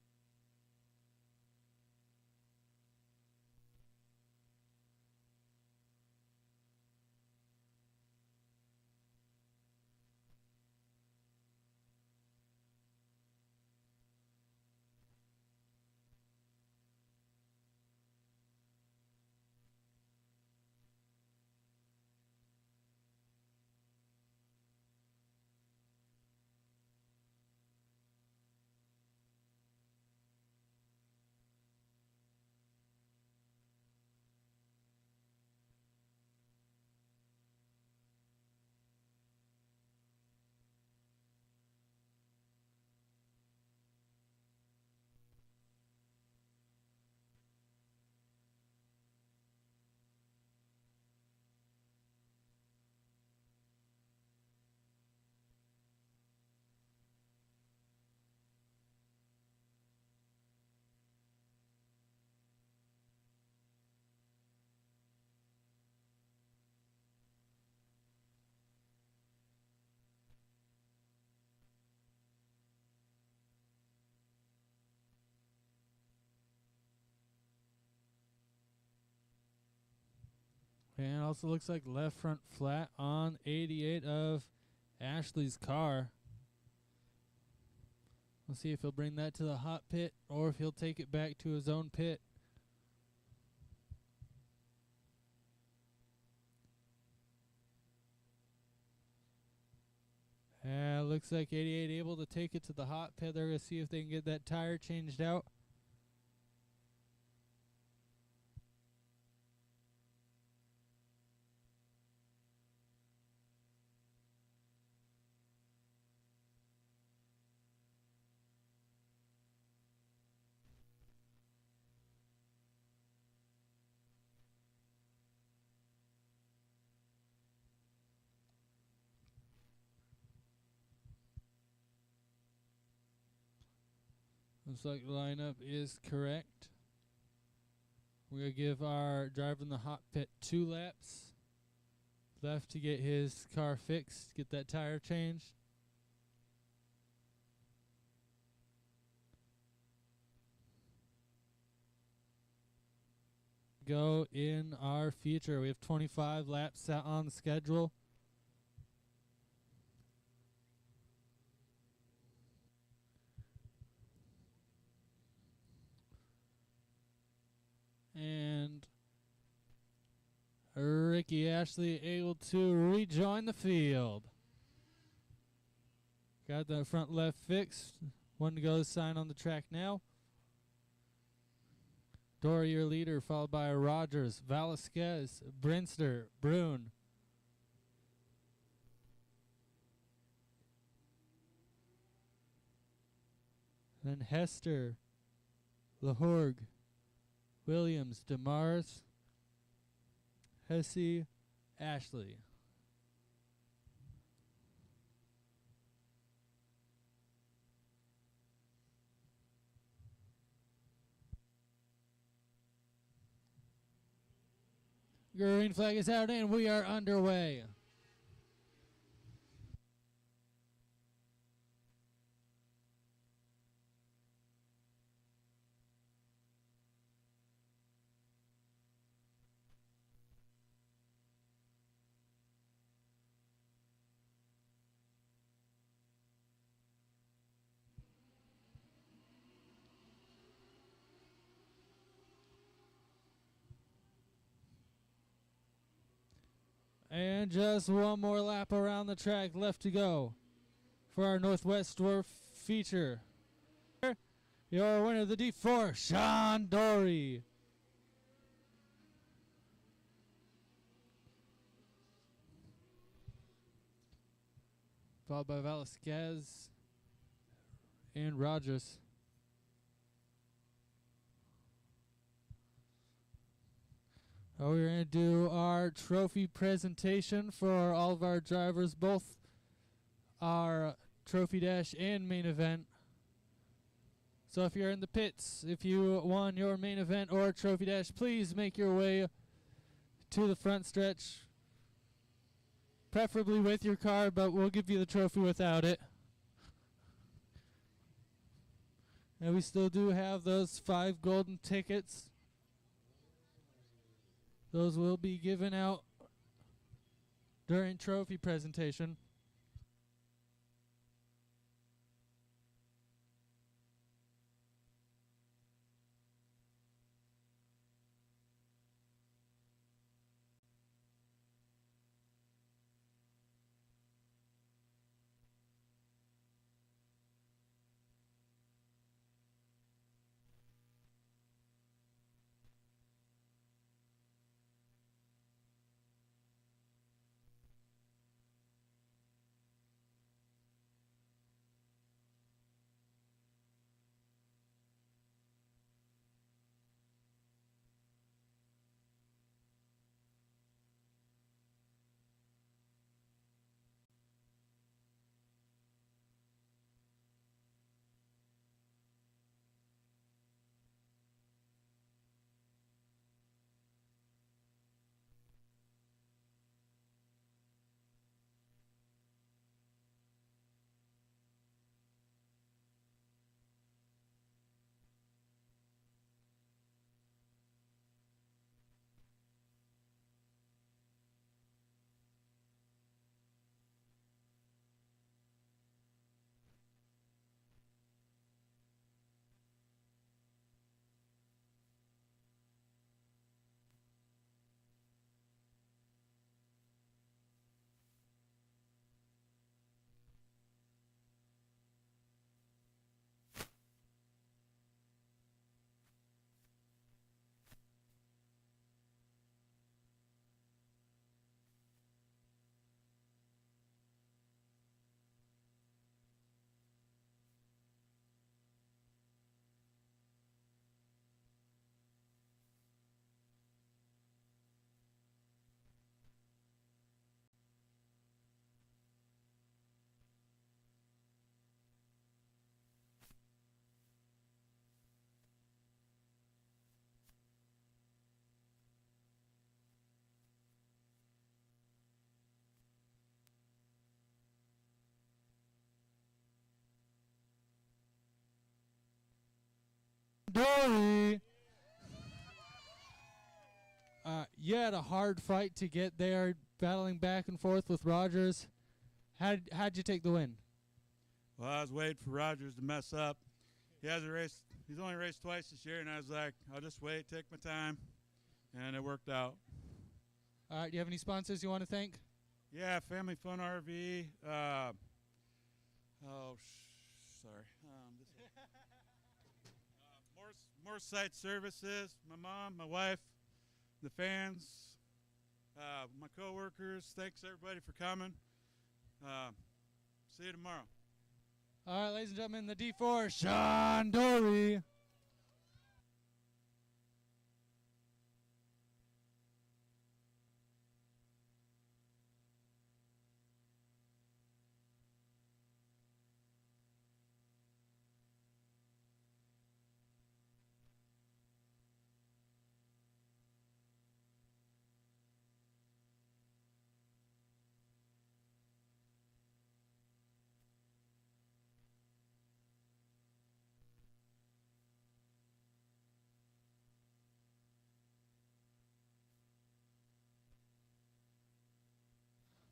And also looks like left front flat on 88 of Ashley's car. We'll see if he'll bring that to the hot pit or if he'll take it back to his own pit. Looks like 88 able to take it to the hot pit. They're going to see if they can get that tire changed out. Looks like the lineup is correct. We're going to give our driver in the hot pit 2 laps left to get his car fixed, get that tire changed. Go in our feature. We have 25 laps set on the schedule. And Ricky Ashley able to rejoin the field. Got the front left fixed. One to go, sign on the track now. Dory, your leader, followed by Rogers, Velasquez, Brinster, Brune. Then Hester, Lahorg, Williams, DeMars, Hesse, Ashley. Green flag is out and we are underway. And just one more lap around the track left to go for our Northwest Dwarf feature. Your winner of the D4, Sean Dory. Followed by Velasquez and Rogers. We're going to do our trophy presentation for all of our drivers, both our trophy dash and main event. So if you're in the pits, if you won your main event or trophy dash, please make your way to the front stretch, preferably with your car, but we'll give you the trophy without it. And we still do have those 5 golden tickets. Those will be given out during trophy presentation. Dory. You had a hard fight to get there, battling back and forth with Rogers. How'd you take the win? Well, I was waiting for Rogers to mess up. He has a race. He's only raced twice this year, and I was like, I'll just wait, take my time, and it worked out. All right, do you have any sponsors you want to thank? Yeah, Family Fun RV. Sorry. More site services. My mom, my wife, the fans, my coworkers. Thanks everybody for coming. See you tomorrow. All right, ladies and gentlemen, the D4, Sean Dory.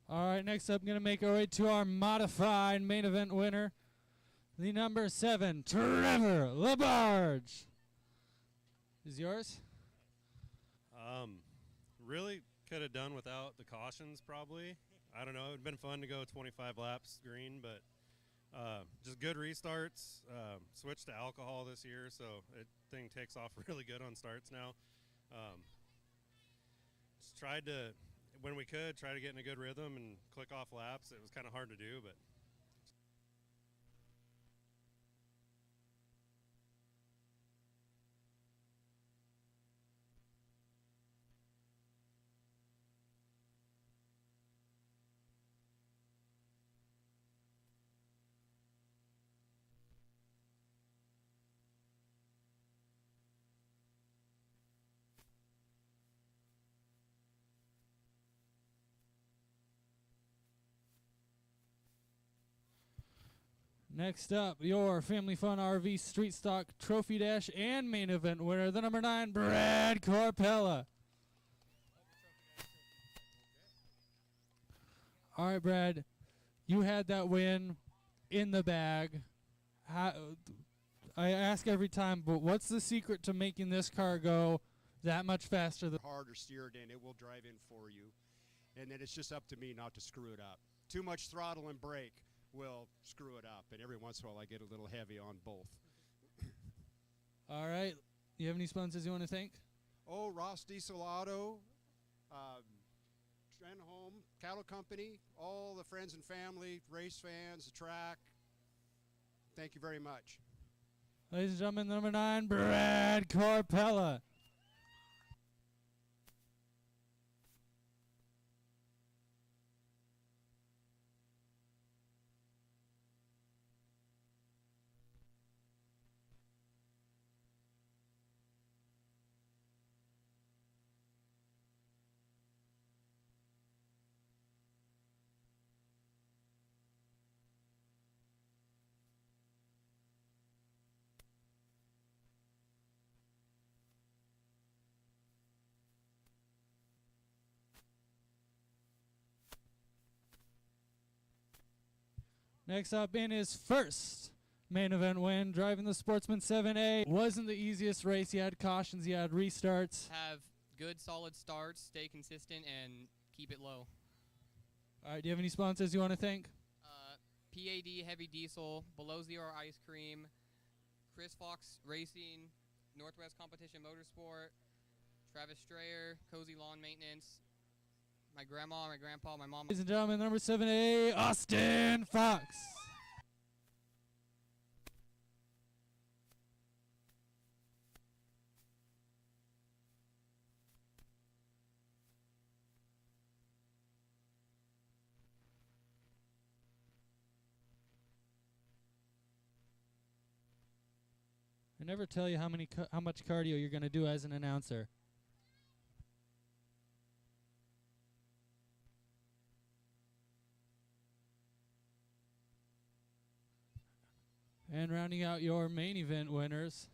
All right, next up, going to make our way to our modified main event winner, the number 7, Trevor LaBarge. Is yours? Really could have done without the cautions, probably. I don't know. It would have been fun to go 25 laps green, but just good restarts. Switched to alcohol this year, so thing takes off really good on starts now. Just tried to, when we could, try to get in a good rhythm and click off laps. It was kind of hard to do, but Next up, your Family Fun RV Street Stock Trophy Dash and main event winner, the number 9, Brad Corpella. All right, Brad, you had that win in the bag. I ask every time, but what's the secret to making this car go that much faster? Hard or steered in, it will drive in for you. And then it's just up to me not to screw it up. Too much throttle and brake will screw it up, and every once in a while I get a little heavy on both. All right. You have any sponsors you want to thank? Oh, Ross Diesel Auto, Trenholm Cattle Company, all the friends and family, race fans, the track. Thank you very much. Ladies and gentlemen, number 9, Brad Corpella. Next up in his first main event win, driving the Sportsman 7A. Wasn't the easiest race. He had cautions, he had restarts. Have good, solid starts, stay consistent, and keep it low. All right, do you have any sponsors you want to thank? PAD Heavy Diesel, Below Zero Ice Cream, Chris Fox Racing, Northwest Competition Motorsport, Travis Strayer, Cozy Lawn Maintenance, my grandma, my grandpa, my mom. Ladies and gentlemen, number 7A, Austin Fox. I never tell you how much cardio you're going to do as an announcer. And rounding out your main event winners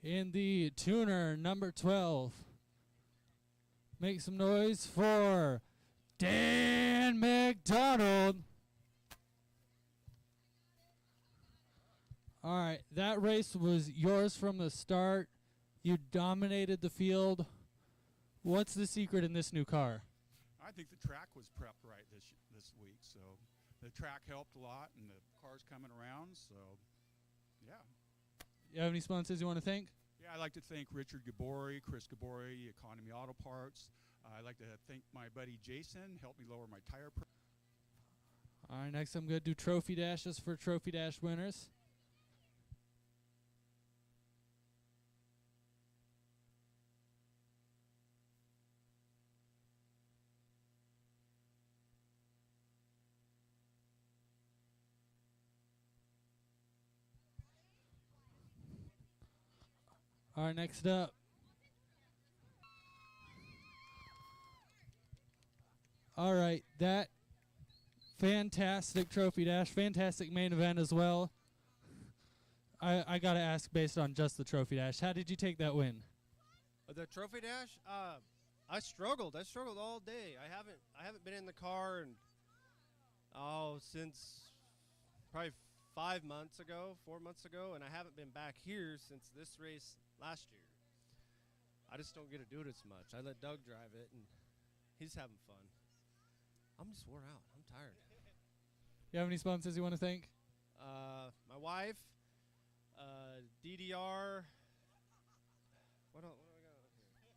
in the tuner number 12. Make some noise for Dan McDonald. All right, that race was yours from the start. You dominated the field. What's the secret in this new car? I think the track was prepped right this week, so the track helped a lot, and the car's coming around, so yeah. You have any sponsors you want to thank? Yeah, I'd like to thank Richard Gabori, Chris Gabori, Economy Auto Parts. I'd like to thank my buddy Jason, helped me lower my tire price. All right, next I'm going to do trophy dashes for trophy dash winners. All right, next up. All right, that fantastic trophy dash, fantastic main event as well. I got to ask, based on just the trophy dash, how did you take that win? The trophy dash, I struggled. I struggled all day. I haven't been in the car and since probably 4 months ago, and I haven't been back here since this race last year. I just don't get to do it as much. I let Doug drive it, and he's having fun. I'm just wore out. I'm tired. You have any sponsors you want to thank? My wife, DDR. What else? What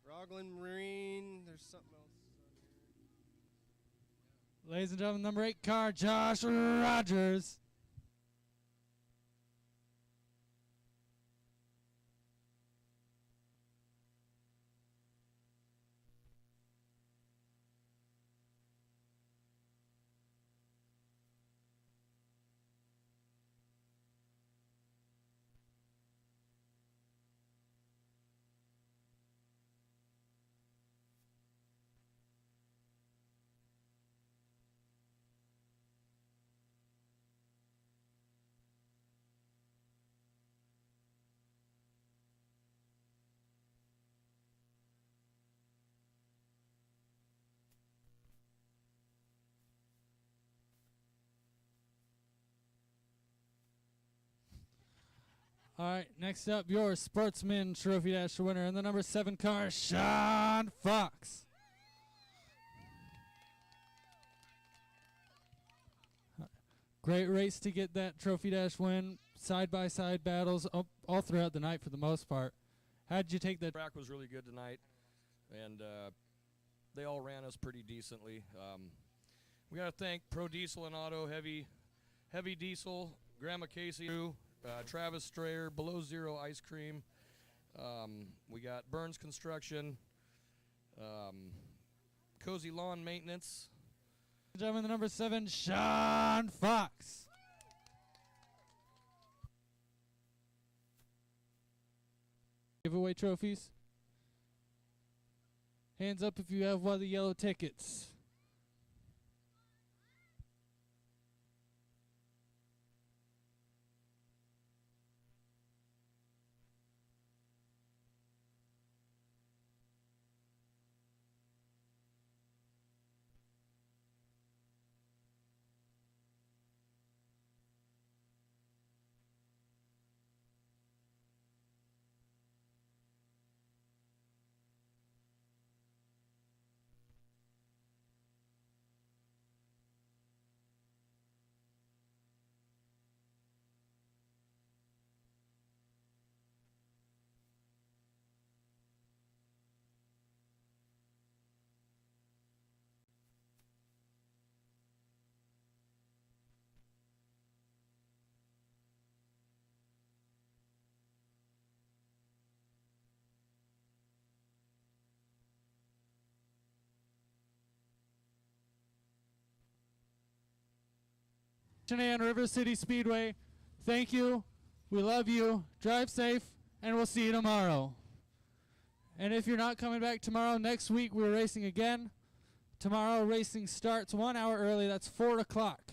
do I got here? Roglin Marine. There's something else. Ladies and gentlemen, number 8 car, Josh Rogers. All right, next up, your Sportsman Trophy Dash winner in the number 7 car, Sean Fox. Great race to get that Trophy Dash win. Side-by-side battles all throughout the night for the most part. How did you take that? Track was really good tonight, and they all ran us pretty decently. We got to thank Pro Diesel and Auto, Heavy Diesel, Grandma Casey, Travis Strayer, Below Zero Ice Cream. We got Burns Construction, Cozy Lawn Maintenance. Gentlemen, the number 7, Sean Fox. Giveaway trophies. Hands up if you have one of the yellow tickets. And River City Speedway, thank you. We love you. Drive safe, and we'll see you tomorrow. And if you're not coming back tomorrow, next week we're racing again. Tomorrow racing starts 1 hour early. That's 4 o'clock.